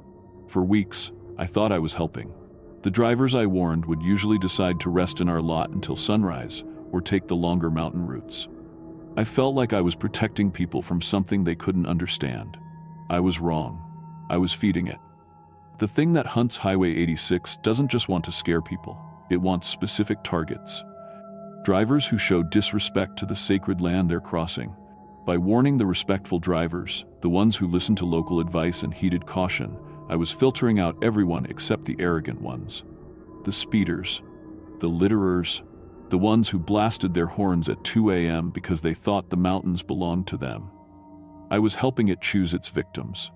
For weeks, I thought I was helping. The drivers I warned would usually decide to rest in our lot until sunrise, or take the longer mountain routes. I felt like I was protecting people from something they couldn't understand. I was wrong. I was feeding it. The thing that hunts Highway 86 doesn't just want to scare people. It wants specific targets. Drivers who show disrespect to the sacred land they're crossing. By warning the respectful drivers, the ones who listen to local advice and heeded caution, I was filtering out everyone except the arrogant ones. The speeders, the litterers, the ones who blasted their horns at 2 a.m. because they thought the mountains belonged to them. I was helping it choose its victims.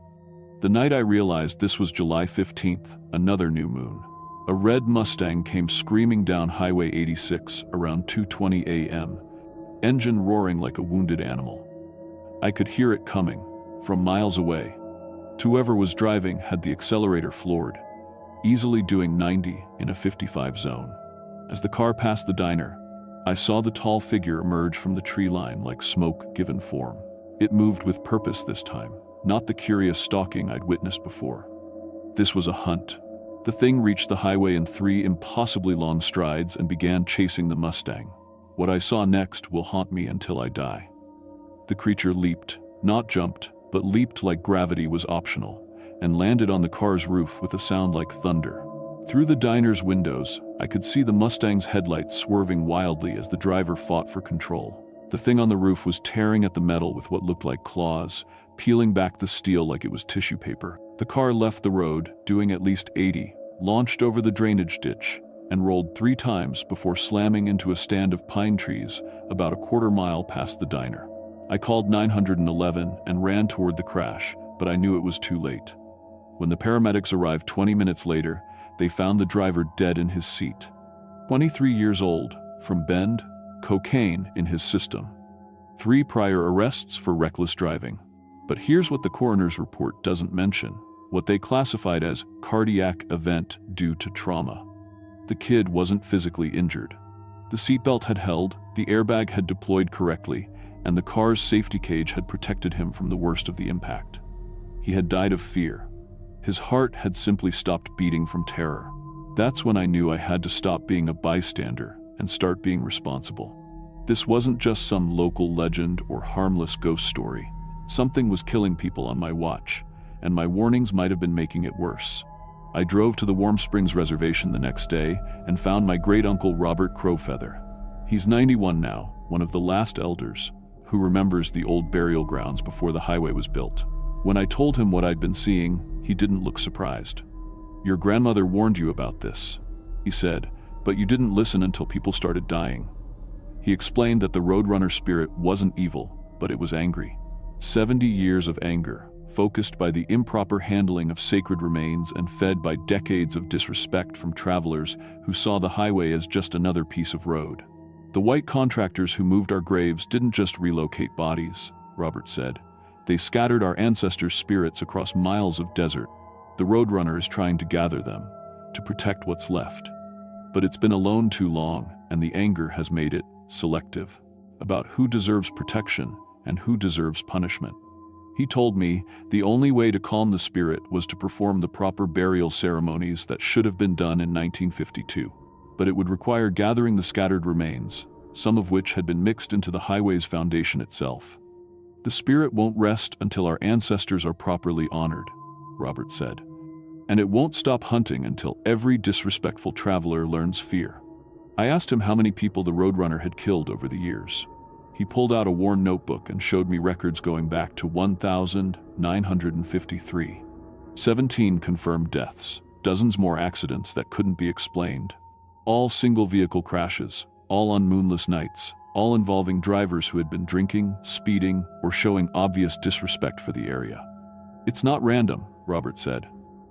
The night I realized this was July 15th, another new moon. A red Mustang came screaming down Highway 86 around 2:20 a.m., engine roaring like a wounded animal. I could hear it coming, from miles away. Whoever was driving had the accelerator floored, easily doing 90 in a 55 zone. As the car passed the diner, I saw the tall figure emerge from the tree line like smoke given form. It moved with purpose this time, not the curious stalking I'd witnessed before. This was a hunt. The thing reached the highway in 3 impossibly long strides and began chasing the Mustang. What I saw next will haunt me until I die. The creature leaped, not jumped, but leaped like gravity was optional, and landed on the car's roof with a sound like thunder. Through the diner's windows, I could see the Mustang's headlights swerving wildly as the driver fought for control. The thing on the roof was tearing at the metal with what looked like claws, peeling back the steel like it was tissue paper. The car left the road, doing at least 80, launched over the drainage ditch, and rolled 3 times before slamming into a stand of pine trees about a quarter mile past the diner. I called 911 and ran toward the crash, but I knew it was too late. When the paramedics arrived 20 minutes later, they found the driver dead in his seat. 23 years old, from Bend, cocaine in his system. 3 prior arrests for reckless driving. But here's what the coroner's report doesn't mention, what they classified as cardiac event due to trauma. The kid wasn't physically injured. The seatbelt had held, the airbag had deployed correctly, and the car's safety cage had protected him from the worst of the impact. He had died of fear. His heart had simply stopped beating from terror. That's when I knew I had to stop being a bystander and start being responsible. This wasn't just some local legend or harmless ghost story. Something was killing people on my watch, and my warnings might have been making it worse. I drove to the Warm Springs Reservation the next day and found my great-uncle Robert Crowfeather. He's 91 now, one of the last elders, who remembers the old burial grounds before the highway was built. When I told him what I'd been seeing, he didn't look surprised. "Your grandmother warned you about this," he said, "but you didn't listen until people started dying." He explained that the Roadrunner spirit wasn't evil, but it was angry. 70 years of anger, focused by the improper handling of sacred remains and fed by decades of disrespect from travelers who saw the highway as just another piece of road. "The white contractors who moved our graves didn't just relocate bodies," Robert said. "They scattered our ancestors' spirits across miles of desert. The Roadrunner is trying to gather them, to protect what's left. But it's been alone too long, and the anger has made it selective about who deserves protection and who deserves punishment." He told me the only way to calm the spirit was to perform the proper burial ceremonies that should have been done in 1952. But it would require gathering the scattered remains, some of which had been mixed into the highway's foundation itself. "The spirit won't rest until our ancestors are properly honored," Robert said. "And it won't stop hunting until every disrespectful traveler learns fear." I asked him how many people the Roadrunner had killed over the years. He pulled out a worn notebook and showed me records going back to 1,953. 17 confirmed deaths, dozens more accidents that couldn't be explained. All single-vehicle crashes, all on moonless nights, all involving drivers who had been drinking, speeding, or showing obvious disrespect for the area. "It's not random," Robert said.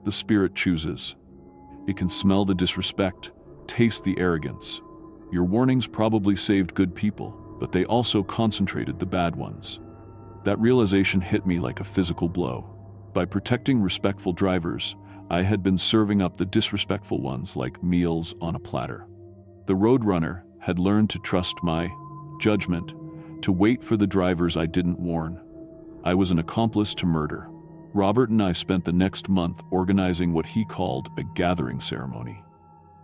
"The spirit chooses. It can smell the disrespect, taste the arrogance. Your warnings probably saved good people, but they also concentrated the bad ones. That realization hit me like a physical blow. By protecting respectful drivers, I had been serving up the disrespectful ones like meals on a platter. The Roadrunner had learned to trust my judgment, to wait for the drivers I didn't warn. I was an accomplice to murder. Robert and I spent the next month organizing what he called a gathering ceremony.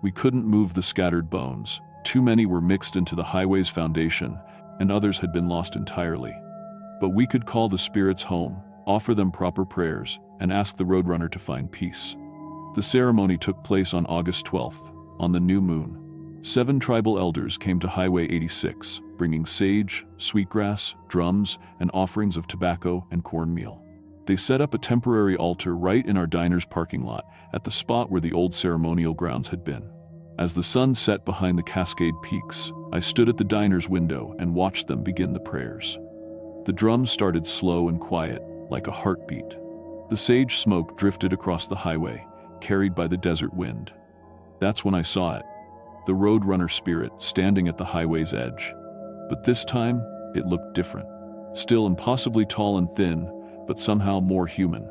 We couldn't move the scattered bones. Too many were mixed into the highway's foundation, and others had been lost entirely. But we could call the spirits home, offer them proper prayers, and ask the Roadrunner to find peace. The ceremony took place on August 12th, on the new moon. 7 tribal elders came to Highway 86, bringing sage, sweetgrass, drums, and offerings of tobacco and cornmeal. They set up a temporary altar right in our diner's parking lot, at the spot where the old ceremonial grounds had been. As the sun set behind the Cascade Peaks, I stood at the diner's window and watched them begin the prayers. The drums started slow and quiet, like a heartbeat. The sage smoke drifted across the highway, carried by the desert wind. That's when I saw it. The Roadrunner spirit standing at the highway's edge. But this time, it looked different. Still impossibly tall and thin, but somehow more human.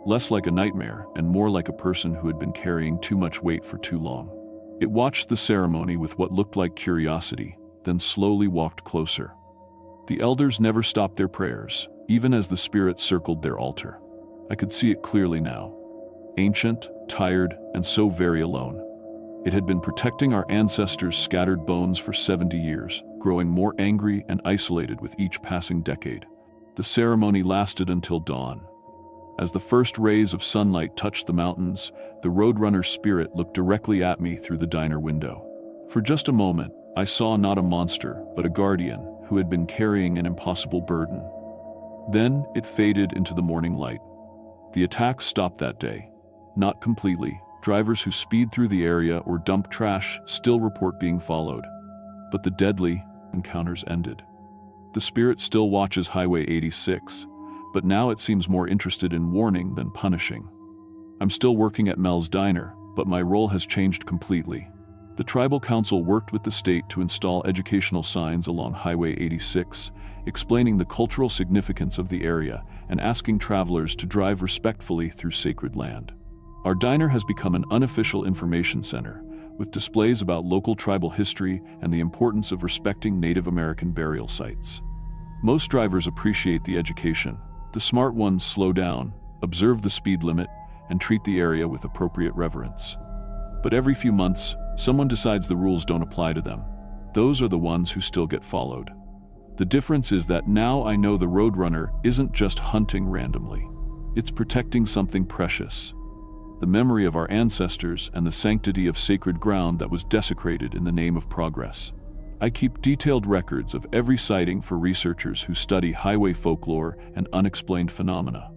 Less like a nightmare and more like a person who had been carrying too much weight for too long. It watched the ceremony with what looked like curiosity, then slowly walked closer. The elders never stopped their prayers, even as the spirit circled their altar. I could see it clearly now. Ancient, tired, and so very alone. It had been protecting our ancestors' scattered bones for 70 years, growing more angry and isolated with each passing decade. The ceremony lasted until dawn. As the first rays of sunlight touched the mountains, the Roadrunner's spirit looked directly at me through the diner window. For just a moment, I saw not a monster, but a guardian who had been carrying an impossible burden. Then it faded into the morning light. The attacks stopped that day. Not completely. Drivers who speed through the area or dump trash still report being followed. But the deadly encounters ended. The spirit still watches Highway 86, but now it seems more interested in warning than punishing. I'm still working at Mel's Diner, but my role has changed completely. The Tribal Council worked with the state to install educational signs along Highway 86, explaining the cultural significance of the area and asking travelers to drive respectfully through sacred land. Our diner has become an unofficial information center, with displays about local tribal history and the importance of respecting Native American burial sites. Most drivers appreciate the education. The smart ones slow down, observe the speed limit, and treat the area with appropriate reverence. But every few months, someone decides the rules don't apply to them. Those are the ones who still get followed. The difference is that now I know the Roadrunner isn't just hunting randomly. It's protecting something precious. The memory of our ancestors and the sanctity of sacred ground that was desecrated in the name of progress. I keep detailed records of every sighting for researchers who study highway folklore and unexplained phenomena.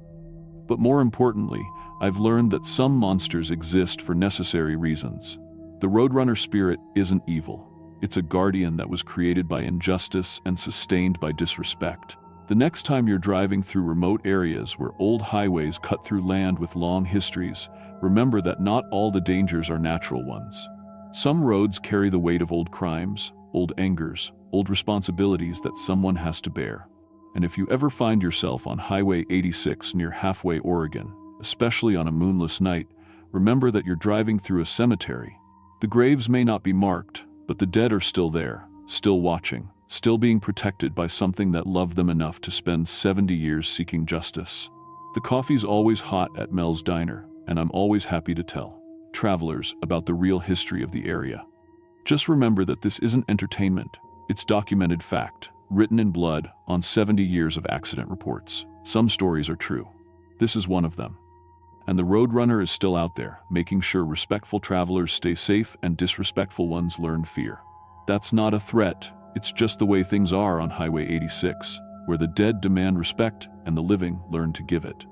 But more importantly, I've learned that some monsters exist for necessary reasons. The Roadrunner spirit isn't evil. It's a guardian that was created by injustice and sustained by disrespect. The next time you're driving through remote areas where old highways cut through land with long histories, remember that not all the dangers are natural ones. Some roads carry the weight of old crimes, old angers, old responsibilities that someone has to bear. And if you ever find yourself on Highway 86 near Halfway, Oregon, especially on a moonless night, remember that you're driving through a cemetery. The graves may not be marked, but the dead are still there, still watching, still being protected by something that loved them enough to spend 70 years seeking justice. The coffee's always hot at Mel's Diner, and I'm always happy to tell travelers about the real history of the area. Just remember that this isn't entertainment, it's documented fact, written in blood on 70 years of accident reports. Some stories are true. This is one of them. And the Roadrunner is still out there, making sure respectful travelers stay safe and disrespectful ones learn fear. That's not a threat, it's just the way things are on Highway 86, where the dead demand respect and the living learn to give it.